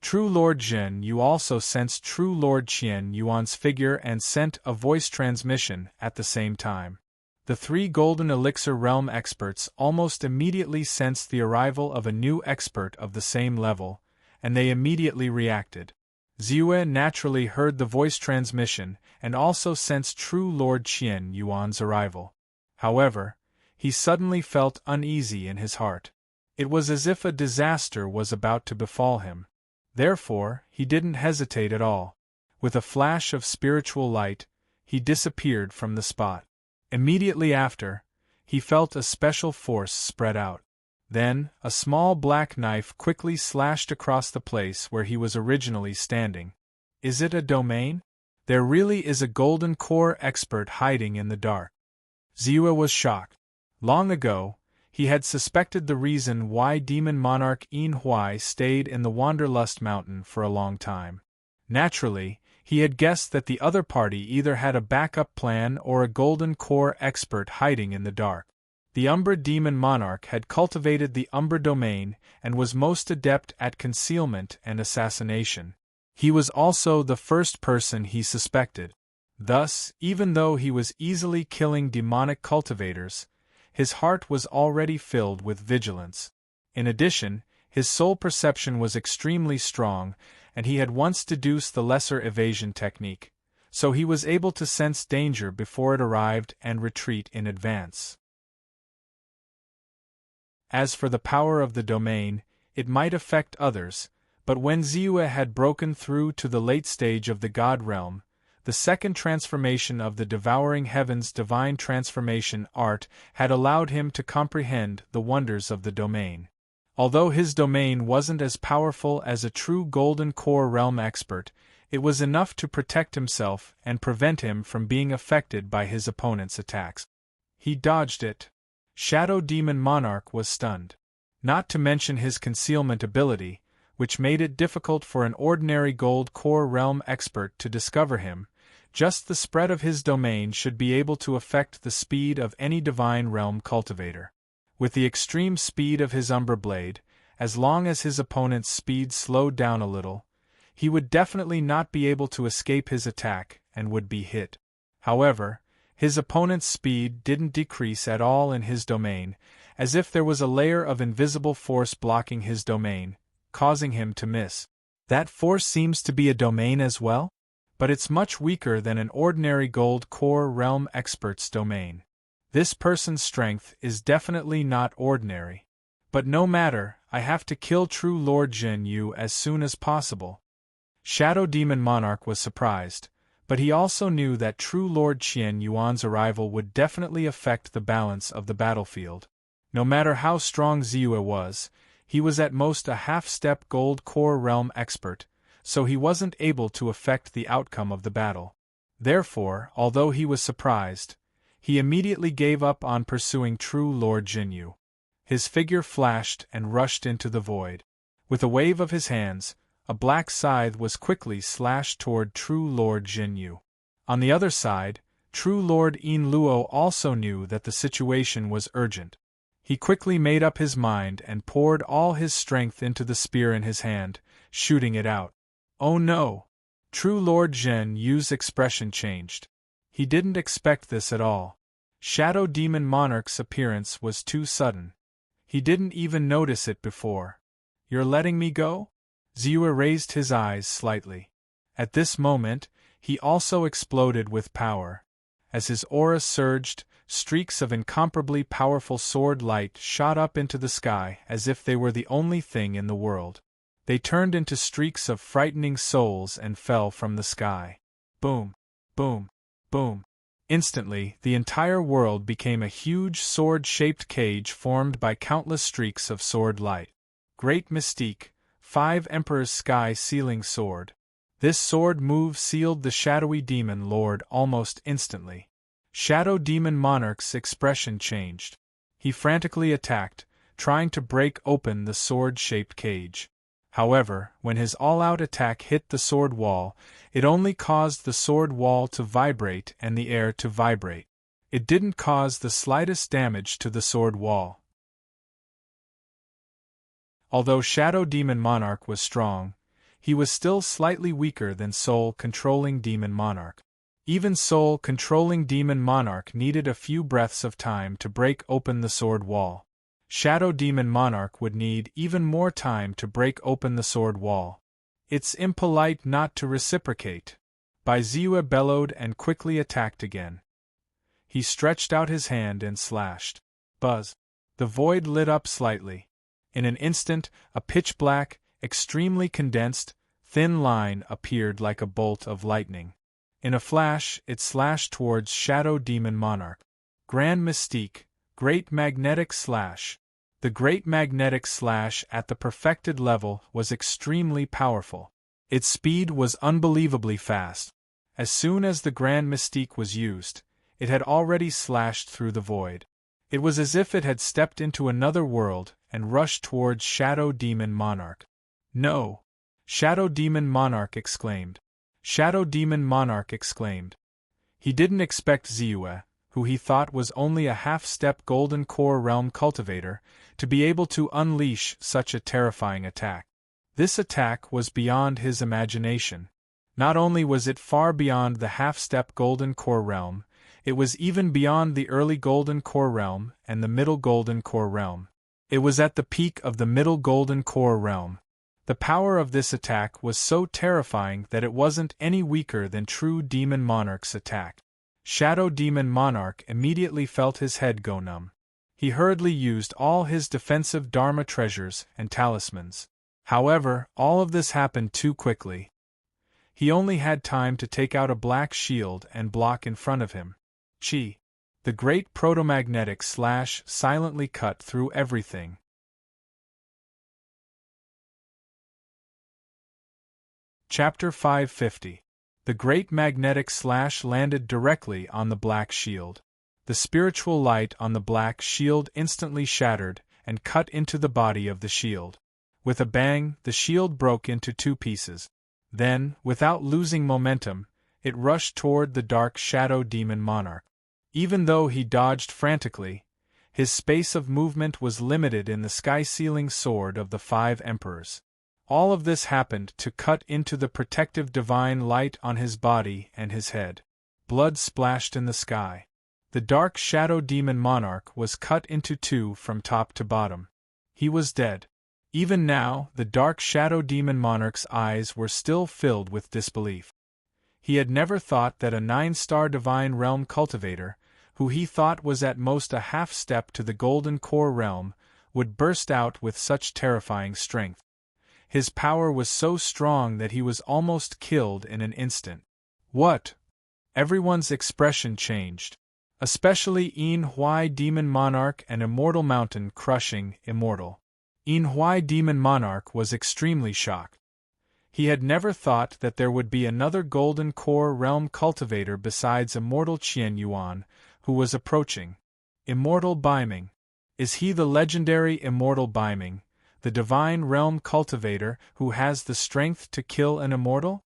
True Lord Jin Yu also sensed True Lord Qian Yuan's figure and sent a voice transmission at the same time. The 3 Golden Elixir Realm experts almost immediately sensed the arrival of a new expert of the same level, and they immediately reacted. Ziyue naturally heard the voice transmission and also sensed True Lord Qian Yuan's arrival. However, he suddenly felt uneasy in his heart. It was as if a disaster was about to befall him. Therefore, he didn't hesitate at all. With a flash of spiritual light, he disappeared from the spot. Immediately after, he felt a special force spread out. Then, a small black knife quickly slashed across the place where he was originally standing. Is it a domain? There really is a Golden Core expert hiding in the dark. Ziyue was shocked. Long ago, he had suspected the reason why Demon Monarch Yin Huai stayed in the Wanderlust Mountain for a long time. Naturally, he had guessed that the other party either had a backup plan or a Golden Core expert hiding in the dark. The Umbra Demon Monarch had cultivated the Umbra domain and was most adept at concealment and assassination. He was also the first person he suspected. Thus, even though he was easily killing demonic cultivators, his heart was already filled with vigilance. In addition, his soul perception was extremely strong, and he had once deduced the lesser evasion technique, so he was able to sense danger before it arrived and retreat in advance. As for the power of the domain, it might affect others, but when Ziyue had broken through to the late stage of the God realm, the second transformation of the Devouring Heaven's divine transformation art had allowed him to comprehend the wonders of the domain. Although his domain wasn't as powerful as a true Golden Core realm expert, it was enough to protect himself and prevent him from being affected by his opponent's attacks. He dodged it. Shadow Demon Monarch was stunned. Not to mention his concealment ability, which made it difficult for an ordinary Gold Core realm expert to discover him. Just the spread of his domain should be able to affect the speed of any divine realm cultivator. With the extreme speed of his Umbra Blade, as long as his opponent's speed slowed down a little, he would definitely not be able to escape his attack and would be hit. However, his opponent's speed didn't decrease at all in his domain, as if there was a layer of invisible force blocking his domain, causing him to miss. That force seems to be a domain as well? But it's much weaker than an ordinary Gold Core realm expert's domain. This person's strength is definitely not ordinary. But no matter, I have to kill true Lord Jin Yu as soon as possible. Shadow Demon Monarch was surprised, but he also knew that true Lord Qian Yuan's arrival would definitely affect the balance of the battlefield. No matter how strong Ziyue was, he was at most a half-step gold core realm expert, so he wasn't able to affect the outcome of the battle. Therefore, although he was surprised, he immediately gave up on pursuing true Lord Jinyu. His figure flashed and rushed into the void. With a wave of his hands, a black scythe was quickly slashed toward true Lord Jinyu. On the other side, true Lord Yin Luo also knew that the situation was urgent. He quickly made up his mind and poured all his strength into the spear in his hand, shooting it out. Oh no! True Lord Zhen Yu's expression changed. He didn't expect this at all. Shadow Demon Monarch's appearance was too sudden. He didn't even notice it before. You're letting me go? Ziyue raised his eyes slightly. At this moment, he also exploded with power. As his aura surged, streaks of incomparably powerful sword light shot up into the sky as if they were the only thing in the world. They turned into streaks of frightening souls and fell from the sky. Boom! Boom! Boom! Instantly, the entire world became a huge sword-shaped cage formed by countless streaks of sword light. Great Mystique, 5 Emperor's Sky-Sealing Sword. This sword move sealed the shadowy demon lord almost instantly. Shadow Demon Monarch's expression changed. He frantically attacked, trying to break open the sword-shaped cage. However, when his all-out attack hit the sword wall, it only caused the sword wall to vibrate and the air to vibrate. It didn't cause the slightest damage to the sword wall. Although Shadow Demon Monarch was strong, he was still slightly weaker than Soul-Controlling Demon Monarch. Even Soul-Controlling Demon Monarch needed a few breaths of time to break open the sword wall. Shadow Demon Monarch would need even more time to break open the sword wall. It's impolite not to reciprocate. Bai Ziyue bellowed and quickly attacked again. He stretched out his hand and slashed. Buzz! The void lit up slightly. In an instant, a pitch-black, extremely condensed, thin line appeared like a bolt of lightning. In a flash, it slashed towards Shadow Demon Monarch. Grand Mystique, Great Magnetic Slash. The Great Magnetic Slash at the perfected level was extremely powerful. Its speed was unbelievably fast. As soon as the Grand Mystique was used, it had already slashed through the void. It was as if it had stepped into another world and rushed towards Shadow Demon Monarch. No! Shadow Demon Monarch exclaimed. Shadow Demon Monarch exclaimed. He didn't expect Ziyue, who he thought was only a half-step Golden Core Realm cultivator, to be able to unleash such a terrifying attack. This attack was beyond his imagination. Not only was it far beyond the half-step Golden Core Realm, it was even beyond the early Golden Core Realm and the middle Golden Core Realm. It was at the peak of the middle Golden Core Realm. The power of this attack was so terrifying that it wasn't any weaker than true Demon Monarch's attack. Shadow Demon Monarch immediately felt his head go numb. He hurriedly used all his defensive Dharma treasures and talismans. However, all of this happened too quickly. He only had time to take out a black shield and block in front of him. Chi! The great protomagnetic slash silently cut through everything. Chapter 550. The great magnetic slash landed directly on the black shield. The spiritual light on the black shield instantly shattered and cut into the body of the shield. With a bang, the shield broke into 2 pieces. Then, without losing momentum, it rushed toward the dark Shadow Demon Monarch. Even though he dodged frantically, his space of movement was limited in the sky-sealing sword of the 5 Emperors. All of this happened to cut into the protective divine light on his body and his head. Blood splashed in the sky. The dark Shadow Demon Monarch was cut into 2 from top to bottom. He was dead. Even now, the dark Shadow Demon Monarch's eyes were still filled with disbelief. He had never thought that a 9-star Divine Realm cultivator, who he thought was at most a half-step to the Golden Core Realm, would burst out with such terrifying strength. His power was so strong that he was almost killed in an instant. What? Everyone's expression changed. Especially Yin Huai Demon Monarch and Immortal Mountain Crushing Immortal. Yin Huai Demon Monarch was extremely shocked. He had never thought that there would be another Golden Core Realm cultivator besides Immortal Qian Yuan, who was approaching. Immortal Baiming. Is he the legendary Immortal Baiming, the Divine Realm cultivator who has the strength to kill an immortal?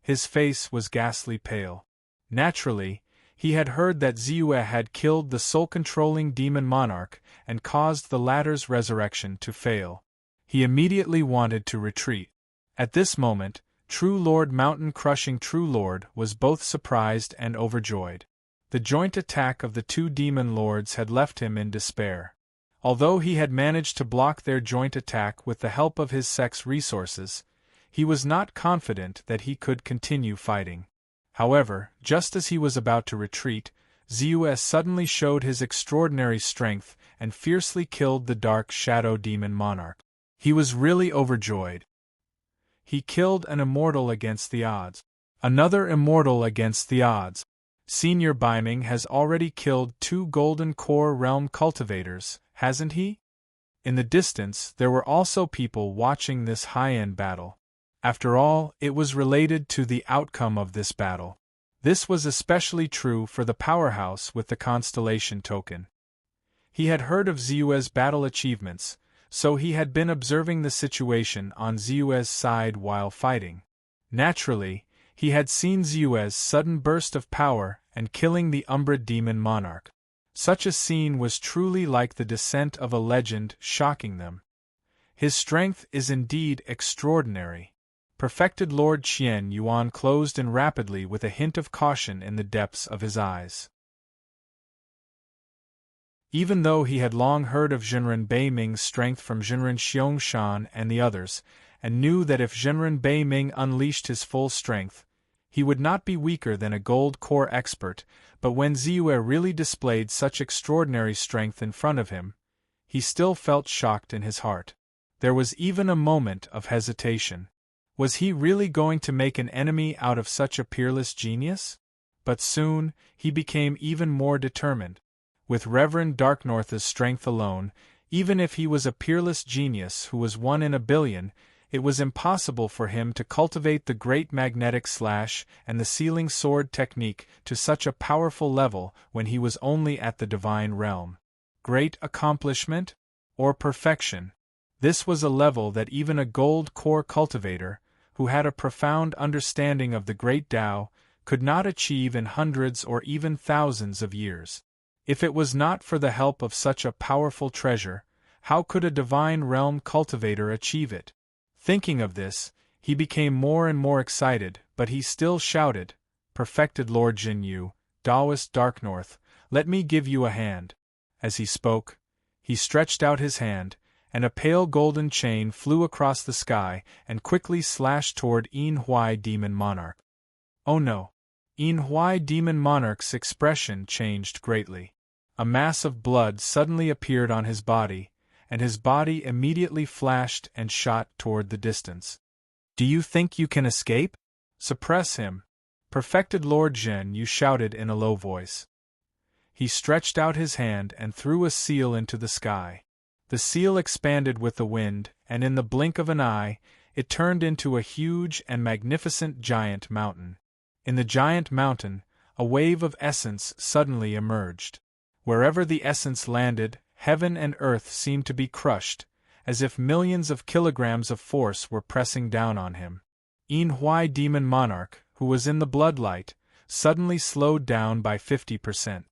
His face was ghastly pale. Naturally, he had heard that Ziyue had killed the soul-controlling demon monarch and caused the latter's resurrection to fail. He immediately wanted to retreat. At this moment, True Lord Mountain-Crushing True Lord was both surprised and overjoyed. The joint attack of the two demon lords had left him in despair. Although he had managed to block their joint attack with the help of his sex resources, he was not confident that he could continue fighting. However, just as he was about to retreat, Ziyue suddenly showed his extraordinary strength and fiercely killed the dark shadow demon monarch. He was really overjoyed. He killed an immortal against the odds. Another immortal against the odds. Senior Baiming has already killed 2 Golden Core Realm cultivators, hasn't he? In the distance, there were also people watching this high-end battle. After all, it was related to the outcome of this battle. This was especially true for the powerhouse with the constellation token. He had heard of Ziyue's battle achievements, so he had been observing the situation on Ziyue's side while fighting. Naturally, he had seen Ziyue's sudden burst of power and killing the Umbra demon monarch. Such a scene was truly like the descent of a legend, shocking them. His strength is indeed extraordinary. Perfected Lord Qian Yuan closed in rapidly with a hint of caution in the depths of his eyes. Even though he had long heard of Zhenren Beiming's strength from Zhenren Xiangshan and the others, and knew that if Zhenren Beiming unleashed his full strength, he would not be weaker than a gold core expert, but when Ziyue really displayed such extraordinary strength in front of him, he still felt shocked in his heart. There was even a moment of hesitation. Was he really going to make an enemy out of such a peerless genius? But soon, he became even more determined. With Reverend Darknorth's strength alone, even if he was a peerless genius who was 1 in a billion, it was impossible for him to cultivate the great magnetic slash and the sealing sword technique to such a powerful level when he was only at the divine realm. Great accomplishment? Or perfection? This was a level that even a gold core cultivator, who had a profound understanding of the great Tao, could not achieve in hundreds or even thousands of years. If it was not for the help of such a powerful treasure, how could a divine realm cultivator achieve it? Thinking of this, he became more and more excited, but he still shouted, "Perfected Lord Jinyu, Taoist Darknorth, let me give you a hand." As he spoke, he stretched out his hand, and a pale golden chain flew across the sky and quickly slashed toward Yin Huai Demon Monarch. Oh no! Yin Huai Demon Monarch's expression changed greatly. A mass of blood suddenly appeared on his body, and his body immediately flashed and shot toward the distance. "Do you think you can escape? Suppress him!" Perfected Lord Zhen Yu shouted in a low voice. He stretched out his hand and threw a seal into the sky. The seal expanded with the wind, and in the blink of an eye, it turned into a huge and magnificent giant mountain. In the giant mountain, a wave of essence suddenly emerged. Wherever the essence landed, heaven and earth seemed to be crushed, as if millions of kilograms of force were pressing down on him. Yin Huai Demon Monarch, who was in the bloodlight, suddenly slowed down by 50%.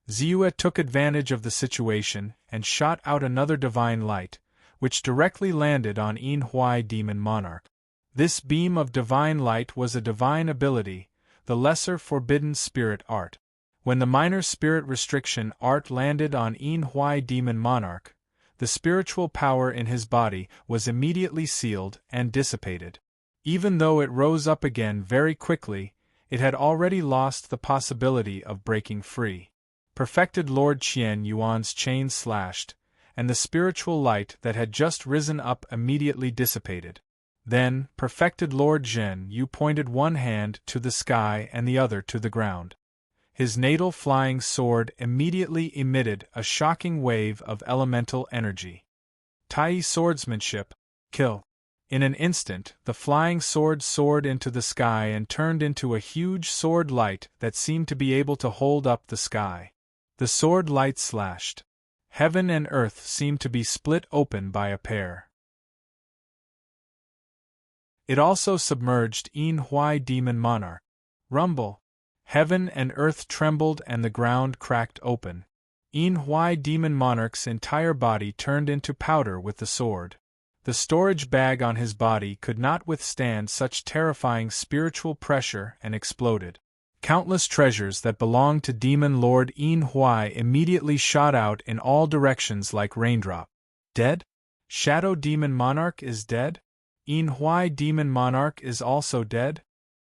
Ziyue took advantage of the situation and shot out another divine light, which directly landed on Yin Huai Demon Monarch. This beam of divine light was a divine ability, the lesser forbidden spirit art. When the minor spirit restriction art landed on Yin Huai Demon Monarch, the spiritual power in his body was immediately sealed and dissipated. Even though it rose up again very quickly, it had already lost the possibility of breaking free. Perfected Lord Qian Yuan's chain slashed, and the spiritual light that had just risen up immediately dissipated. Then, perfected Lord Zhen Yu pointed one hand to the sky and the other to the ground. His natal flying sword immediately emitted a shocking wave of elemental energy. Tai swordsmanship, kill. In an instant, the flying sword soared into the sky and turned into a huge sword light that seemed to be able to hold up the sky. The sword light slashed. Heaven and earth seemed to be split open by a pair. It also submerged Yin Huai Demon Monarch. Rumble. Heaven and earth trembled and the ground cracked open. Yin Huai Demon Monarch's entire body turned into powder with the sword. The storage bag on his body could not withstand such terrifying spiritual pressure and exploded. Countless treasures that belonged to Demon Lord Yin Huai immediately shot out in all directions like raindrop. Dead? Shadow Demon Monarch is dead? Yin Huai Demon Monarch is also dead?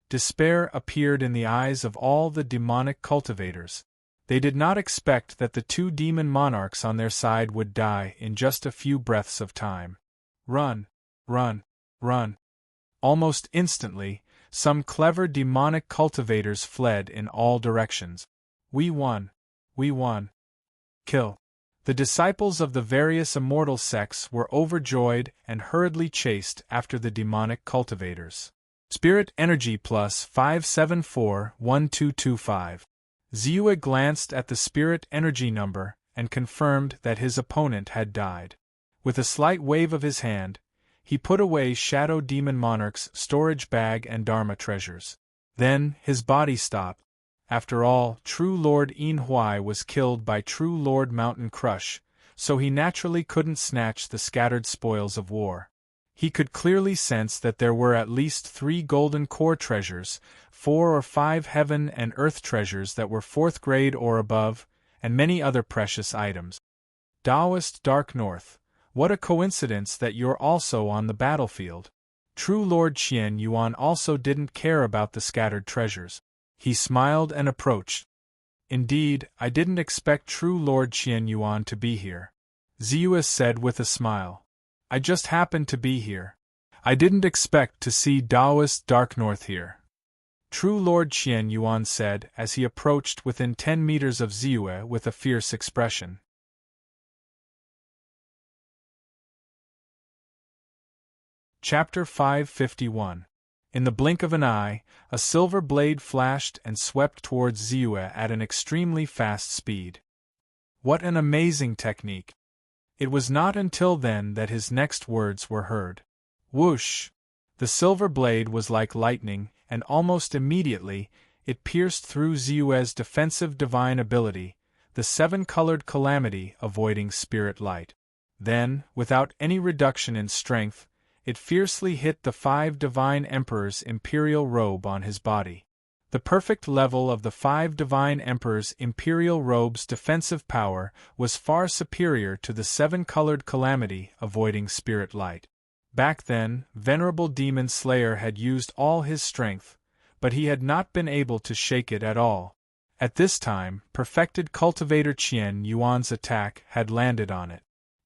Despair appeared in the eyes of all the demonic cultivators. They did not expect that the two demon monarchs on their side would die in just a few breaths of time. Run, run, run. Almost instantly, some clever demonic cultivators fled in all directions. We won. We won. Kill. The disciples of the various immortal sects were overjoyed and hurriedly chased after the demonic cultivators. Spirit Energy Plus 5741225. Ziyue glanced at the spirit energy number and confirmed that his opponent had died. With a slight wave of his hand, he put away Shadow Demon Monarch's storage bag and Dharma treasures. Then, his body stopped. After all, True Lord Yin Huai was killed by True Lord Mountain Crush, so he naturally couldn't snatch the scattered spoils of war. He could clearly sense that there were at least 3 golden core treasures, 4 or 5 heaven and earth treasures that were 4th grade or above, and many other precious items. Taoist Dark North, what a coincidence that you're also on the battlefield. True Lord Qian Yuan also didn't care about the scattered treasures. He smiled and approached. Indeed, I didn't expect True Lord Qian Yuan to be here. Ziyue said with a smile. I just happened to be here. I didn't expect to see Taoist Dark North here. True Lord Qian Yuan said as he approached within 10 meters of Ziyue with a fierce expression. Chapter 551. In the blink of an eye, a silver blade flashed and swept towards Ziyue at an extremely fast speed. What an amazing technique! It was not until then that his next words were heard. Whoosh! The silver blade was like lightning, and almost immediately, it pierced through Ziyue's defensive divine ability, the 7-colored calamity avoiding spirit light. Then, without any reduction in strength, it fiercely hit the 5 divine emperors' imperial robe on his body. The perfect level of the 5 divine emperors' imperial robe's defensive power was far superior to the 7-colored calamity avoiding spirit light. Back then, Venerable Demon Slayer had used all his strength, but he had not been able to shake it at all. At this time, perfected cultivator Qian Yuan's attack had landed on it.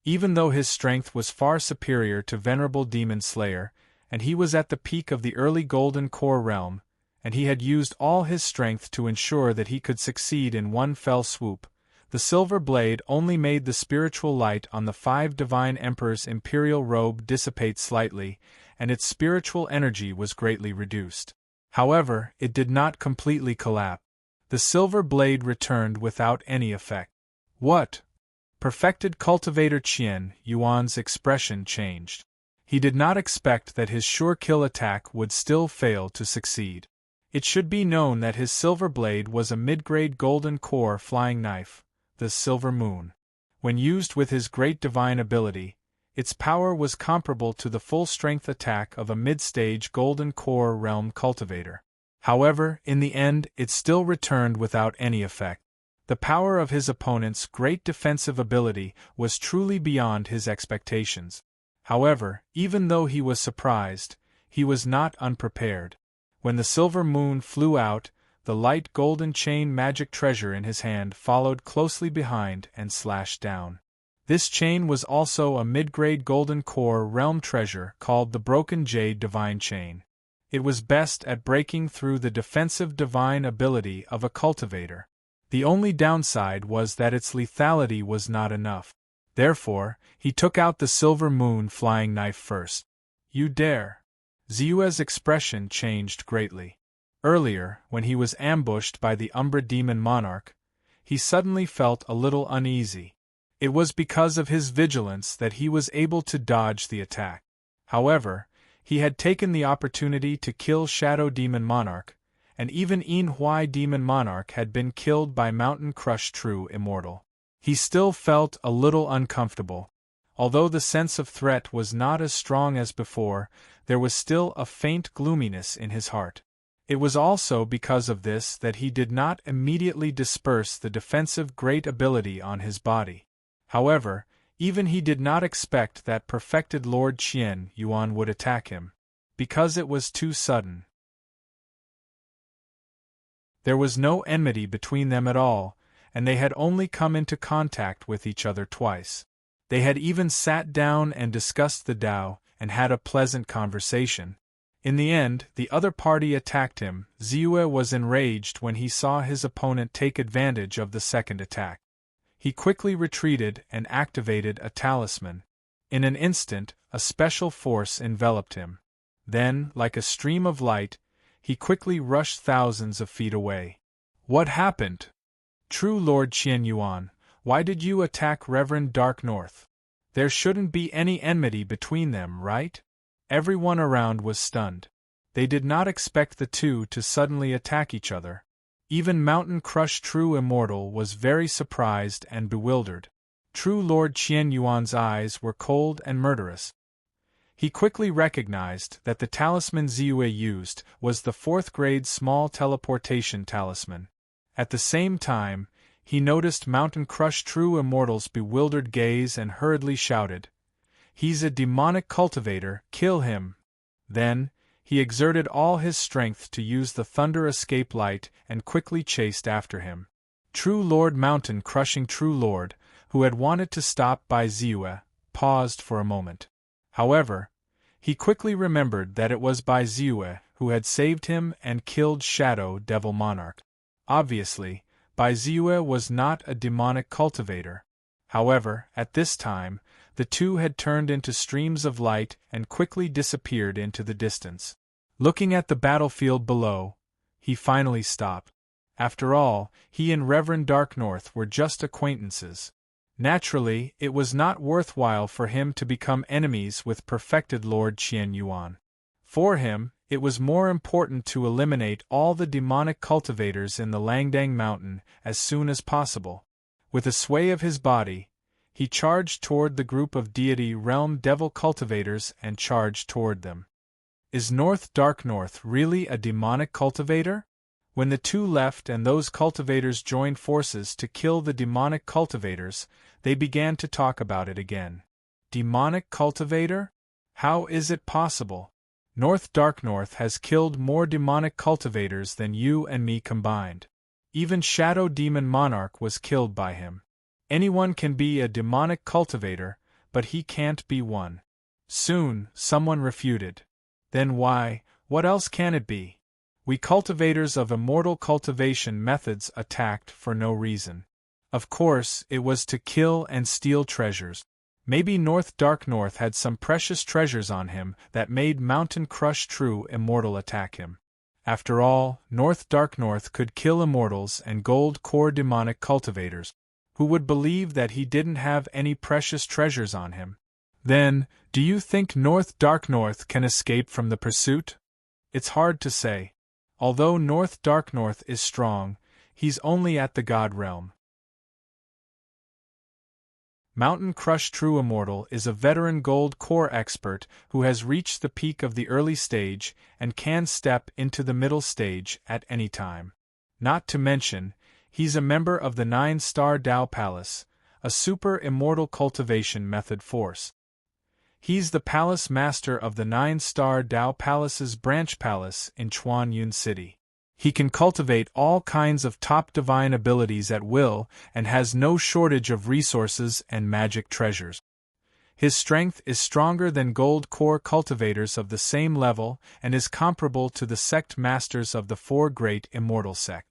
Even though his strength was far superior to Venerable Demon Slayer, and he was at the peak of the early Golden Core realm, and he had used all his strength to ensure that he could succeed in one fell swoop, the silver blade only made the spiritual light on the 5 divine emperors' imperial robe dissipate slightly, and its spiritual energy was greatly reduced. However, it did not completely collapse. The silver blade returned without any effect. What? Perfected cultivator Qian Yuan's expression changed. He did not expect that his sure kill attack would still fail to succeed. It should be known that his silver blade was a mid-grade golden core flying knife, the Silver Moon. When used with his great divine ability, its power was comparable to the full-strength attack of a mid-stage golden core realm cultivator. However, in the end, it still returned without any effect. The power of his opponent's great defensive ability was truly beyond his expectations. However, even though he was surprised, he was not unprepared. When the silver moon flew out, the light golden chain magic treasure in his hand followed closely behind and slashed down. This chain was also a mid-grade golden core realm treasure called the Broken Jade Divine Chain. It was best at breaking through the defensive divine ability of a cultivator. The only downside was that its lethality was not enough. Therefore, he took out the silver moon flying knife first. You dare! Ziyue's expression changed greatly. Earlier, when he was ambushed by the Umbra Demon Monarch, he suddenly felt a little uneasy. It was because of his vigilance that he was able to dodge the attack. However, he had taken the opportunity to kill Shadow Demon Monarch, and even Yin Demon Monarch had been killed by Mountain Crush True Immortal. He still felt a little uncomfortable. Although the sense of threat was not as strong as before, there was still a faint gloominess in his heart. It was also because of this that he did not immediately disperse the defensive great ability on his body. However, even he did not expect that perfected Lord Qian Yuan would attack him, because it was too sudden. There was no enmity between them at all, and they had only come into contact with each other twice. They had even sat down and discussed the Tao, and had a pleasant conversation. In the end, the other party attacked him. Ziyue was enraged when he saw his opponent take advantage of the second attack. He quickly retreated and activated a talisman. In an instant, a special force enveloped him. Then, like a stream of light, he quickly rushed thousands of feet away. What happened? True Lord Qian Yuan, why did you attack Reverend Dark North? There shouldn't be any enmity between them, right? Everyone around was stunned. They did not expect the two to suddenly attack each other. Even Mountain Crush True Immortal was very surprised and bewildered. True Lord Qian Yuan's eyes were cold and murderous. He quickly recognized that the talisman Ziyue used was the 4th grade small teleportation talisman. At the same time, he noticed Mountain Crush True Immortal's bewildered gaze and hurriedly shouted, "He's a demonic cultivator, kill him!" Then, he exerted all his strength to use the Thunder Escape Light and quickly chased after him. True Lord Mountain Crushing True Lord, who had wanted to stop by Ziyue, paused for a moment. However, he quickly remembered that it was Bai Ziyue who had saved him and killed Shadow Devil Monarch. Obviously, Bai Ziyue was not a demonic cultivator. However, at this time, the two had turned into streams of light and quickly disappeared into the distance. Looking at the battlefield below, he finally stopped. After all, he and Reverend Dark North were just acquaintances. Naturally, it was not worthwhile for him to become enemies with perfected Lord Qian Yuan. For him, it was more important to eliminate all the demonic cultivators in the Langdang Mountain as soon as possible. With a sway of his body, he charged toward the group of deity realm devil cultivators and charged toward them. Is Dark North really a demonic cultivator? When the two left and those cultivators joined forces to kill the demonic cultivators, they began to talk about it again. Demonic cultivator? How is it possible? Dark North has killed more demonic cultivators than you and me combined. Even Shadow Demon Monarch was killed by him. Anyone can be a demonic cultivator, but he can't be one. Soon, someone refuted. Then what else can it be? We cultivators of immortal cultivation methods attacked for no reason. Of course, it was to kill and steal treasures. Maybe Dark North had some precious treasures on him that made Mountain Crush True Immortal attack him. After all, Dark North could kill immortals and gold core demonic cultivators. Who would believe that he didn't have any precious treasures on him? Then, do you think Dark North can escape from the pursuit? It's hard to say. Although Dark North is strong, he's only at the God realm. Mountain Crush True Immortal is a veteran gold core expert who has reached the peak of the early stage and can step into the middle stage at any time. Not to mention, he's a member of the 9-star Tao Palace, a super immortal cultivation method force. He's the palace master of the 9-star Tao Palace's branch palace in Chuanyun City. He can cultivate all kinds of top divine abilities at will and has no shortage of resources and magic treasures. His strength is stronger than gold core cultivators of the same level and is comparable to the sect masters of the four great immortal sects.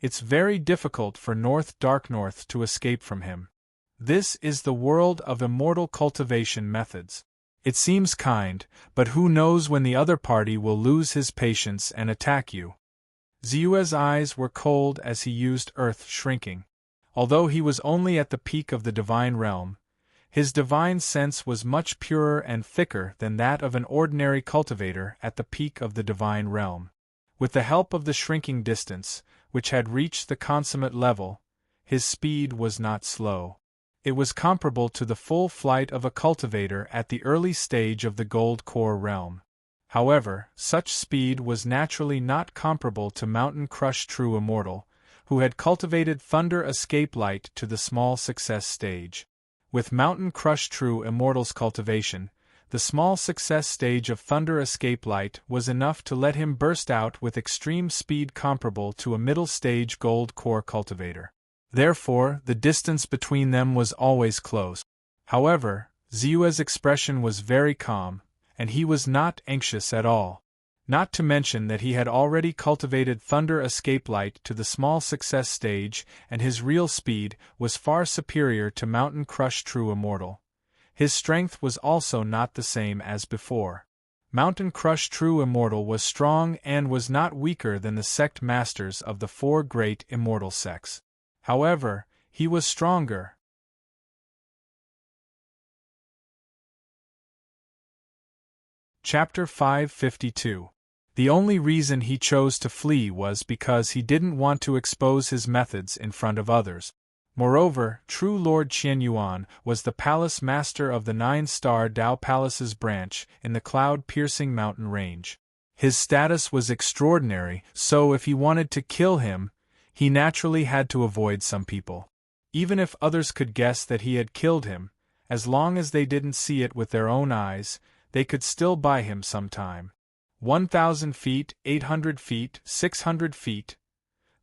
It's very difficult for Dark North to escape from him. This is the world of immortal cultivation methods. It seems kind, but who knows when the other party will lose his patience and attack you. Ziyue's eyes were cold as he used earth shrinking. Although he was only at the peak of the divine realm, his divine sense was much purer and thicker than that of an ordinary cultivator at the peak of the divine realm. With the help of the shrinking distance, which had reached the consummate level, his speed was not slow. It was comparable to the full flight of a cultivator at the early stage of the gold core realm. However, such speed was naturally not comparable to Mountain Crush True Immortal, who had cultivated Thunder Escape Light to the small success stage. With Mountain Crush True Immortal's cultivation, the small success stage of Thunder Escape Light was enough to let him burst out with extreme speed comparable to a middle stage gold core cultivator. Therefore, the distance between them was always close. However, Ziyue's expression was very calm, and he was not anxious at all. Not to mention that he had already cultivated Thunder Escape Light to the small success stage, and his real speed was far superior to Mountain Crush True Immortal. His strength was also not the same as before. Mountain Crush True Immortal was strong and was not weaker than the sect masters of the four great immortal sects. However, he was stronger. Chapter 552. The only reason he chose to flee was because he didn't want to expose his methods in front of others. Moreover, True Lord Qian Yuan was the palace master of the 9-star Dao Palace's branch in the cloud-piercing mountain range. His status was extraordinary, so if he wanted to kill him, he naturally had to avoid some people. Even if others could guess that he had killed him, as long as they didn't see it with their own eyes, they could still buy him some time. 1,000 feet, 800 feet, 600 feet.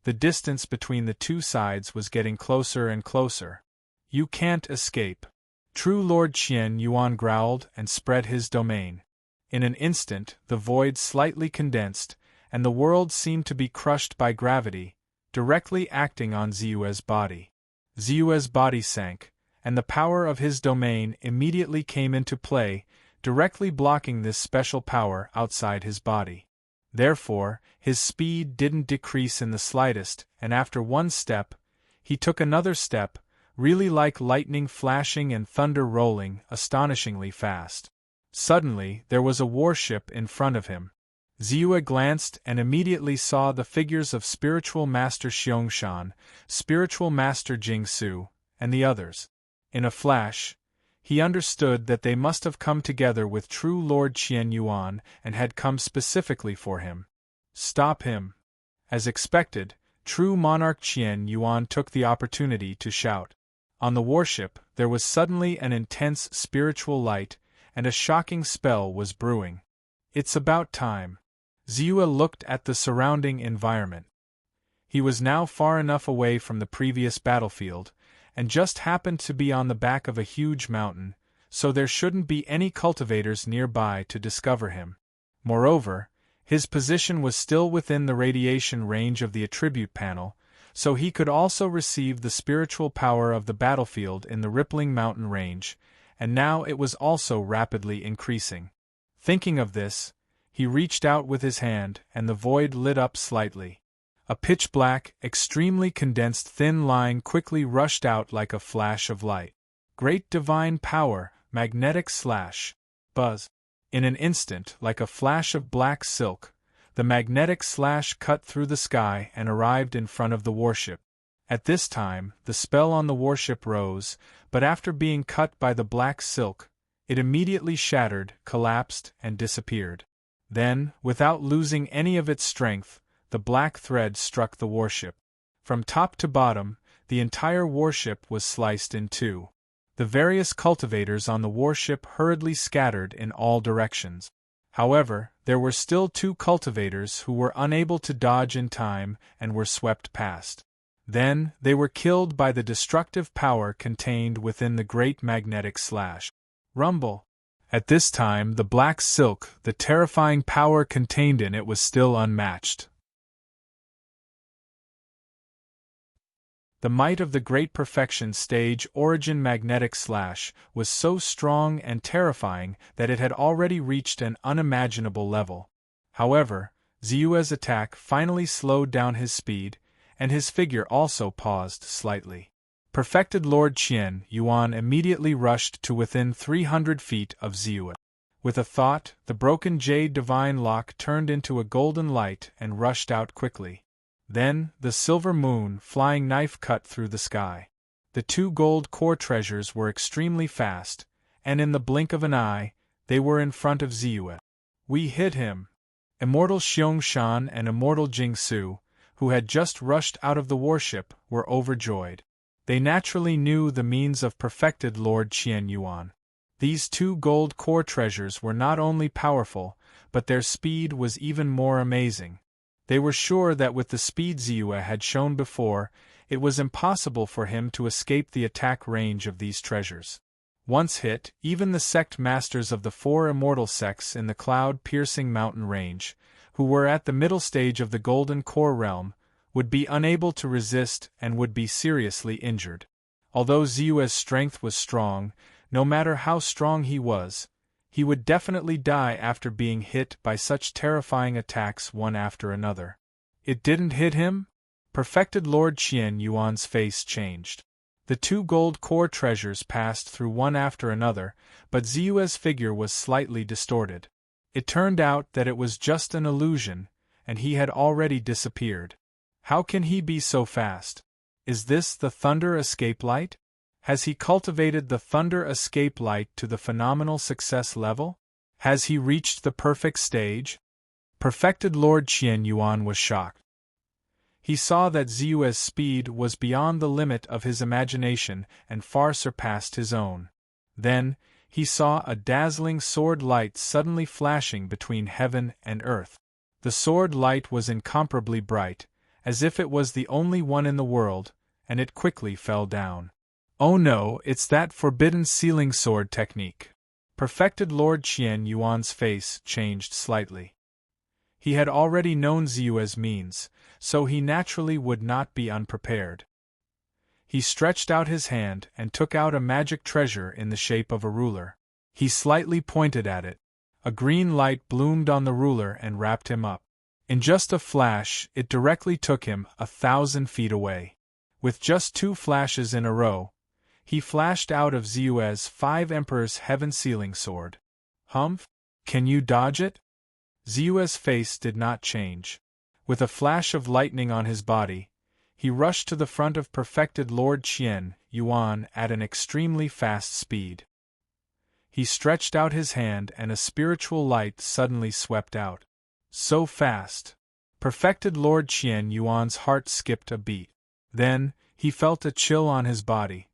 The distance between the two sides was getting closer and closer. You can't escape. True Lord Qian Yuan growled and spread his domain. In an instant, the void slightly condensed, and the world seemed to be crushed by gravity, directly acting on Ziyue's body. Ziyue's body sank, and the power of his domain immediately came into play, directly blocking this special power outside his body. Therefore, his speed didn't decrease in the slightest, and after one step, he took another step, really like lightning flashing and thunder rolling, astonishingly fast. Suddenly, there was a warship in front of him. Ziyue glanced and immediately saw the figures of Spiritual Master Xiangshan, Spiritual Master Jingsu, and the others. In a flash, he understood that they must have come together with True Lord Qian Yuan and had come specifically for him. Stop him! As expected, True Monarch Qian Yuan took the opportunity to shout. On the warship, there was suddenly an intense spiritual light, and a shocking spell was brewing. It's about time. Ziyue looked at the surrounding environment. He was now far enough away from the previous battlefield, and just happened to be on the back of a huge mountain, so there shouldn't be any cultivators nearby to discover him. Moreover, his position was still within the radiation range of the attribute panel, so he could also receive the spiritual power of the battlefield in the rippling mountain range, and now it was also rapidly increasing. Thinking of this, he reached out with his hand, and the void lit up slightly. A pitch-black, extremely condensed thin line quickly rushed out like a flash of light. Great divine power, magnetic slash. Buzz. In an instant, like a flash of black silk, the magnetic slash cut through the sky and arrived in front of the warship. At this time, the spell on the warship rose, but after being cut by the black silk, it immediately shattered, collapsed, and disappeared. Then, without losing any of its strength, the black thread struck the warship. From top to bottom, the entire warship was sliced in two. The various cultivators on the warship hurriedly scattered in all directions. However, there were still 2 cultivators who were unable to dodge in time and were swept past. Then, they were killed by the destructive power contained within the great magnetic slash. Rumble. At this time, the black silk, the terrifying power contained in it, was still unmatched. The might of the great perfection stage origin magnetic slash was so strong and terrifying that it had already reached an unimaginable level. However, Ziyue's attack finally slowed down his speed, and his figure also paused slightly. Perfected Lord Qian Yuan immediately rushed to within 300 feet of Ziyue. With a thought, the broken jade divine lock turned into a golden light and rushed out quickly. Then, the silver moon flying knife cut through the sky. The 2 gold core treasures were extremely fast, and in the blink of an eye, they were in front of Ziyue. We hit him! Immortal Xiong and Immortal Jingsu, who had just rushed out of the warship, were overjoyed. They naturally knew the means of perfected Lord Qian Yuan. These 2 gold core treasures were not only powerful, but their speed was even more amazing. They were sure that with the speed Ziyue had shown before, it was impossible for him to escape the attack range of these treasures. Once hit, even the sect masters of the 4 immortal sects in the cloud-piercing mountain range, who were at the middle stage of the golden core realm, would be unable to resist and would be seriously injured. Although Ziyue's strength was strong, no matter how strong he would definitely die after being hit by such terrifying attacks one after another. It didn't hit him? Perfected Lord Qian Yuan's face changed. The 2 gold core treasures passed through one after another, but Ziyue's figure was slightly distorted. It turned out that it was just an illusion, and he had already disappeared. How can he be so fast? Is this the Thunder Escape Light? Has he cultivated the Thunder Escape Light to the phenomenal success level? Has he reached the perfect stage? Perfected Lord Qian Yuan was shocked. He saw that Ziyue's speed was beyond the limit of his imagination and far surpassed his own. Then, he saw a dazzling sword light suddenly flashing between heaven and earth. The sword light was incomparably bright, as if it was the only one in the world, and it quickly fell down. Oh no, it's that forbidden sealing sword technique. Perfected Lord Qian Yuan's face changed slightly. He had already known Ziyue's means, so he naturally would not be unprepared. He stretched out his hand and took out a magic treasure in the shape of a ruler. He slightly pointed at it. A green light bloomed on the ruler and wrapped him up. In just a flash, it directly took him 1,000 feet away. With just 2 flashes in a row, he flashed out of Ziyue's 5 Emperor's heaven-sealing sword. Humph? Can you dodge it? Ziyue's face did not change. With a flash of lightning on his body, he rushed to the front of perfected Lord Qian Yuan at an extremely fast speed. He stretched out his hand and a spiritual light suddenly swept out. So fast! Perfected Lord Qian Yuan's heart skipped a beat. Then, he felt a chill on his body.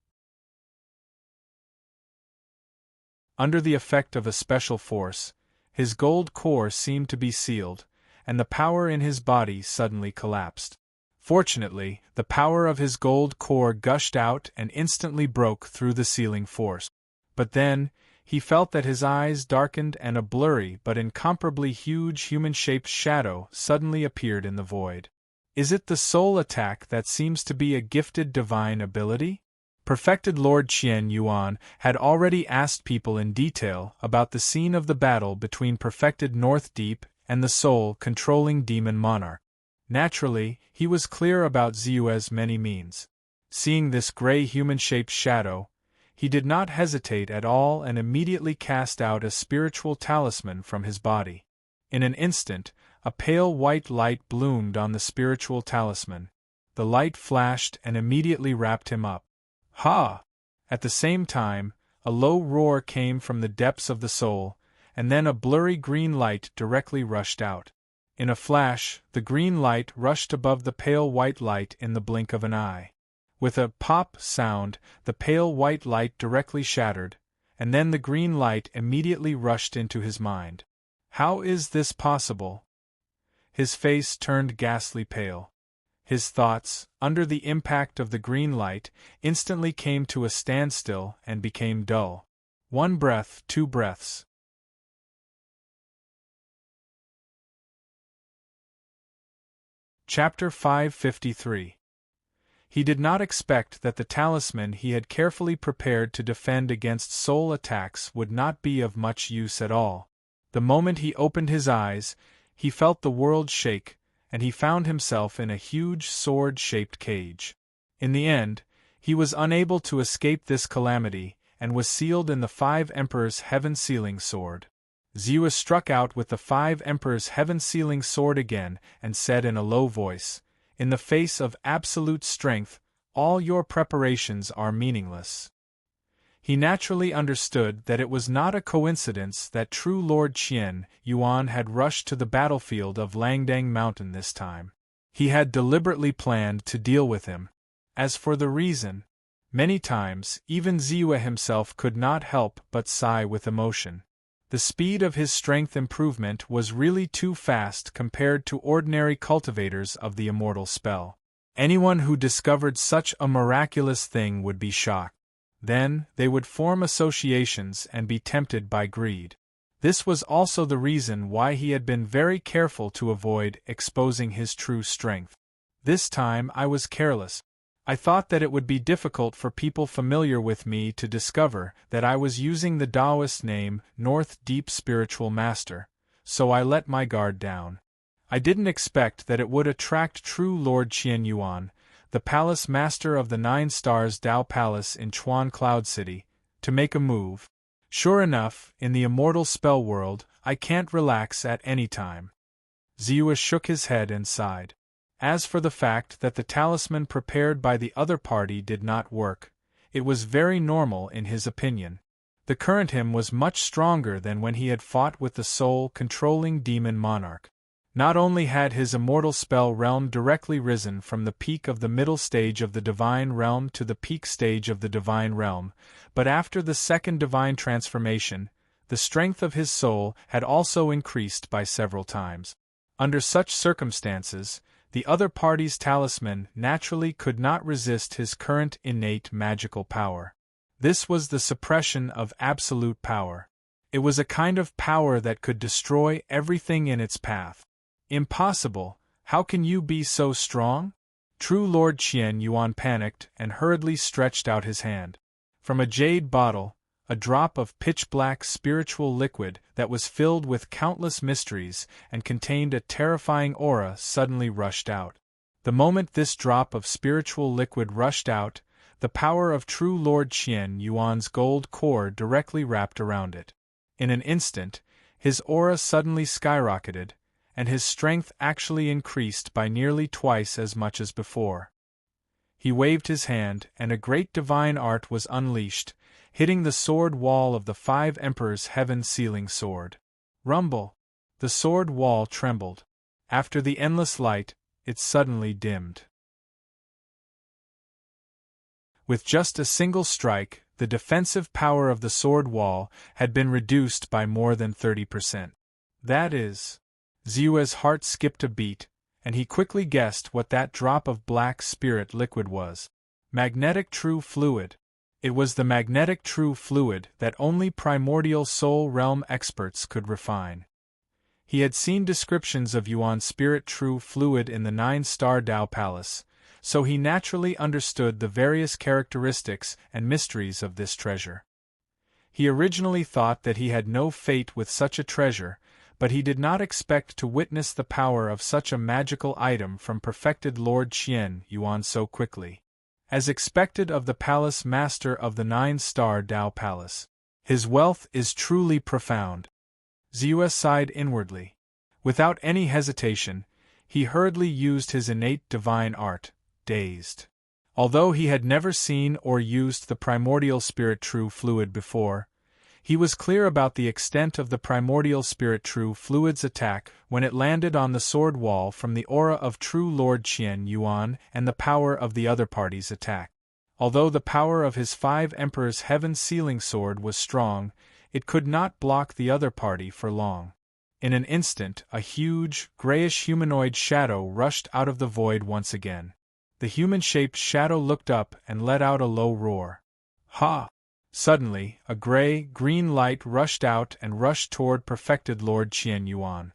Under the effect of a special force, his gold core seemed to be sealed, and the power in his body suddenly collapsed. Fortunately, the power of his gold core gushed out and instantly broke through the sealing force. But then, he felt that his eyes darkened and a blurry but incomparably huge human-shaped shadow suddenly appeared in the void. Is it the soul attack that seems to be a gifted divine ability? Perfected Lord Qian Yuan had already asked people in detail about the scene of the battle between perfected North Deep and the soul-controlling demon monarch. Naturally, he was clear about Ziyue's many means. Seeing this gray human-shaped shadow, he did not hesitate at all and immediately cast out a spiritual talisman from his body. In an instant, a pale white light bloomed on the spiritual talisman. The light flashed and immediately wrapped him up. Ha! At the same time, a low roar came from the depths of the soul, and then a blurry green light directly rushed out. In a flash, the green light rushed above the pale white light in the blink of an eye. With a pop sound, the pale white light directly shattered, and then the green light immediately rushed into his mind. How is this possible? His face turned ghastly pale. His thoughts, under the impact of the green light, instantly came to a standstill and became dull. 1 breath, 2 breaths. Chapter 553. He did not expect that the talisman he had carefully prepared to defend against soul attacks would not be of much use at all. The moment he opened his eyes, he felt the world shake, and he found himself in a huge sword-shaped cage. In the end, he was unable to escape this calamity, and was sealed in the 5 Emperors' heaven-sealing sword. Zeus struck out with the 5 Emperors' heaven-sealing sword again, and said in a low voice, "In the face of absolute strength, all your preparations are meaningless." He naturally understood that it was not a coincidence that true Lord Qian Yuan had rushed to the battlefield of Langdang Mountain this time. He had deliberately planned to deal with him. As for the reason, many times even Zeus himself could not help but sigh with emotion. The speed of his strength improvement was really too fast compared to ordinary cultivators of the immortal spell. Anyone who discovered such a miraculous thing would be shocked. Then, they would form associations and be tempted by greed. This was also the reason why he had been very careful to avoid exposing his true strength. This time I was careless. I thought that it would be difficult for people familiar with me to discover that I was using the Taoist name North Deep Spiritual Master, so I let my guard down. I didn't expect that it would attract true Lord Qian Yuan, the Palace Master of the 9 Stars Dao Palace in Chuan Cloud City, to make a move. Sure enough, in the immortal spell world, I can't relax at any time. Zeus shook his head and sighed. As for the fact that the talisman prepared by the other party did not work, it was very normal in his opinion. The current him was much stronger than when he had fought with the soul-controlling demon monarch. Not only had his immortal spell realm directly risen from the peak of the middle stage of the divine realm to the peak stage of the divine realm, but after the second divine transformation, the strength of his soul had also increased by several times. Under such circumstances, the other party's talisman naturally could not resist his current innate magical power. This was the suppression of absolute power. It was a kind of power that could destroy everything in its path. Impossible, how can you be so strong? True Lord Qian Yuan panicked and hurriedly stretched out his hand. From a jade bottle, a drop of pitch-black spiritual liquid that was filled with countless mysteries and contained a terrifying aura suddenly rushed out. The moment this drop of spiritual liquid rushed out, the power of true Lord Qian Yuan's gold core directly wrapped around it. In an instant, his aura suddenly skyrocketed, and his strength actually increased by nearly twice as much as before. He waved his hand, and a great divine art was unleashed, hitting the sword wall of the 5 Emperors' heaven-sealing sword. Rumble! The sword wall trembled. After the endless light, it suddenly dimmed. With just a single strike, the defensive power of the sword wall had been reduced by more than 30%. That is, Zeus's heart skipped a beat, and he quickly guessed what that drop of black spirit liquid was. Magnetic true fluid. It was the magnetic true fluid that only primordial soul realm experts could refine. He had seen descriptions of Yuan's spirit true fluid in the 9-star Dao Palace, so he naturally understood the various characteristics and mysteries of this treasure. He originally thought that he had no fate with such a treasure, but he did not expect to witness the power of such a magical item from perfected Lord Qian Yuan so quickly. As expected of the palace master of the 9-star Dao Palace. His wealth is truly profound. Zeus sighed inwardly. Without any hesitation, he hurriedly used his innate divine art, dazed. Although he had never seen or used the primordial spirit true fluid before, he was clear about the extent of the primordial spirit true fluid's attack when it landed on the sword wall from the aura of true Lord Qian Yuan and the power of the other party's attack. Although the power of his 5 Emperors' heaven-sealing sword was strong, it could not block the other party for long. In an instant, a huge, grayish humanoid shadow rushed out of the void once again. The human-shaped shadow looked up and let out a low roar. Ha! Suddenly, a gray-green light rushed out and rushed toward perfected Lord Qian Yuan.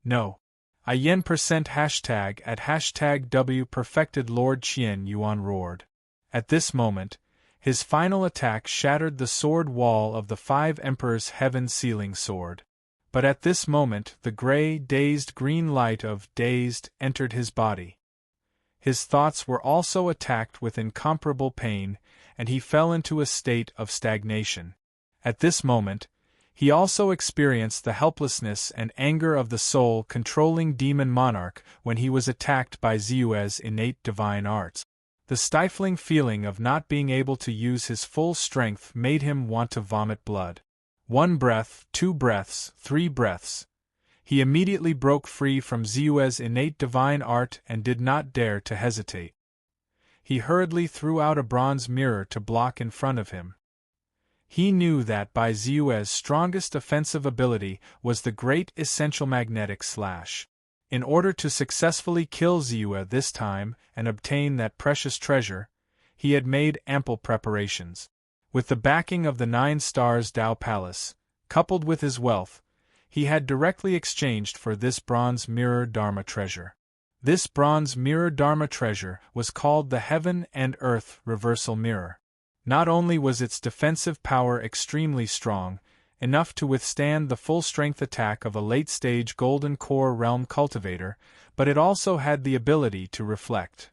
No. I yen percent hashtag at hashtag W perfected Lord Qian Yuan roared. At this moment, his final attack shattered the sword wall of the Five Emperors' heaven-sealing sword. But at this moment the gray, dazed green light of dazed entered his body. His thoughts were also attacked with incomparable pain, and he fell into a state of stagnation. At this moment, he also experienced the helplessness and anger of the soul-controlling demon monarch when he was attacked by Ziyue's innate divine arts. The stifling feeling of not being able to use his full strength made him want to vomit blood. 1 breath, 2 breaths, 3 breaths. He immediately broke free from Ziyue's innate divine art and did not dare to hesitate. He hurriedly threw out a bronze mirror to block in front of him. He knew that by Ziyue's strongest offensive ability was the great essential magnetic slash. In order to successfully kill Ziyue this time and obtain that precious treasure, he had made ample preparations. With the backing of the 9 Stars Dao Palace, coupled with his wealth, he had directly exchanged for this bronze mirror Dharma treasure. This bronze mirror Dharma treasure was called the Heaven and Earth Reversal Mirror. Not only was its defensive power extremely strong, enough to withstand the full-strength attack of a late-stage Golden Core Realm cultivator, but it also had the ability to reflect.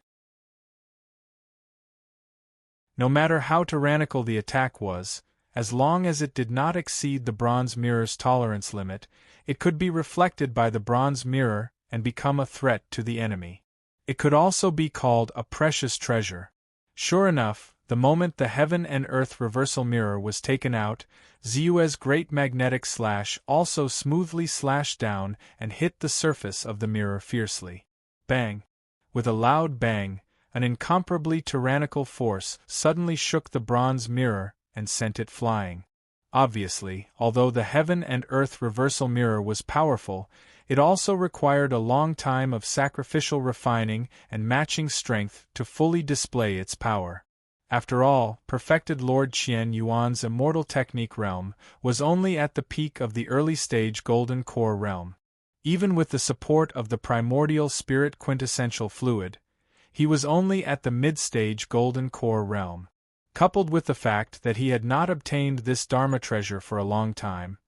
No matter how tyrannical the attack was, as long as it did not exceed the bronze mirror's tolerance limit, it could be reflected by the bronze mirror and become a threat to the enemy. It could also be called a precious treasure. Sure enough, the moment the Heaven and Earth Reversal Mirror was taken out, Ziyue's great magnetic slash also smoothly slashed down and hit the surface of the mirror fiercely. Bang! With a loud bang, an incomparably tyrannical force suddenly shook the bronze mirror and sent it flying. Obviously, although the Heaven and Earth Reversal Mirror was powerful, it also required a long time of sacrificial refining and matching strength to fully display its power. After all, perfected Lord Qian Yuan's immortal technique realm was only at the peak of the early-stage Golden Core realm. Even with the support of the primordial spirit quintessential fluid, he was only at the mid-stage Golden Core realm. Coupled with the fact that he had not obtained this Dharma treasure for a long time,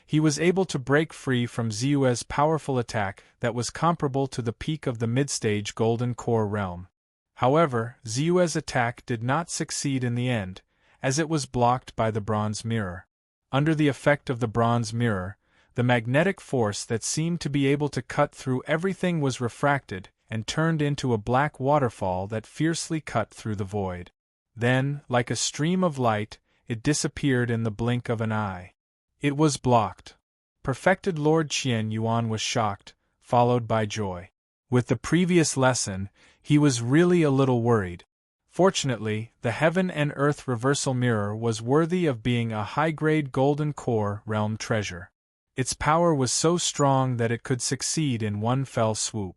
he was able to break free from Ziyue's powerful attack that was comparable to the peak of the mid-stage Golden Core realm. However, Ziyue's attack did not succeed in the end, as it was blocked by the bronze mirror. Under the effect of the bronze mirror, the magnetic force that seemed to be able to cut through everything was refracted and turned into a black waterfall that fiercely cut through the void. Then, like a stream of light, it disappeared in the blink of an eye. It was blocked. Perfected Lord Qian Yuan was shocked, followed by joy. With the previous lesson, he was really a little worried. Fortunately, the Heaven and Earth Reversal Mirror was worthy of being a high-grade Golden Core realm treasure. Its power was so strong that it could succeed in one fell swoop.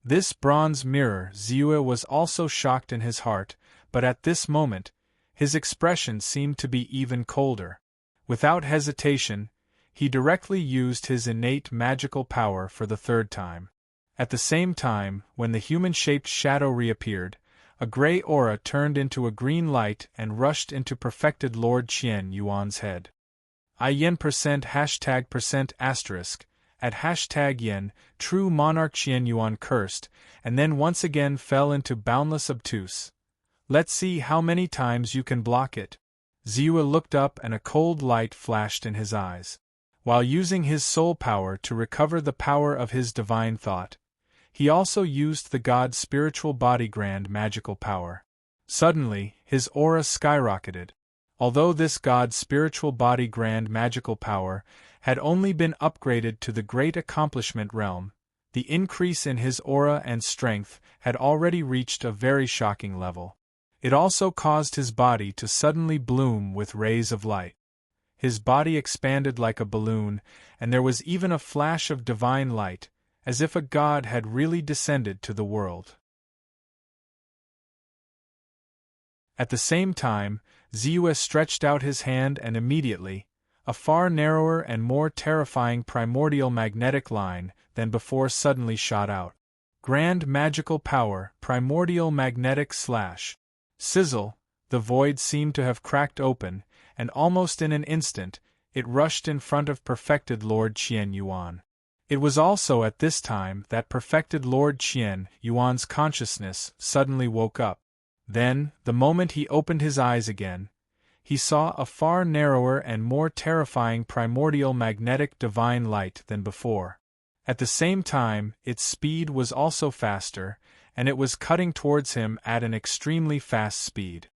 This bronze mirror, Ziyue was also shocked in his heart, but at this moment, his expression seemed to be even colder. Without hesitation, he directly used his innate magical power for the 3rd time. At the same time, when the human-shaped shadow reappeared, a gray aura turned into a green light and rushed into perfected Lord Qian Yuan's head. I yen percent hashtag percent asterisk, at hashtag yen, true monarch Qian Yuan cursed, and then once again fell into boundless obtuse. Let's see how many times you can block it. Ziyue looked up and a cold light flashed in his eyes. While using his soul power to recover the power of his divine thought, he also used the god's spiritual body grand magical power. Suddenly, his aura skyrocketed. Although this god's spiritual body grand magical power had only been upgraded to the great accomplishment realm, the increase in his aura and strength had already reached a very shocking level. It also caused his body to suddenly bloom with rays of light. His body expanded like a balloon, and there was even a flash of divine light, as if a god had really descended to the world. At the same time, Zeus stretched out his hand and immediately, a far narrower and more terrifying primordial magnetic line than before suddenly shot out. Grand magical power, primordial magnetic slash. Sizzle, the void seemed to have cracked open, and almost in an instant, it rushed in front of perfected Lord Qian Yuan. It was also at this time that perfected Lord Qian Yuan's consciousness suddenly woke up. Then, the moment he opened his eyes again, he saw a far narrower and more terrifying primordial magnetic divine light than before. At the same time, its speed was also faster, and it was cutting towards him at an extremely fast speed.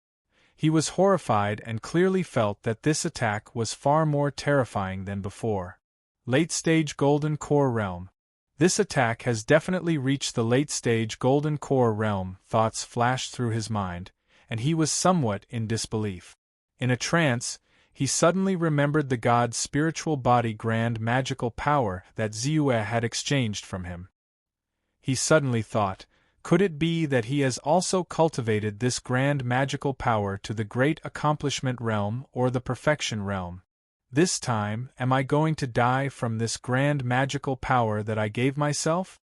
He was horrified and clearly felt that this attack was far more terrifying than before. Late-stage Golden Core Realm. This attack has definitely reached the late-stage Golden Core Realm, thoughts flashed through his mind, and he was somewhat in disbelief. In a trance, he suddenly remembered the god's spiritual body grand magical power that Zeus had exchanged from him. He suddenly thought, could it be that he has also cultivated this grand magical power to the great accomplishment realm or the perfection realm? This time, am I going to die from this grand magical power that I gave myself?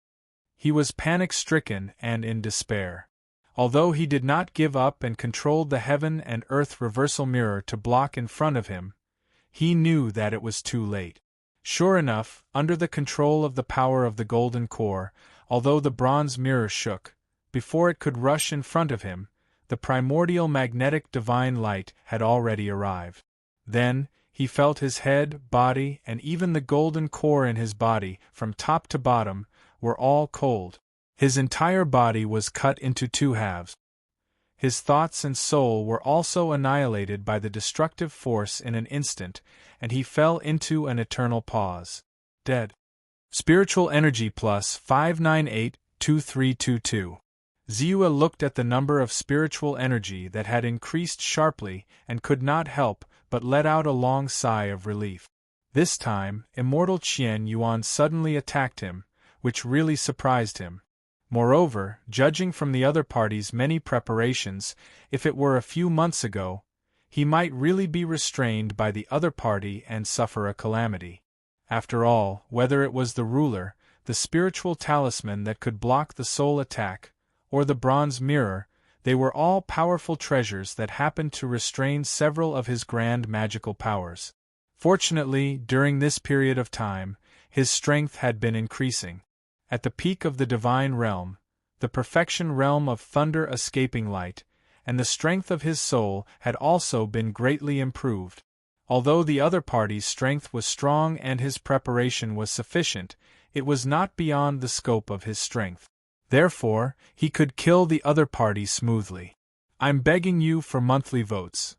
He was panic-stricken and in despair. Although he did not give up and controlled the heaven and earth reversal mirror to block in front of him, he knew that it was too late. Sure enough, under the control of the power of the golden core, although the bronze mirror shook, before it could rush in front of him, the primordial magnetic divine light had already arrived. Then, he felt his head, body, and even the golden core in his body, from top to bottom, were all cold. His entire body was cut into two halves. His thoughts and soul were also annihilated by the destructive force in an instant, and he fell into an eternal pause. Dead. Spiritual Energy Plus 598-2322. Zeus looked at the number of spiritual energy that had increased sharply and could not help but let out a long sigh of relief. This time, immortal Qian Yuan suddenly attacked him, which really surprised him. Moreover, judging from the other party's many preparations, if it were a few months ago, he might really be restrained by the other party and suffer a calamity. After all, whether it was the ruler, the spiritual talisman that could block the soul attack, or the bronze mirror, they were all powerful treasures that happened to restrain several of his grand magical powers. Fortunately, during this period of time, his strength had been increasing. At the peak of the divine realm, the perfection realm of thunder escaping light, and the strength of his soul had also been greatly improved. Although the other party's strength was strong and his preparation was sufficient, it was not beyond the scope of his strength. Therefore, he could kill the other party smoothly. I'm begging you for monthly votes.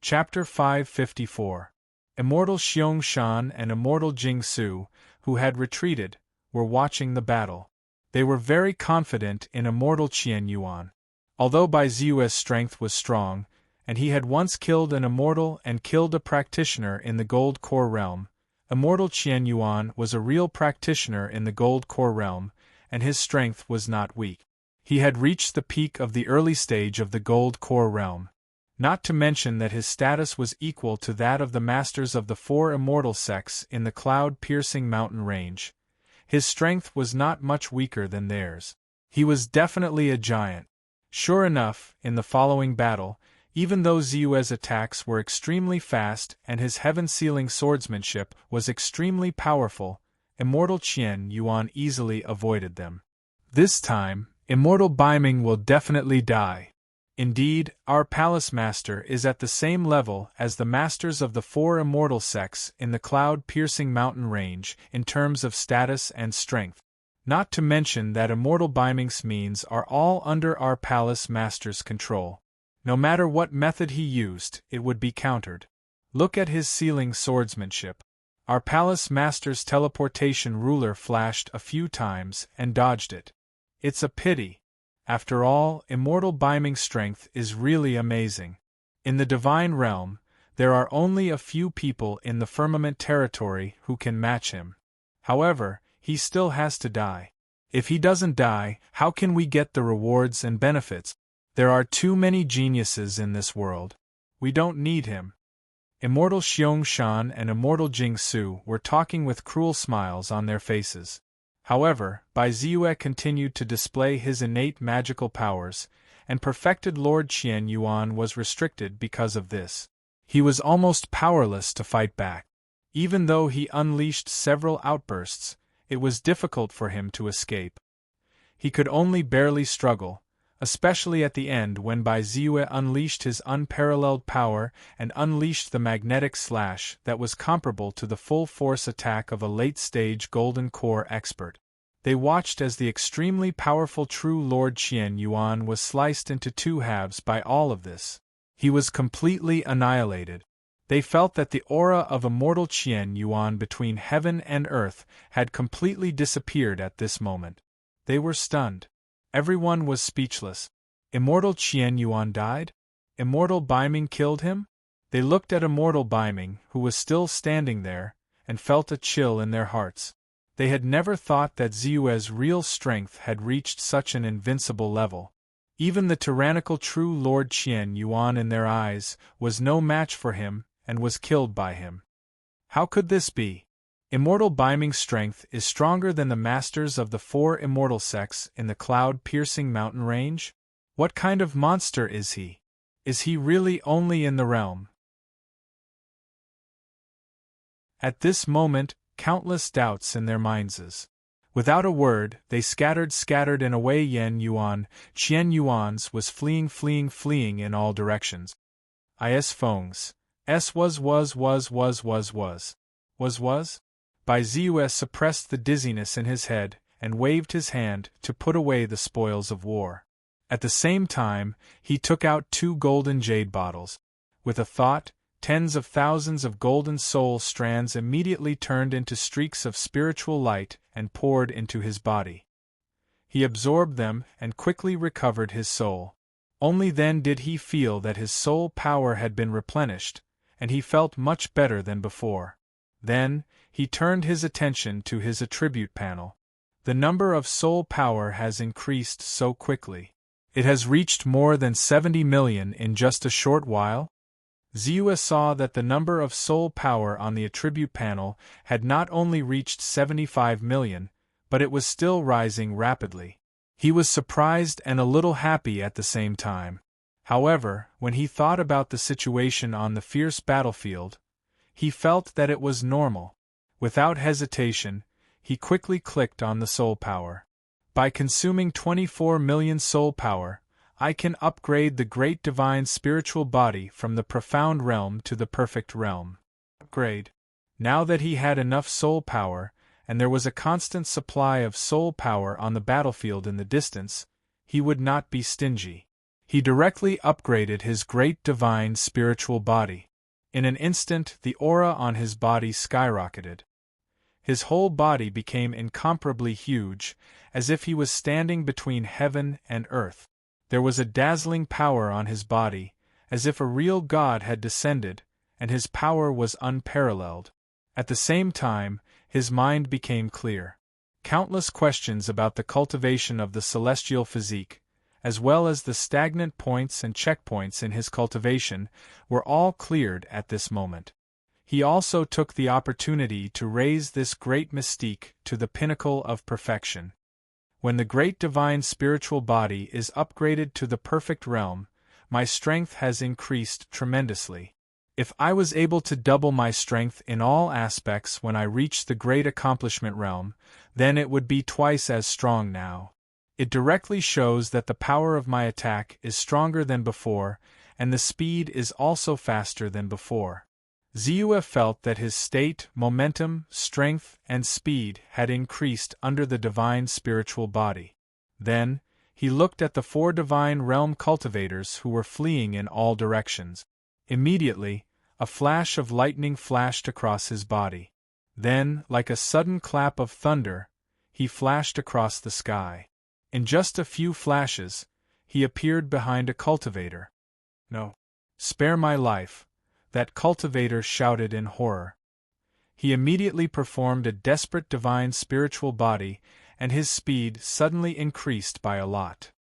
Chapter 554. Immortal Xiong and Immortal Jingsu, who had retreated, were watching the battle. They were very confident in Immortal Qian Yuan. Although Bai Ziu's strength was strong, and he had once killed an immortal and killed a practitioner in the Gold Core Realm, Immortal Qian Yuan was a real practitioner in the Gold Core Realm, and his strength was not weak. He had reached the peak of the early stage of the Gold Core Realm. Not to mention that his status was equal to that of the masters of the four immortal sects in the cloud-piercing mountain range. His strength was not much weaker than theirs. He was definitely a giant. Sure enough, in the following battle, even though Zeus's attacks were extremely fast and his heaven-sealing swordsmanship was extremely powerful, Immortal Qian Yuan easily avoided them. This time, Immortal Baiming will definitely die. Indeed, our palace master is at the same level as the masters of the four immortal sects in the cloud-piercing mountain range in terms of status and strength. Not to mention that Immortal Baiming's means are all under our palace master's control. No matter what method he used, it would be countered. Look at his sealing swordsmanship. Our palace master's teleportation ruler flashed a few times and dodged it. It's a pity. After all, immortal binding strength is really amazing. In the divine realm, there are only a few people in the firmament territory who can match him. However, he still has to die. If he doesn't die, how can we get the rewards and benefits? There are too many geniuses in this world. We don't need him. Immortal Xiong Shan and Immortal Jing Su were talking with cruel smiles on their faces. However, Bai Ziyue continued to display his innate magical powers, and perfected Lord Qian Yuan was restricted because of this. He was almost powerless to fight back. Even though he unleashed several outbursts, it was difficult for him to escape. He could only barely struggle, especially at the end when Bai Ziyue unleashed his unparalleled power and unleashed the magnetic slash that was comparable to the full-force attack of a late-stage Golden Core expert. They watched as the extremely powerful true Lord Qian Yuan was sliced into two halves by all of this. He was completely annihilated. They felt that the aura of immortal Qian Yuan between heaven and earth had completely disappeared at this moment. They were stunned. Everyone was speechless. Immortal Qian Yuan died? Immortal Baiming killed him? They looked at Immortal Baiming, who was still standing there, and felt a chill in their hearts. They had never thought that Ziyue's real strength had reached such an invincible level. Even the tyrannical true Lord Qian Yuan in their eyes was no match for him and was killed by him. How could this be? Immortal Baiming's strength is stronger than the masters of the four immortal sects in the cloud-piercing mountain range? What kind of monster is he? Is he really only in the realm? At this moment, countless doubts in their minds. Without a word, they scattered and away. Qian Yuan's was fleeing in all directions. Is Feng's. Was. Bai Ziyue suppressed the dizziness in his head and waved his hand to put away the spoils of war. At the same time, he took out 2 golden jade bottles. With a thought, tens of thousands of golden soul strands immediately turned into streaks of spiritual light and poured into his body. He absorbed them and quickly recovered his soul. Only then did he feel that his soul power had been replenished, and he felt much better than before. Then, he turned his attention to his attribute panel. The number of soul power has increased so quickly. It has reached more than 70 million in just a short while. Ziyue saw that the number of soul power on the attribute panel had not only reached 75 million, but it was still rising rapidly. He was surprised and a little happy at the same time. However, when he thought about the situation on the fierce battlefield, he felt that it was normal. Without hesitation, he quickly clicked on the soul power. By consuming 24 million soul power, I can upgrade the great divine spiritual body from the profound realm to the perfect realm. Upgrade. Now that he had enough soul power, and there was a constant supply of soul power on the battlefield in the distance, he would not be stingy. He directly upgraded his great divine spiritual body. In an instant, the aura on his body skyrocketed. His whole body became incomparably huge, as if he was standing between heaven and earth. There was a dazzling power on his body, as if a real god had descended, and his power was unparalleled. At the same time, his mind became clear. Countless questions about the cultivation of the celestial physique, as well as the stagnant points and checkpoints in his cultivation, were all cleared at this moment. He also took the opportunity to raise this great mystique to the pinnacle of perfection. When the great divine spiritual body is upgraded to the perfect realm, my strength has increased tremendously. If I was able to double my strength in all aspects when I reach the great accomplishment realm, then it would be twice as strong now. It directly shows that the power of my attack is stronger than before, and the speed is also faster than before. Ziyue felt that his state, momentum, strength, and speed had increased under the divine spiritual body. Then, he looked at the 4 divine realm cultivators who were fleeing in all directions. Immediately, a flash of lightning flashed across his body. Then, like a sudden clap of thunder, he flashed across the sky. In just a few flashes, he appeared behind a cultivator. "No! Spare my life!" that cultivator shouted in horror. He immediately performed a desperate divine spiritual body, and his speed suddenly increased by a lot.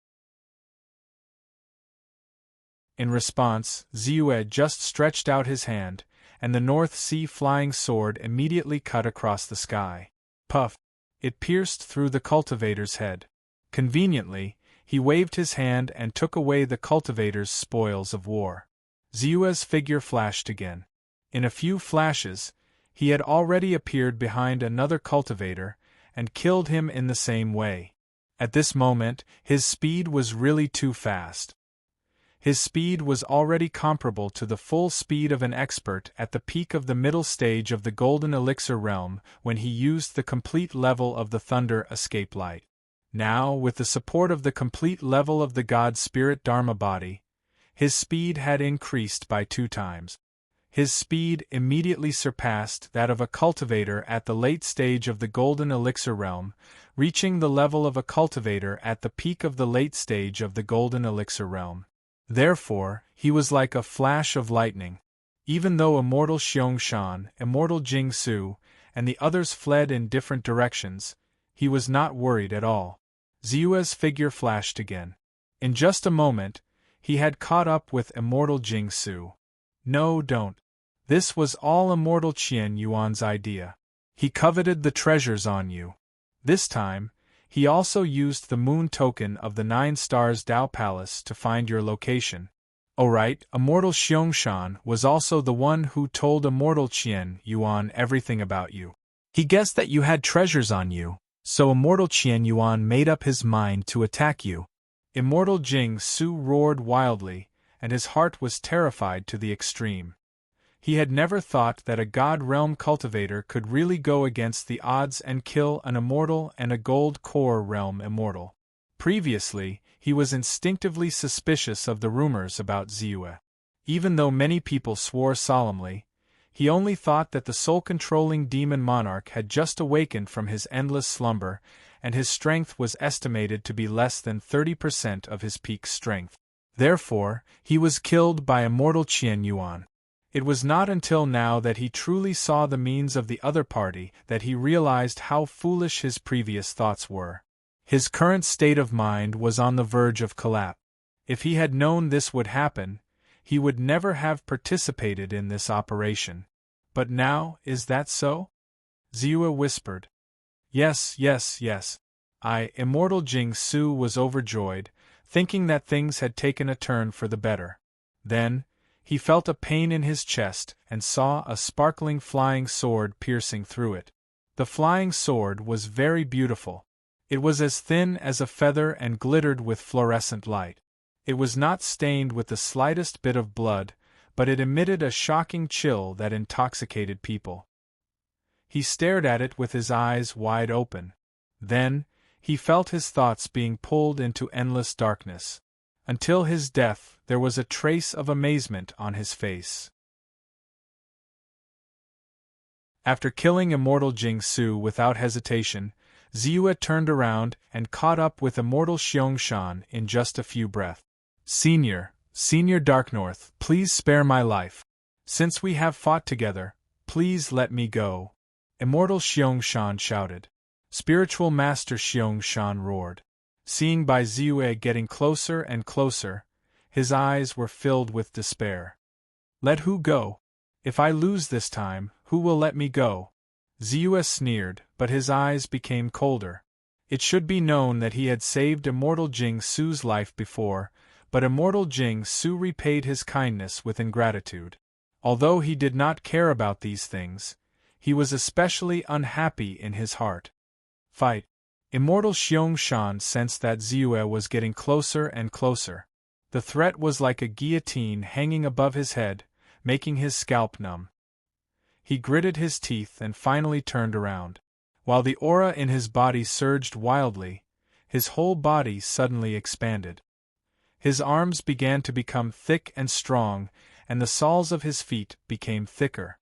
In response, Ziyue just stretched out his hand, and the North Sea flying sword immediately cut across the sky. Puff! It pierced through the cultivator's head. Conveniently, he waved his hand and took away the cultivator's spoils of war. Ziyue's figure flashed again. In a few flashes, he had already appeared behind another cultivator, and killed him in the same way. At this moment, his speed was really too fast. His speed was already comparable to the full speed of an expert at the peak of the middle stage of the Golden Elixir realm when he used the complete level of the Thunder Escape Light. Now, with the support of the complete level of the God Spirit Dharma body, his speed had increased by 2 times. His speed immediately surpassed that of a cultivator at the late stage of the Golden Elixir realm, reaching the level of a cultivator at the peak of the late stage of the Golden Elixir realm. Therefore, he was like a flash of lightning. Even though Immortal Xiong-shan, Immortal Jing-su, and the others fled in different directions, he was not worried at all. Ziyue's figure flashed again. In just a moment, he had caught up with Immortal Jing-su. No, don't. This was all Immortal Qian Yuan's idea. He coveted the treasures on you. This time, he also used the moon token of the 9 Stars Dao Palace to find your location. Alright, Immortal Xiong-shan was also the one who told Immortal Qian Yuan everything about you. He guessed that you had treasures on you, so Immortal Qian Yuan made up his mind to attack you. Immortal Jing-su roared wildly, and his heart was terrified to the extreme. He had never thought that a God Realm cultivator could really go against the odds and kill an immortal and a Gold Core Realm immortal. Previously, he was instinctively suspicious of the rumors about Ziyue. Even though many people swore solemnly, he only thought that the soul-controlling demon monarch had just awakened from his endless slumber, and his strength was estimated to be less than 30% of his peak strength. Therefore, he was killed by Immortal Qian Yuan. It was not until now that he truly saw the means of the other party that he realized how foolish his previous thoughts were. His current state of mind was on the verge of collapse. If he had known this would happen, he would never have participated in this operation. But now, is that so? Ziyue whispered. Yes, yes, yes. Immortal Jing-su was overjoyed, thinking that things had taken a turn for the better. Then, he felt a pain in his chest and saw a sparkling flying sword piercing through it. The flying sword was very beautiful. It was as thin as a feather and glittered with fluorescent light. It was not stained with the slightest bit of blood, but it emitted a shocking chill that intoxicated people. He stared at it with his eyes wide open. Then, he felt his thoughts being pulled into endless darkness. Until his death, there was a trace of amazement on his face. After killing Immortal Jing-su without hesitation, Ziyue turned around and caught up with Immortal Xiong-shan in just a few breaths. Senior Darknorth, please spare my life. Since we have fought together, please let me go. Immortal Xiong-shan shouted. Spiritual Master Xiong-shan roared. Seeing Bai Ziyue getting closer and closer, his eyes were filled with despair. Let who go? If I lose this time, who will let me go? Ziyue sneered, but his eyes became colder. It should be known that he had saved Immortal Jing-su's life before, but Immortal Jing-su repaid his kindness with ingratitude. Although he did not care about these things, he was especially unhappy in his heart. Fight! Immortal Xiong-shan sensed that Ziyue was getting closer and closer. The threat was like a guillotine hanging above his head, making his scalp numb. He gritted his teeth and finally turned around. While the aura in his body surged wildly, his whole body suddenly expanded. His arms began to become thick and strong, and the soles of his feet became thicker.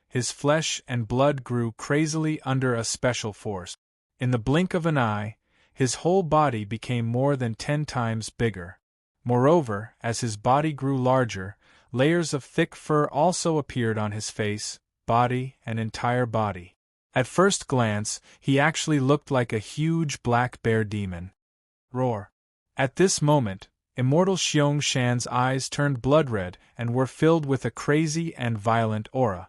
His flesh and blood grew crazily under a special force. In the blink of an eye, His whole body became more than 10 times bigger. Moreover, as his body grew larger, layers of thick fur also appeared on his face, body, and entire body. At first glance, he actually looked like a huge black bear demon. Roar! At this moment, Immortal Xiong Shan's eyes turned blood-red and were filled with a crazy and violent aura.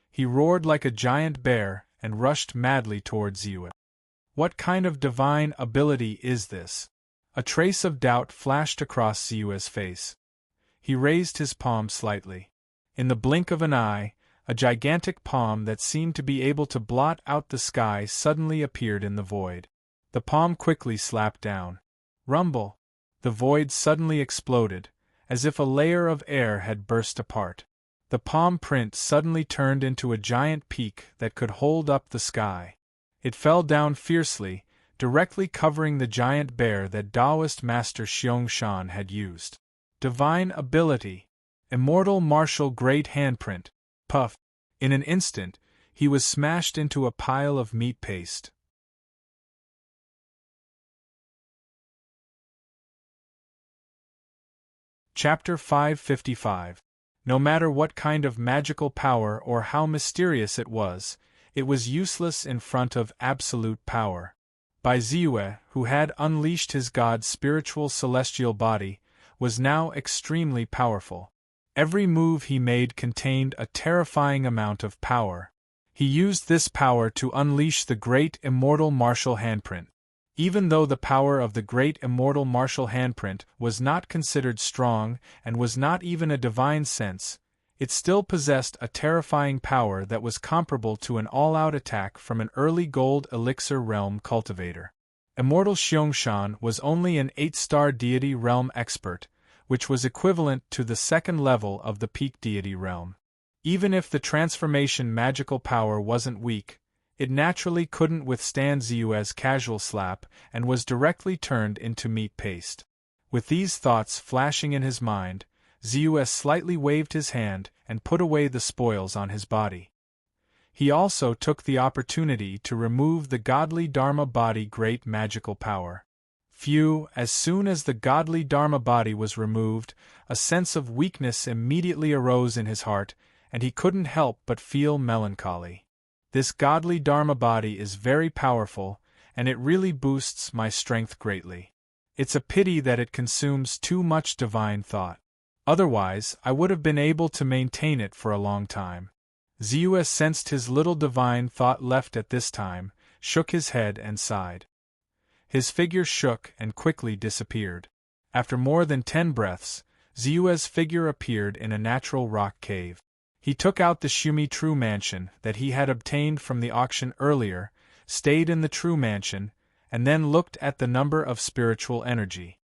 He roared like a giant bear and rushed madly towards Ziyue. What kind of divine ability is this? A trace of doubt flashed across Ziyue's face. He raised his palm slightly. In the blink of an eye, a gigantic palm that seemed to be able to blot out the sky suddenly appeared in the void. The palm quickly slapped down. Rumble! The void suddenly exploded, as if a layer of air had burst apart. The palm print suddenly turned into a giant peak that could hold up the sky. It fell down fiercely, directly covering the giant bear that Taoist Master Xiong Shan had used. Divine ability. Immortal martial great handprint. Puff! In an instant, he was smashed into a pile of meat paste. Chapter 555. No matter what kind of magical power or how mysterious it was useless in front of absolute power. Bai Ziyue, who had unleashed his god's spiritual celestial body, was now extremely powerful. Every move he made contained a terrifying amount of power. He used this power to unleash the great immortal martial handprint. Even though the power of the great immortal martial handprint was not considered strong and was not even a divine sense, it still possessed a terrifying power that was comparable to an all-out attack from an early gold elixir realm cultivator. Immortal Xiong was only an 8-star deity realm expert, which was equivalent to the second level of the peak deity realm. Even if the transformation magical power wasn't weak, it naturally couldn't withstand Ziyue's casual slap and was directly turned into meat paste. With these thoughts flashing in his mind, Ziyue slightly waved his hand and put away the spoils on his body. He also took the opportunity to remove the godly Dharma body great magical power. Phew! As soon as the godly Dharma body was removed, a sense of weakness immediately arose in his heart, and he couldn't help but feel melancholy. This godly Dharma body is very powerful, and it really boosts my strength greatly. It's a pity that it consumes too much divine thought. Otherwise, I would have been able to maintain it for a long time. Ziyue sensed his little divine thought left at this time, shook his head and sighed. His figure shook and quickly disappeared. After more than 10 breaths, Ziyue's figure appeared in a natural rock cave. He took out the Shumi True Mansion that he had obtained from the auction earlier, stayed in the True Mansion, and then looked at the number of spiritual energy.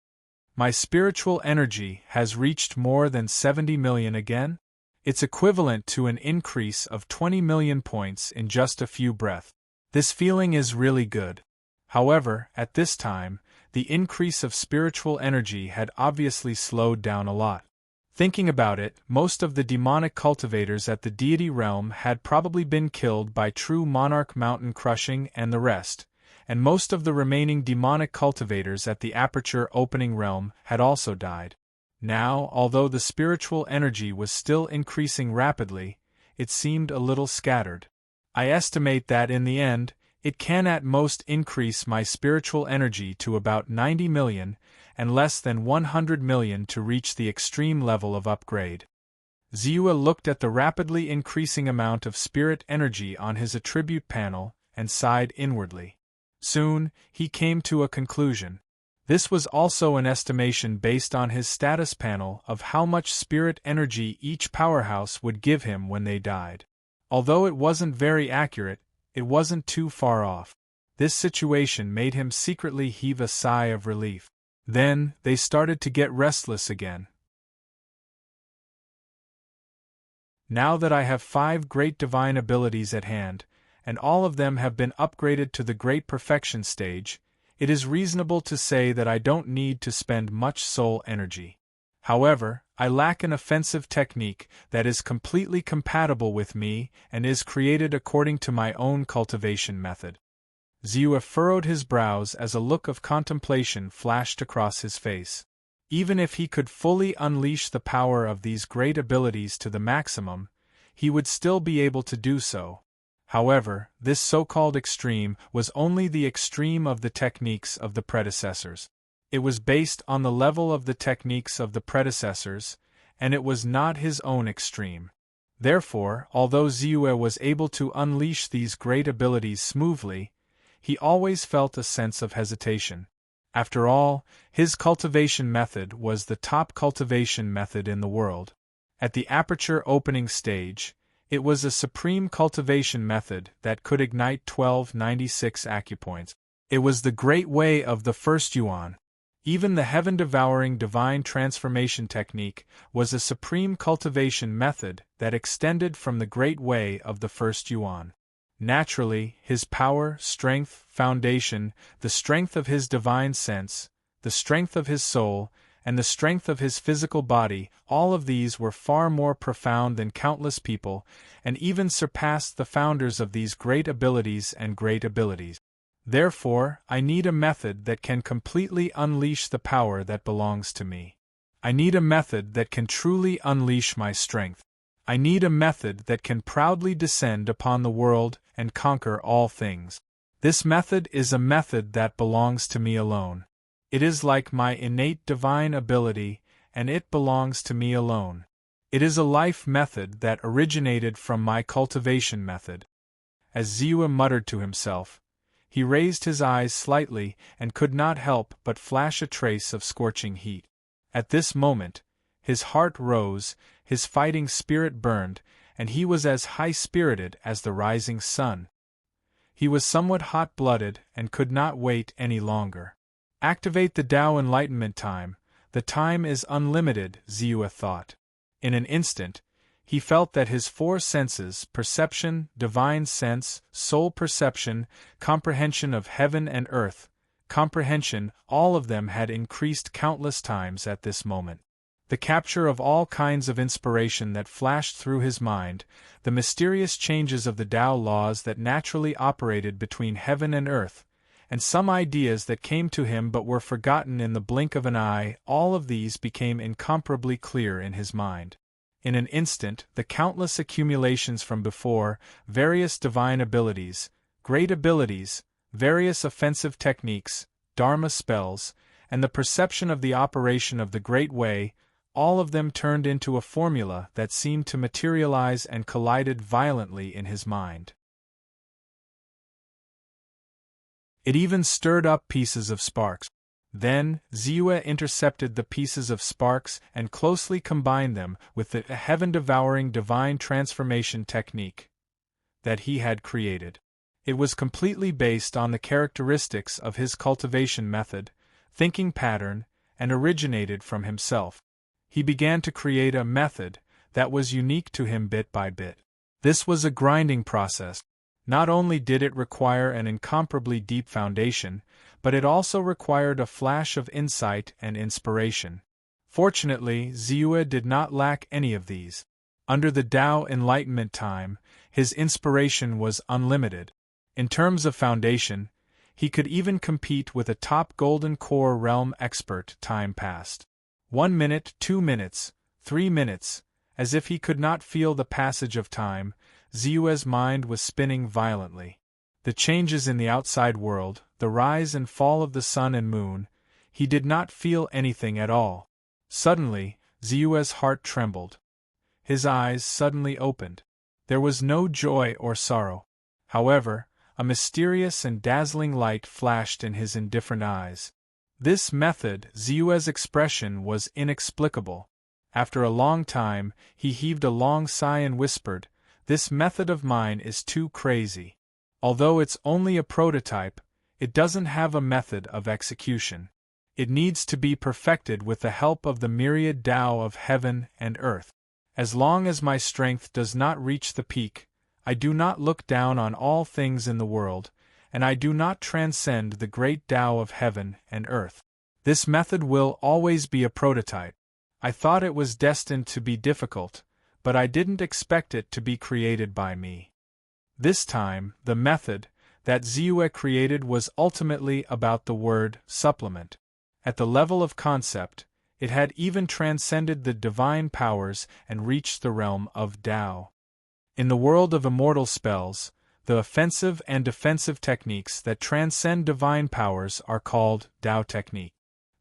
My spiritual energy has reached more than 70 million again? It's equivalent to an increase of 20 million points in just a few breaths. This feeling is really good. However, at this time, the increase of spiritual energy had obviously slowed down a lot. Thinking about it, most of the demonic cultivators at the deity realm had probably been killed by true monarch mountain crushing and the rest, and most of the remaining demonic cultivators at the aperture opening realm had also died. Now, although the spiritual energy was still increasing rapidly, it seemed a little scattered. I estimate that in the end, it can at most increase my spiritual energy to about 90 million, and less than 100 million to reach the extreme level of upgrade. Ziyue looked at the rapidly increasing amount of spirit energy on his attribute panel and sighed inwardly. Soon, he came to a conclusion. This was also an estimation based on his status panel of how much spirit energy each powerhouse would give him when they died. Although it wasn't very accurate, it wasn't too far off. This situation made him secretly heave a sigh of relief. Then, they started to get restless again. Now that I have 5 great divine abilities at hand, and all of them have been upgraded to the great perfection stage, it is reasonable to say that I don't need to spend much soul energy. However, I lack an offensive technique that is completely compatible with me and is created according to my own cultivation method. Ziyue furrowed his brows as a look of contemplation flashed across his face. Even if he could fully unleash the power of these great abilities to the maximum, he would still be able to do so. However, this so-called extreme was only the extreme of the techniques of the predecessors. It was based on the level of the techniques of the predecessors, and it was not his own extreme. Therefore, although Ziyue was able to unleash these great abilities smoothly, he always felt a sense of hesitation. After all, his cultivation method was the top cultivation method in the world. At the aperture opening stage, it was a supreme cultivation method that could ignite 1296 acupoints. It was the great way of the first yuan. Even the heaven-devouring divine transformation technique was a supreme cultivation method that extended from the great way of the first yuan. Naturally, his power, strength, foundation, the strength of his divine sense, the strength of his soul, and the strength of his physical body, all of these were far more profound than countless people, and even surpassed the founders of these great abilities and great abilities. Therefore, I need a method that can completely unleash the power that belongs to me. I need a method that can truly unleash my strength. I need a method that can proudly descend upon the world and conquer all things. This method is a method that belongs to me alone. It is like my innate divine ability, and it belongs to me alone. It is a life method that originated from my cultivation method. As Ziyue muttered to himself, he raised his eyes slightly and could not help but flash a trace of scorching heat. At this moment, his heart rose, his fighting spirit burned, and he was as high-spirited as the rising sun. He was somewhat hot-blooded and could not wait any longer. Activate the Tao Enlightenment time. The time is unlimited, Ziyue thought. In an instant, he felt that his four senses, perception, divine sense, soul perception, comprehension of heaven and earth, comprehension, all of them had increased countless times at this moment. The capture of all kinds of inspiration that flashed through his mind, the mysterious changes of the Tao laws that naturally operated between heaven and earth, and some ideas that came to him but were forgotten in the blink of an eye, all of these became incomparably clear in his mind. In an instant, the countless accumulations from before, various divine abilities, great abilities, various offensive techniques, dharma spells, and the perception of the operation of the Great Way, all of them turned into a formula that seemed to materialize and collided violently in his mind. It even stirred up pieces of sparks. Then, Ziyue intercepted the pieces of sparks and closely combined them with the heaven-devouring divine transformation technique that he had created. It was completely based on the characteristics of his cultivation method, thinking pattern, and originated from himself. He began to create a method that was unique to him bit by bit. This was a grinding process. Not only did it require an incomparably deep foundation, but it also required a flash of insight and inspiration. Fortunately, Ziyue did not lack any of these. Under the Tao Enlightenment time, his inspiration was unlimited. In terms of foundation, he could even compete with a top Golden Core realm expert. Time passed. 1 minute, 2 minutes, 3 minutes, as if he could not feel the passage of time, Ziyue's mind was spinning violently. The changes in the outside world, the rise and fall of the sun and moon, he did not feel anything at all. Suddenly, Ziyue's heart trembled. His eyes suddenly opened. There was no joy or sorrow. However, a mysterious and dazzling light flashed in his indifferent eyes. This method, Ziyue's expression was inexplicable. After a long time, he heaved a long sigh and whispered, "This method of mine is too crazy. Although it's only a prototype, it doesn't have a method of execution. It needs to be perfected with the help of the myriad Tao of heaven and earth. As long as my strength does not reach the peak, I do not look down on all things in the world, and I do not transcend the great Tao of heaven and earth. This method will always be a prototype. I thought it was destined to be difficult, but I didn't expect it to be created by me. This time, the method, that Ziyue created was ultimately about the word supplement. At the level of concept, it had even transcended the divine powers and reached the realm of Tao. In the world of immortal spells, the offensive and defensive techniques that transcend divine powers are called Tao technique.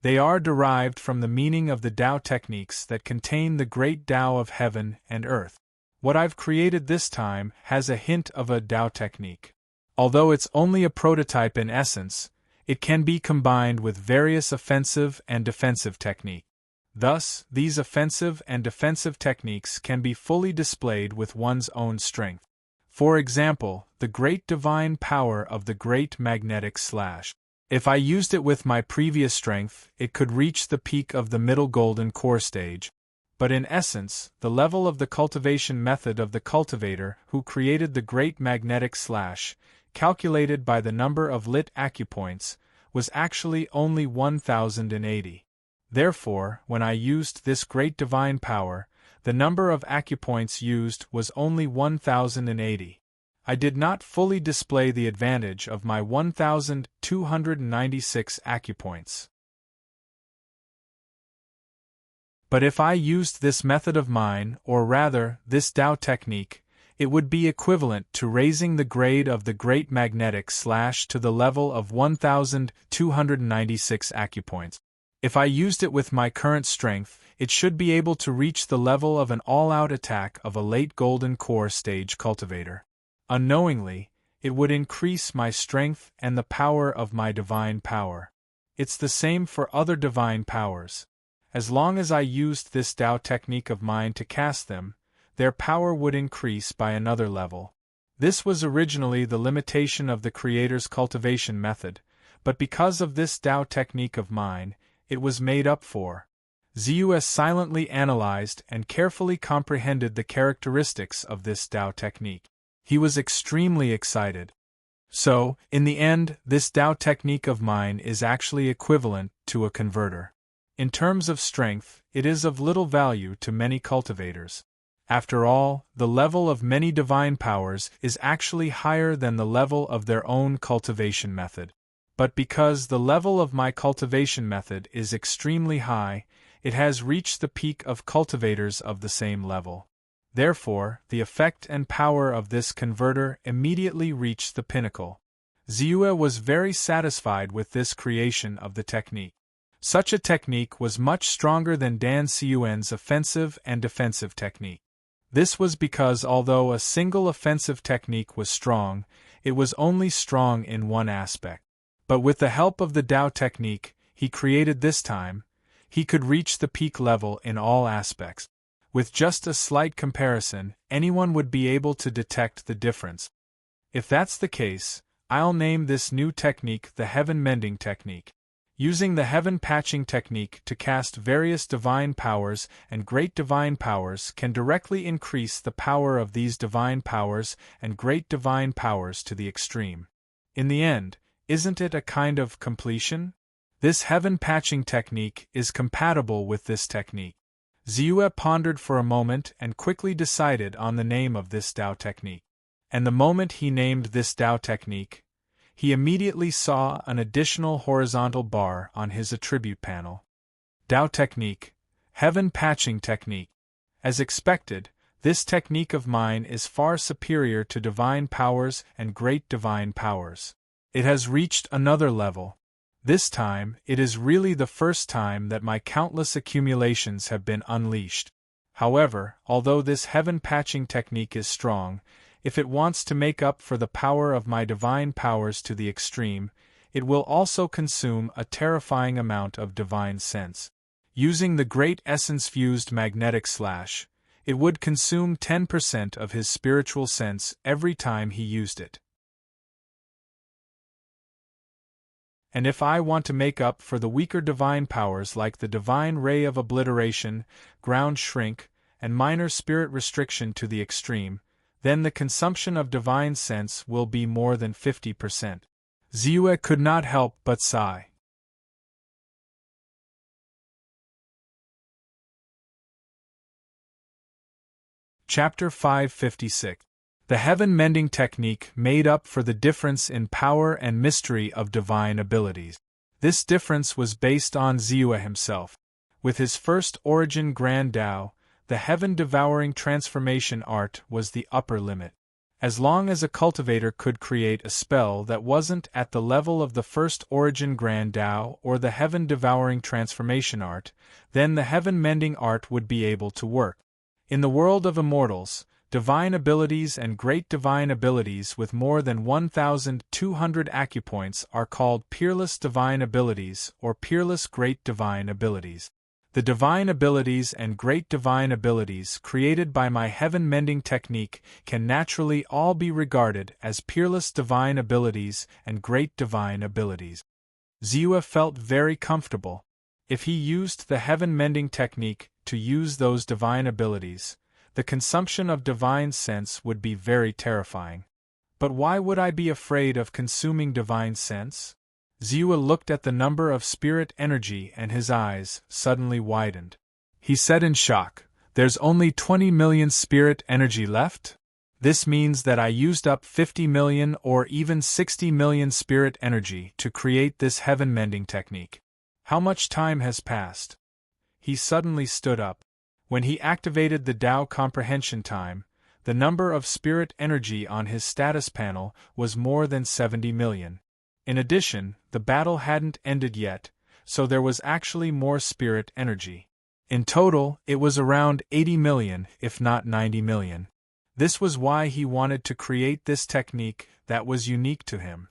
They are derived from the meaning of the Tao techniques that contain the great Tao of heaven and earth. What I've created this time has a hint of a Tao technique. Although it's only a prototype in essence, it can be combined with various offensive and defensive techniques. Thus, these offensive and defensive techniques can be fully displayed with one's own strength. For example, the great divine power of the great magnetic slash. If I used it with my previous strength, it could reach the peak of the middle golden core stage. But in essence, the level of the cultivation method of the cultivator who created the great magnetic slash, calculated by the number of lit acupoints, was actually only 1080. Therefore, when I used this great divine power, the number of acupoints used was only 1080. I did not fully display the advantage of my 1296 acupoints. But if I used this method of mine, or rather, this Tao technique, it would be equivalent to raising the grade of the great magnetic slash to the level of 1296 acupoints. If I used it with my current strength, it should be able to reach the level of an all-out attack of a late golden core stage cultivator. Unknowingly, it would increase my strength and the power of my divine power. It's the same for other divine powers. As long as I used this Tao technique of mine to cast them, their power would increase by another level. This was originally the limitation of the Creator's cultivation method, but because of this Tao technique of mine, it was made up for. Ziyue silently analyzed and carefully comprehended the characteristics of this Tao technique. He was extremely excited. So, in the end, this Tao technique of mine is actually equivalent to a converter. In terms of strength, it is of little value to many cultivators. After all, the level of many divine powers is actually higher than the level of their own cultivation method. But because the level of my cultivation method is extremely high, it has reached the peak of cultivators of the same level. Therefore, the effect and power of this converter immediately reached the pinnacle. Ziyue was very satisfied with this creation of the technique. Such a technique was much stronger than Dan Xiyuan's offensive and defensive technique. This was because although a single offensive technique was strong, it was only strong in one aspect. But with the help of the Tao technique he created this time, he could reach the peak level in all aspects. With just a slight comparison, anyone would be able to detect the difference. If that's the case, I'll name this new technique the Heaven Mending Technique. Using the Heaven Patching Technique to cast various divine powers and great divine powers can directly increase the power of these divine powers and great divine powers to the extreme. In the end, isn't it a kind of completion? This Heaven Patching Technique is compatible with this technique. Ziyue pondered for a moment and quickly decided on the name of this Tao technique. And the moment he named this Tao technique, he immediately saw an additional horizontal bar on his attribute panel. Tao technique, Heaven Patching Technique. As expected, this technique of mine is far superior to divine powers and great divine powers. It has reached another level. This time, it is really the first time that my countless accumulations have been unleashed. However, although this Heaven Patching Technique is strong, if it wants to make up for the power of my divine powers to the extreme, it will also consume a terrifying amount of divine sense. Using the great essence-fused magnetic slash, it would consume 10% of his spiritual sense every time he used it. And if I want to make up for the weaker divine powers like the divine ray of obliteration, ground shrink, and minor spirit restriction to the extreme, then the consumption of divine sense will be more than 50%. Ziyue could not help but sigh. Chapter 556. The heaven-mending technique made up for the difference in power and mystery of divine abilities. This difference was based on Ziyue himself. With his first origin Grand Tao, the heaven-devouring transformation art was the upper limit. As long as a cultivator could create a spell that wasn't at the level of the first origin Grand Tao or the heaven-devouring transformation art, then the heaven-mending art would be able to work. In the world of immortals, divine abilities and great divine abilities with more than 1,200 acupoints are called peerless divine abilities or peerless great divine abilities. The divine abilities and great divine abilities created by my heaven-mending technique can naturally all be regarded as peerless divine abilities and great divine abilities. Ziyue felt very comfortable. If he used the heaven-mending technique to use those divine abilities, the consumption of divine sense would be very terrifying. But why would I be afraid of consuming divine sense? Ziyue looked at the number of spirit energy and his eyes suddenly widened. He said in shock, "There's only 20 million spirit energy left? This means that I used up 50 million or even 60 million spirit energy to create this heaven-mending technique. How much time has passed?" He suddenly stood up. When he activated the Tao comprehension time, the number of spirit energy on his status panel was more than 70 million. In addition, the battle hadn't ended yet, so there was actually more spirit energy. In total, it was around 80 million, if not 90 million. This was why he wanted to create this technique that was unique to him.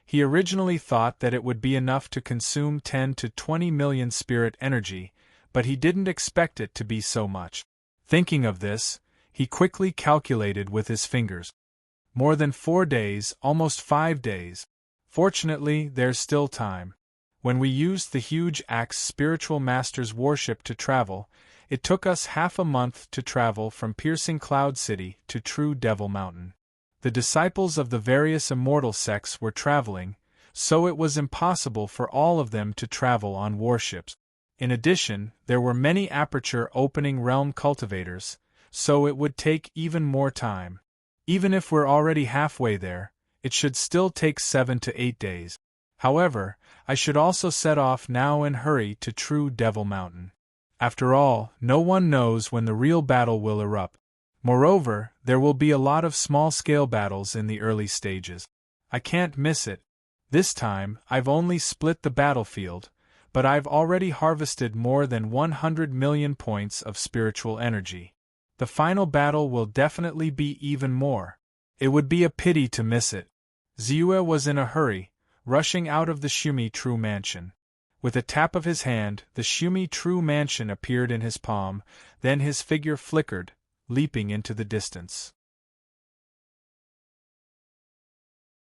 He originally thought that it would be enough to consume 10 to 20 million spirit energy, but he didn't expect it to be so much. Thinking of this, he quickly calculated with his fingers. More than 4 days, almost 5 days. Fortunately, there's still time. When we used the huge axe spiritual master's warship to travel, it took us half a month to travel from Piercing Cloud City to True Devil Mountain. The disciples of the various immortal sects were traveling, so it was impossible for all of them to travel on warships. In addition, there were many aperture-opening realm cultivators, so it would take even more time. Even if we're already halfway there, it should still take 7 to 8 days. However, I should also set off now and hurry to True Devil Mountain. After all, no one knows when the real battle will erupt. Moreover, there will be a lot of small-scale battles in the early stages. I can't miss it. This time, I've only split the battlefield, but I've already harvested more than 100 million points of spiritual energy. The final battle will definitely be even more. It would be a pity to miss it. Ziyue was in a hurry, rushing out of the Shumi True Mansion. With a tap of his hand, the Shumi True Mansion appeared in his palm, then his figure flickered, leaping into the distance.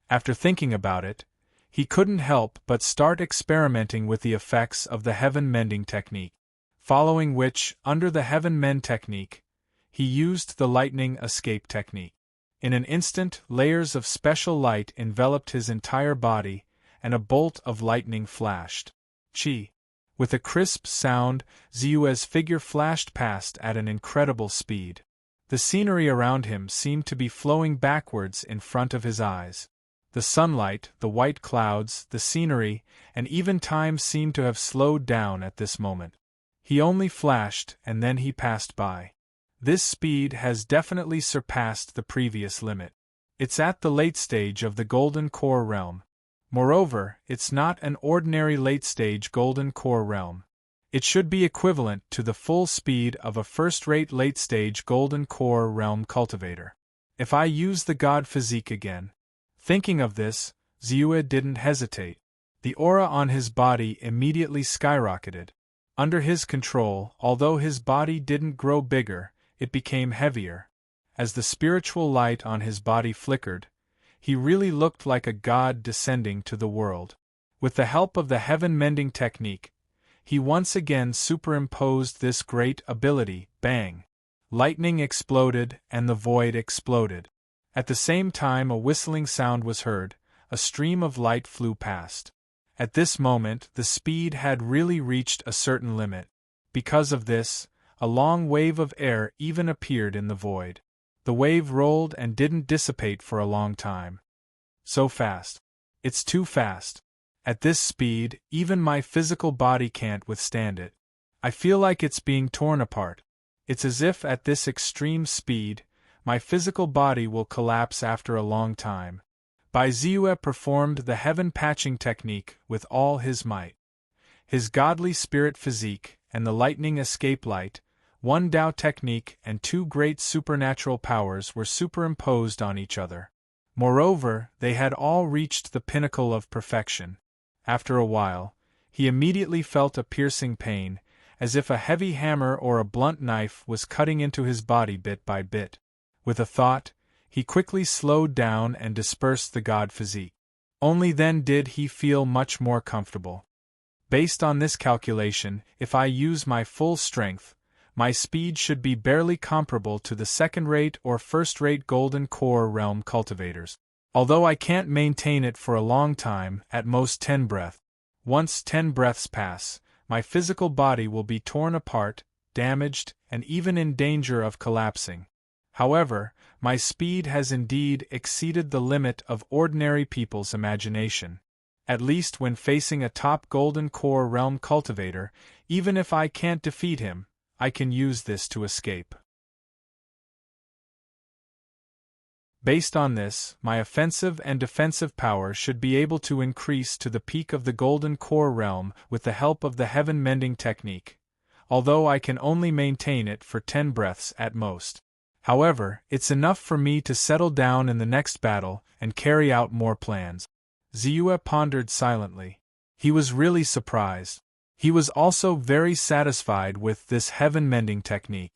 After thinking about it, he couldn't help but start experimenting with the effects of the heaven-mending technique. Following which, under the heaven-mend technique, he used the lightning escape technique. In an instant, layers of special light enveloped his entire body, and a bolt of lightning flashed. Chi! With a crisp sound, Ziyue's figure flashed past at an incredible speed. The scenery around him seemed to be flowing backwards in front of his eyes. The sunlight, the white clouds, the scenery, and even time seemed to have slowed down at this moment. He only flashed, and then he passed by. This speed has definitely surpassed the previous limit. It's at the late stage of the Golden Core realm. Moreover, it's not an ordinary late-stage Golden Core realm. It should be equivalent to the full speed of a first-rate late-stage Golden Core realm cultivator. If I use the God Physique again. Thinking of this, Ziyue didn't hesitate. The aura on his body immediately skyrocketed. Under his control, although his body didn't grow bigger, it became heavier. As the spiritual light on his body flickered, he really looked like a god descending to the world. With the help of the heaven-mending technique, he once again superimposed this great ability. Bang! Lightning exploded and the void exploded. At the same time, a whistling sound was heard, a stream of light flew past. At this moment, the speed had really reached a certain limit. Because of this, a long wave of air even appeared in the void. The wave rolled and didn't dissipate for a long time. So fast. It's too fast. At this speed, even my physical body can't withstand it. I feel like it's being torn apart. It's as if at this extreme speed, my physical body will collapse after a long time. Ziyue performed the heaven patching technique with all his might. His godly spirit physique and the lightning escape light, one Tao technique and two great supernatural powers were superimposed on each other. Moreover, they had all reached the pinnacle of perfection. After a while, he immediately felt a piercing pain, as if a heavy hammer or a blunt knife was cutting into his body bit by bit. With a thought, he quickly slowed down and dispersed the god physique. Only then did he feel much more comfortable. Based on this calculation, if I use my full strength, my speed should be barely comparable to the second-rate or first-rate Golden Core realm cultivators. Although I can't maintain it for a long time, at most 10 breaths. Once 10 breaths pass, my physical body will be torn apart, damaged, and even in danger of collapsing. However, my speed has indeed exceeded the limit of ordinary people's imagination. At least when facing a top Golden Core realm cultivator, even if I can't defeat him, I can use this to escape. Based on this, my offensive and defensive power should be able to increase to the peak of the Golden Core realm with the help of the Heaven Mending technique, although I can only maintain it for 10 breaths at most. However, it's enough for me to settle down in the next battle and carry out more plans. Ziyue pondered silently. He was really surprised. He was also very satisfied with this Heaven Mending technique.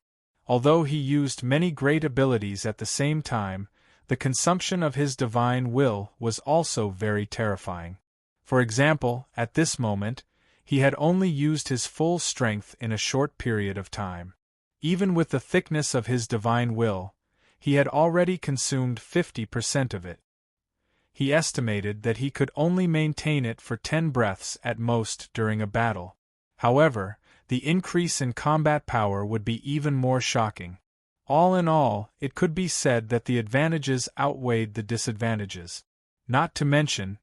Although he used many great abilities at the same time, the consumption of his divine will was also very terrifying. For example, at this moment, he had only used his full strength in a short period of time. Even with the thickness of his divine will, he had already consumed 50% of it. He estimated that he could only maintain it for 10 breaths at most during a battle. However, the increase in combat power would be even more shocking. All in all, it could be said that the advantages outweighed the disadvantages. Not to mention,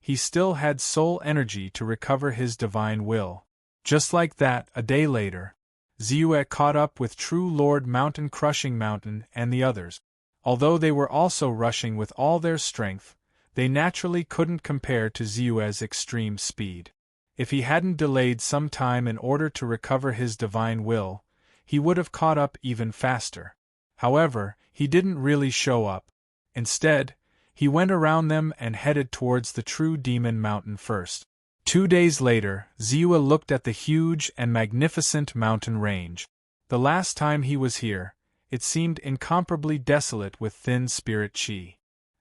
he still had soul energy to recover his divine will. Just like that, a day later, Ziyue caught up with True Lord Mountain Crushing Mountain and the others. Although they were also rushing with all their strength, they naturally couldn't compare to Ziyue's extreme speed. If he hadn't delayed some time in order to recover his divine will, he would have caught up even faster. However, he didn't really show up. Instead, he went around them and headed towards the True Demon Mountain first. 2 days later, Ziyue looked at the huge and magnificent mountain range. The last time he was here, it seemed incomparably desolate with thin spirit qi.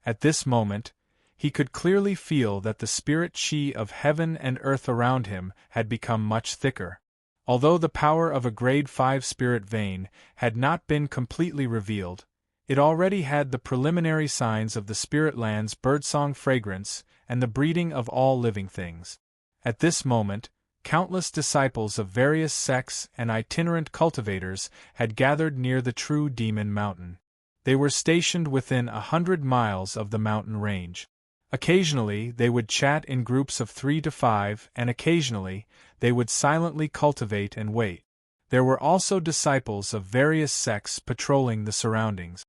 At this moment, he could clearly feel that the spirit qi of heaven and earth around him had become much thicker. Although the power of a grade 5 spirit vein had not been completely revealed, it already had the preliminary signs of the spirit land's birdsong fragrance and the breeding of all living things. At this moment, countless disciples of various sects and itinerant cultivators had gathered near the True Demon Mountain. They were stationed within 100 miles of the mountain range. Occasionally, they would chat in groups of 3 to 5, and occasionally, they would silently cultivate and wait. There were also disciples of various sects patrolling the surroundings.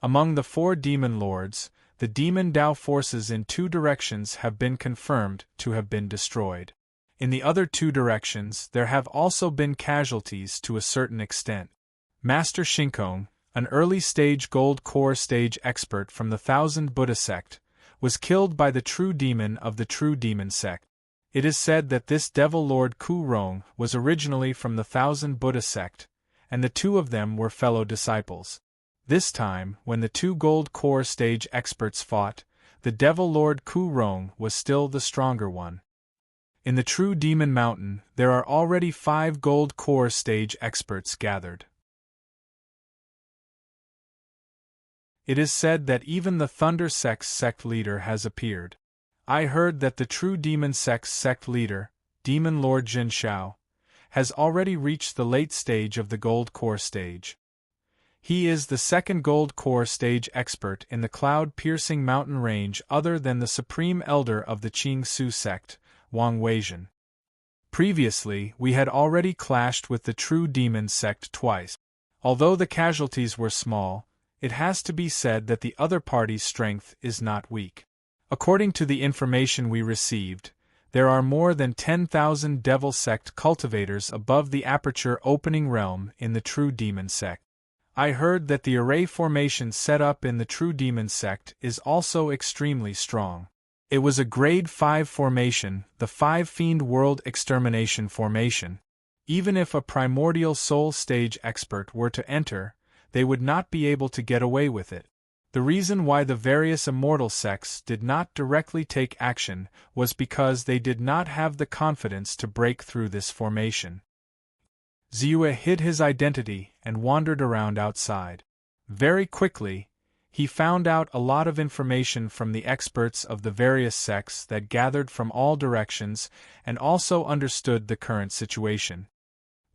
Among the 4 demon lords, the demon Tao forces in 2 directions have been confirmed to have been destroyed. In the other 2 directions, there have also been casualties to a certain extent. Master Shinto, an early-stage Gold Core stage expert from the Thousand Buddha sect, was killed by the true demon of the True Demon sect. It is said that this devil lord Ku Rong was originally from the Thousand Buddha sect, and the 2 of them were fellow disciples. This time, when the 2 Gold Core stage experts fought, the devil lord Ku Rong was still the stronger one. In the True Demon Mountain, there are already 5 Gold Core stage experts gathered. It is said that even the Thunder Sect's sect leader has appeared. I heard that the True Demon Sect's sect leader, Demon Lord Jin Shao, has already reached the late stage of the Gold Core stage. He is the second gold core stage expert in the cloud-piercing mountain range other than the supreme elder of the Qing Su sect, Wang Weizhen. Previously, we had already clashed with the True Demon sect twice. Although the casualties were small, it has to be said that the other party's strength is not weak. According to the information we received, there are more than 10,000 Devil Sect cultivators above the aperture opening realm in the True Demon sect. I heard that the array formation set up in the True Demon sect is also extremely strong. It was a Grade 5 formation, the 5 Fiend World Extermination formation. Even if a primordial soul stage expert were to enter, they would not be able to get away with it. The reason why the various immortal sects did not directly take action was because they did not have the confidence to break through this formation. Ziyue hid his identity and wandered around outside. Very quickly, he found out a lot of information from the experts of the various sects that gathered from all directions and also understood the current situation.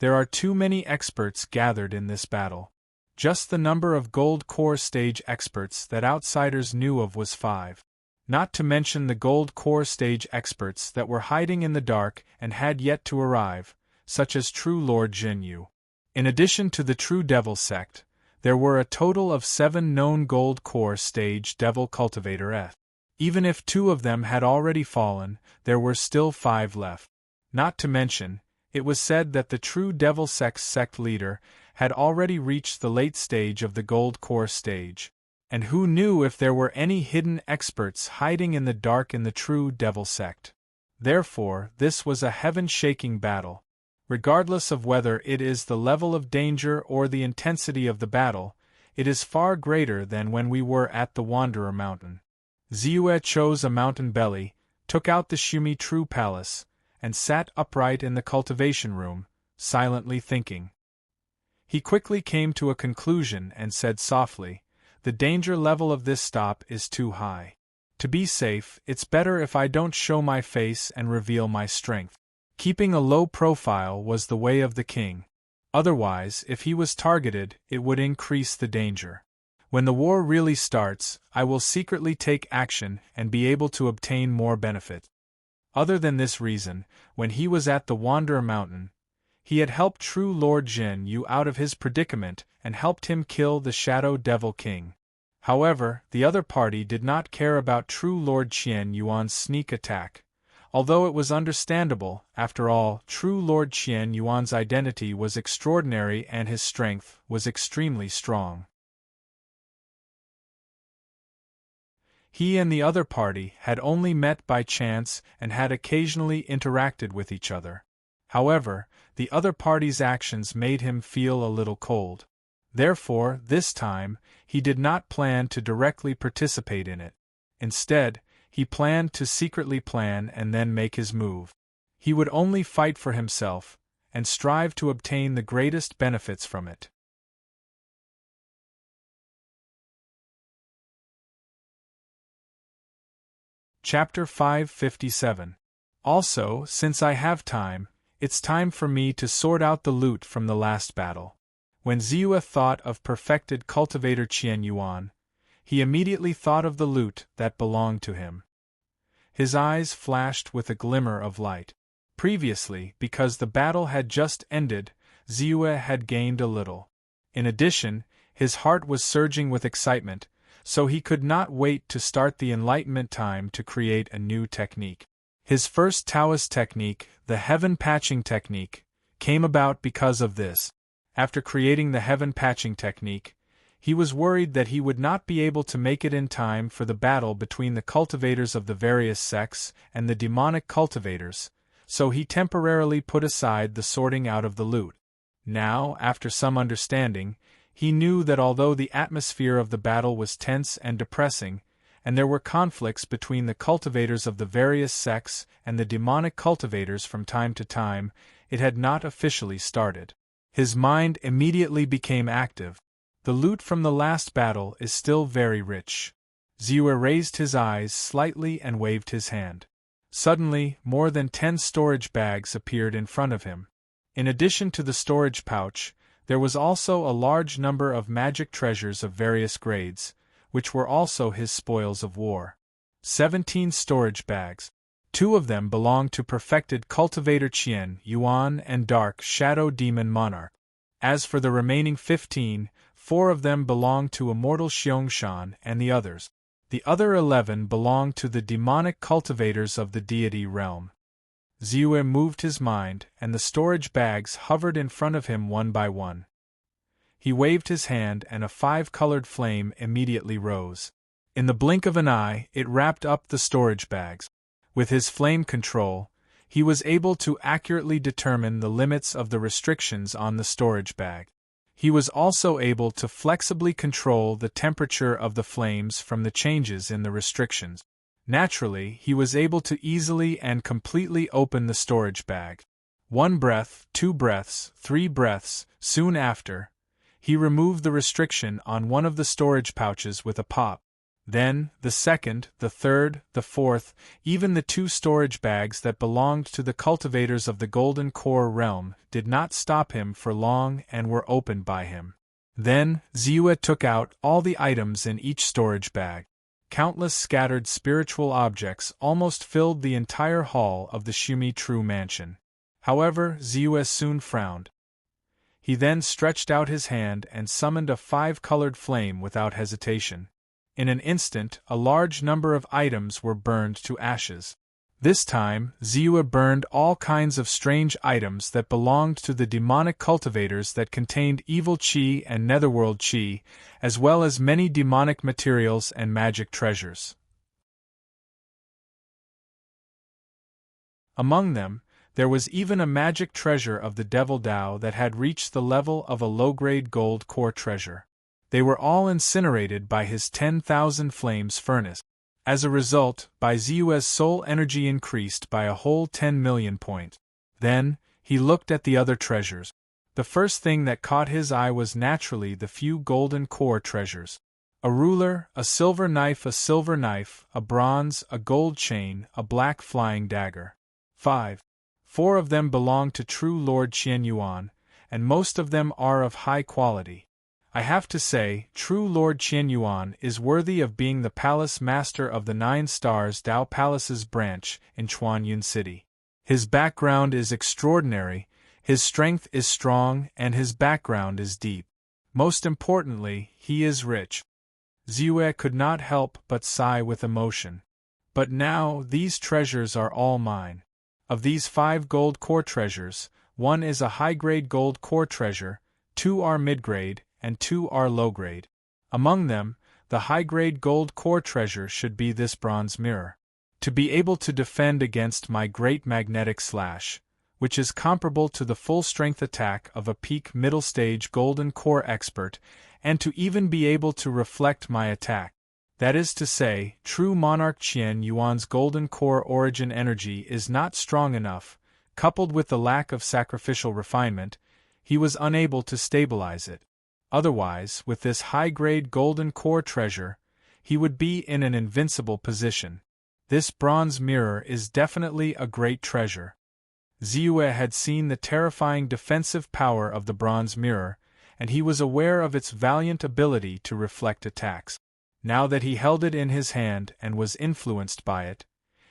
There are too many experts gathered in this battle. Just the number of gold core stage experts that outsiders knew of was 5. Not to mention the gold core stage experts that were hiding in the dark and had yet to arrive, such as True Lord Jinyu. In addition to the True Devil sect, there were a total of 7 known gold core stage devil cultivators. Even if 2 of them had already fallen, there were still 5 left. Not to mention, it was said that the True Devil sect leader had already reached the late stage of the gold core stage. And who knew if there were any hidden experts hiding in the dark in the True Devil sect? Therefore, this was a heaven-shaking battle. Regardless of whether it is the level of danger or the intensity of the battle, it is far greater than when we were at the Wanderer Mountain. Ziyue chose a mountain belly, took out the Shumi True Palace, and sat upright in the cultivation room, silently thinking. He quickly came to a conclusion and said softly, "The danger level of this stop is too high. To be safe, it's better if I don't show my face and reveal my strength." Keeping a low profile was the way of the king. Otherwise, if he was targeted, it would increase the danger. When the war really starts, I will secretly take action and be able to obtain more benefit. Other than this reason, when he was at the Wanderer Mountain, he had helped True Lord Jinyu out of his predicament and helped him kill the Shadow Devil King. However, the other party did not care about True Lord Qian Yuan's sneak attack. Although it was understandable, after all, True Lord Qian Yuan's identity was extraordinary and his strength was extremely strong. He and the other party had only met by chance and had occasionally interacted with each other. However, the other party's actions made him feel a little cold. Therefore, this time, he did not plan to directly participate in it. Instead, he planned to secretly plan and then make his move. He would only fight for himself, and strive to obtain the greatest benefits from it. Chapter 557. Also, since I have time, it's time for me to sort out the loot from the last battle. When Ziyue thought of perfected cultivator Qian Yuan, he immediately thought of the loot that belonged to him. His eyes flashed with a glimmer of light. Previously, because the battle had just ended, Ziyue had gained a little. In addition, his heart was surging with excitement, so he could not wait to start the enlightenment time to create a new technique. His first Taoist technique, the Heaven Patching Technique, came about because of this. After creating the Heaven Patching Technique, he was worried that he would not be able to make it in time for the battle between the cultivators of the various sects and the demonic cultivators, so he temporarily put aside the sorting out of the loot. Now, after some understanding, he knew that although the atmosphere of the battle was tense and depressing, and there were conflicts between the cultivators of the various sects and the demonic cultivators from time to time, it had not officially started. His mind immediately became active. The loot from the last battle is still very rich. Ziyue raised his eyes slightly and waved his hand. Suddenly, more than 10 storage bags appeared in front of him. In addition to the storage pouch, There was also a large number of magic treasures of various grades, which were also his spoils of war. 17 storage bags. 2 of them belonged to perfected cultivator Qian Yuan and dark shadow demon monarch. As for the remaining 15, 4 of them belonged to immortal Xiangshan and the others. The other 11 belonged to the demonic cultivators of the deity realm. Ziyue moved his mind, and the storage bags hovered in front of him one by one. He waved his hand and a 5-colored flame immediately rose. In the blink of an eye, it wrapped up the storage bags. With his flame control, he was able to accurately determine the limits of the restrictions on the storage bag. He was also able to flexibly control the temperature of the flames from the changes in the restrictions. Naturally, he was able to easily and completely open the storage bag. 1 breath, 2 breaths, 3 breaths, soon after, he removed the restriction on one of the storage pouches with a pop. Then, the second, the third, the fourth, even the 2 storage bags that belonged to the cultivators of the Golden Core realm did not stop him for long and were opened by him. Then, Ziyue took out all the items in each storage bag. Countless scattered spiritual objects almost filled the entire hall of the Shumi True Mansion. However, Ziyue soon frowned. He then stretched out his hand and summoned a 5-colored flame without hesitation. In an instant, a large number of items were burned to ashes. This time, Ziyue burned all kinds of strange items that belonged to the demonic cultivators that contained evil qi and netherworld qi, as well as many demonic materials and magic treasures. Among them, there was even a magic treasure of the Devil Dao that had reached the level of a low-grade gold core treasure. They were all incinerated by his 10,000 flames furnace. As a result, Bai Ziyue's soul energy increased by a whole 10 million points. Then, he looked at the other treasures. The first thing that caught his eye was naturally the few golden core treasures. A ruler, a silver knife, a bronze, a gold chain, a black flying dagger. 4 of them belong to true Lord Qian Yuan, and most of them are of high quality. I have to say, true Lord Qian Yuan is worthy of being the palace master of the 9 Stars Dao Palace's branch in Chuanyun City. His background is extraordinary, his strength is strong, and his background is deep. Most importantly, he is rich. Ziyue could not help but sigh with emotion. But now, these treasures are all mine. Of these 5 gold core treasures, 1 is a high-grade gold core treasure, 2 are mid-grade, and 2 are low-grade. Among them, the high-grade gold core treasure should be this bronze mirror. To be able to defend against my great magnetic slash, which is comparable to the full-strength attack of a peak middle-stage golden core expert, and to even be able to reflect my attack. That is to say, true Monarch Qian Yuan's golden core origin energy is not strong enough, coupled with the lack of sacrificial refinement, he was unable to stabilize it. Otherwise, with this high-grade golden core treasure, he would be in an invincible position. This bronze mirror is definitely a great treasure. Ziyue had seen the terrifying defensive power of the bronze mirror, and he was aware of its valiant ability to reflect attacks. Now that he held it in his hand and was influenced by it,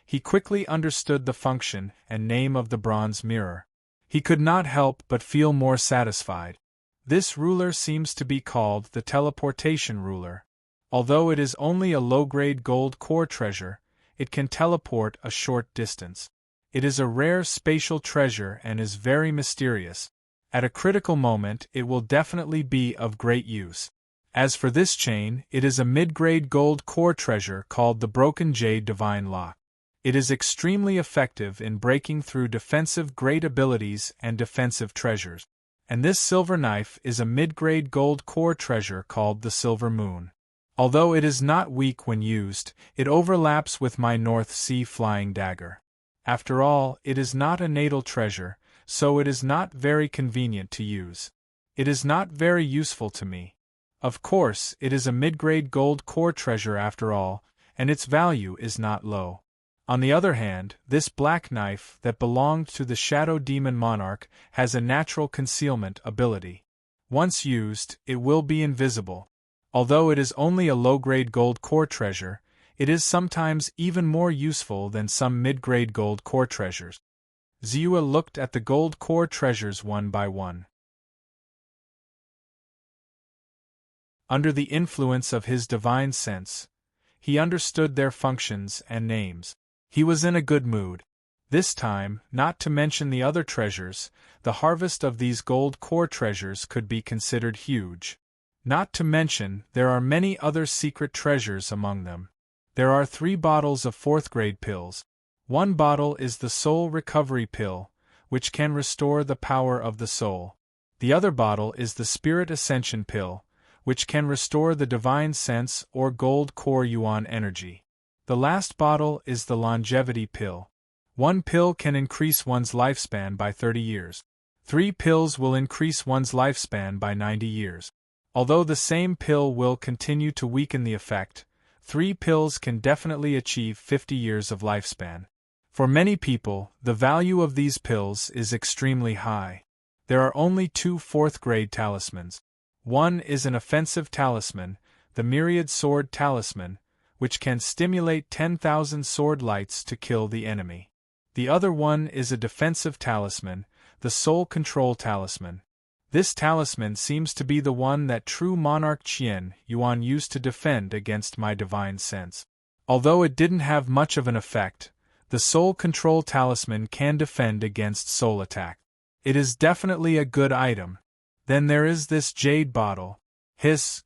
he quickly understood the function and name of the bronze mirror. He could not help but feel more satisfied. This ruler seems to be called the teleportation ruler. Although it is only a low-grade gold core treasure, it can teleport a short distance. It is a rare spatial treasure and is very mysterious. At a critical moment, it will definitely be of great use. As for this chain, it is a mid-grade gold core treasure called the Broken Jade Divine Lock. It is extremely effective in breaking through defensive great abilities and defensive treasures. And this silver knife is a mid-grade gold core treasure called the Silver Moon. Although it is not weak when used, it overlaps with my North Sea flying dagger. After all, it is not a natal treasure, so it is not very convenient to use. It is not very useful to me. Of course, it is a mid-grade gold core treasure after all, and its value is not low. On the other hand, this black knife that belonged to the Shadow Demon Monarch has a natural concealment ability. Once used, it will be invisible. Although it is only a low-grade gold core treasure, it is sometimes even more useful than some mid-grade gold core treasures. Ziyue looked at the gold core treasures one by one. Under the influence of his divine sense, he understood their functions and names. He was in a good mood. This time, not to mention the other treasures, the harvest of these gold core treasures could be considered huge. Not to mention, there are many other secret treasures among them. There are 3 bottles of 4th-grade pills. One bottle is the Soul Recovery Pill, which can restore the power of the soul. The other bottle is the Spirit Ascension Pill, which can restore the divine sense or gold core yuan energy. The last bottle is the Longevity Pill. One pill can increase one's lifespan by 30 years. 3 pills will increase one's lifespan by 90 years. Although the same pill will continue to weaken the effect, 3 pills can definitely achieve 50 years of lifespan. For many people, the value of these pills is extremely high. There are only 2 4th-grade talismans. One is an offensive talisman, the Myriad Sword Talisman, which can stimulate 10,000 sword lights to kill the enemy. The other one is a defensive talisman, the Soul Control Talisman. This talisman seems to be the one that true monarch Qian Yuan used to defend against my divine sense. Although it didn't have much of an effect, the Soul Control Talisman can defend against soul attack. It is definitely a good item. Then there is this jade bottle.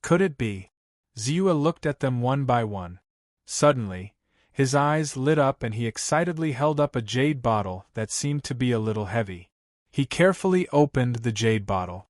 Could it be? Ziyue looked at them one by one. Suddenly, his eyes lit up and he excitedly held up a jade bottle that seemed to be a little heavy. He carefully opened the jade bottle.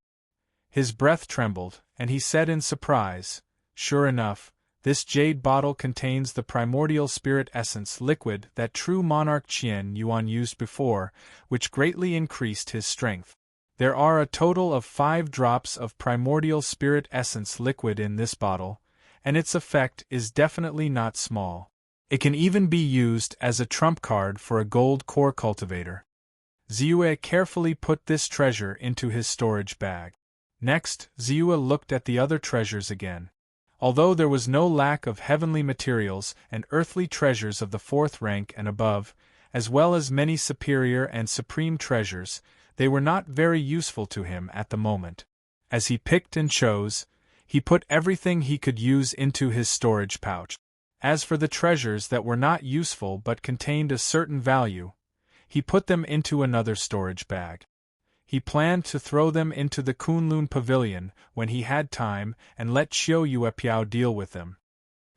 His breath trembled, and he said in surprise, "Sure enough, this jade bottle contains the primordial spirit essence liquid that true monarch Qian Yuan used before, which greatly increased his strength. There are a total of 5 drops of primordial spirit essence liquid in this bottle, and its effect is definitely not small. It can even be used as a trump card for a gold core cultivator." Ziyue carefully put this treasure into his storage bag. Next, Ziyue looked at the other treasures again. Although there was no lack of heavenly materials and earthly treasures of the 4th rank and above, as well as many superior and supreme treasures, they were not very useful to him at the moment. As he picked and chose, he put everything he could use into his storage pouch. As for the treasures that were not useful but contained a certain value, he put them into another storage bag. He planned to throw them into the Kunlun Pavilion when he had time and let Qiu Yuepiao deal with them.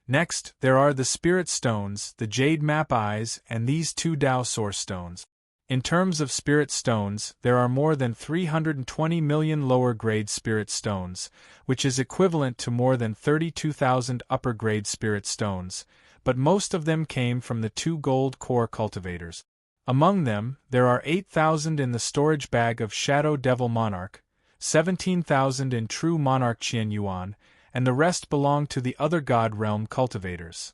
Next, there are the Spirit Stones, the Jade Map Eyes, and these 2 Dao Source Stones. In terms of Spirit Stones, there are more than 320 million lower-grade Spirit Stones, which is equivalent to more than 32,000 upper-grade Spirit Stones, but most of them came from the 2 gold core cultivators. Among them, there are 8,000 in the storage bag of Shadow Devil Monarch, 17,000 in True Monarch Qian Yuan, and the rest belong to the other God Realm cultivators.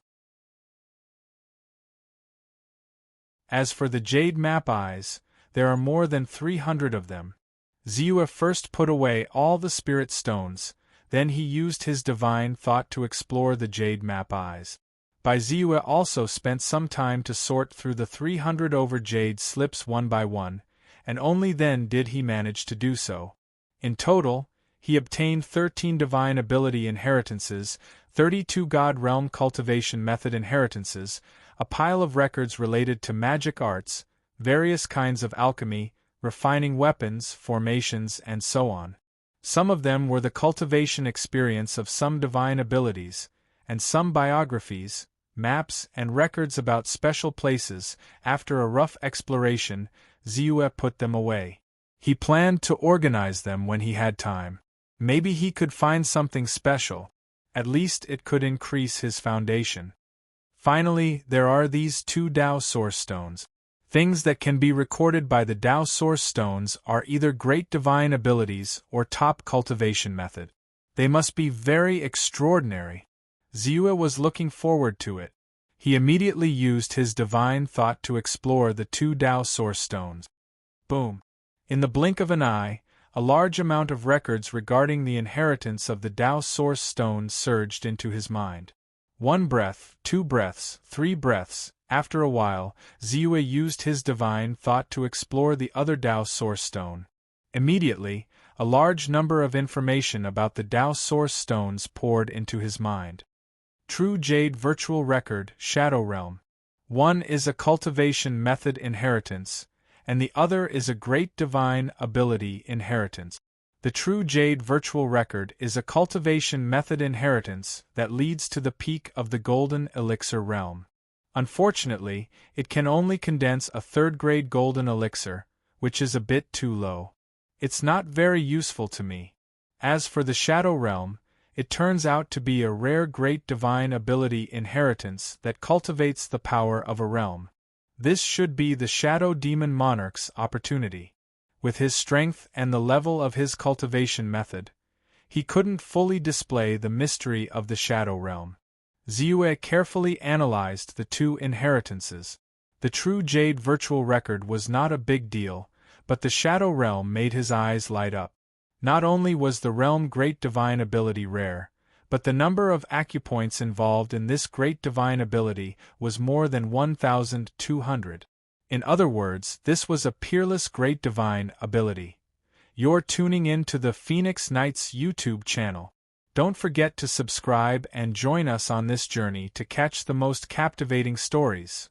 As for the Jade Map Eyes, there are more than 300 of them. Ziyue first put away all the Spirit Stones, then he used his divine thought to explore the Jade Map Eyes. Ziyue also spent some time to sort through the 300 over jade slips one by one, and only then did he manage to do so. In total, he obtained 13 divine ability inheritances, 32 God Realm cultivation method inheritances, a pile of records related to magic arts, various kinds of alchemy, refining weapons, formations, and so on. Some of them were the cultivation experience of some divine abilities, and some biographies, maps, and records about special places. After a rough exploration, Ziyue put them away. He planned to organize them when he had time. Maybe he could find something special. At least it could increase his foundation. Finally, there are these 2 Dao Source Stones. Things that can be recorded by the Dao Source Stones are either great divine abilities or top cultivation method. They must be very extraordinary. Ziyue was looking forward to it. He immediately used his divine thought to explore the 2 Dao Source Stones. Boom! In the blink of an eye, A large amount of records regarding the inheritance of the Tao Source Stone surged into his mind. 1 breath, 2 breaths, 3 breaths. After a while, Ziyue used his divine thought to explore the other Tao Source Stone. Immediately, a large number of information about the Tao Source Stones poured into his mind. True Jade Virtual Record, Shadow Realm. One is a cultivation method inheritance, and the other is a great divine ability inheritance. The True Jade Virtual Record is a cultivation method inheritance that leads to the peak of the Golden Elixir realm. Unfortunately, it can only condense a third-grade Golden Elixir, which is a bit too low. It's not very useful to me. As for the Shadow Realm, it turns out to be a rare great divine ability inheritance that cultivates the power of a realm. This should be the Shadow Demon Monarch's opportunity. With his strength and the level of his cultivation method, he couldn't fully display the mystery of the Shadow Realm. Ziyue carefully analyzed the two inheritances. The True Jade Virtual Record was not a big deal, but the Shadow Realm made his eyes light up. Not only was the realm great divine ability rare, but the number of acupoints involved in this great divine ability was more than 1,200. In other words, this was a peerless great divine ability. You're tuning in to the Phoenix Knights YouTube channel. Don't forget to subscribe and join us on this journey to catch the most captivating stories.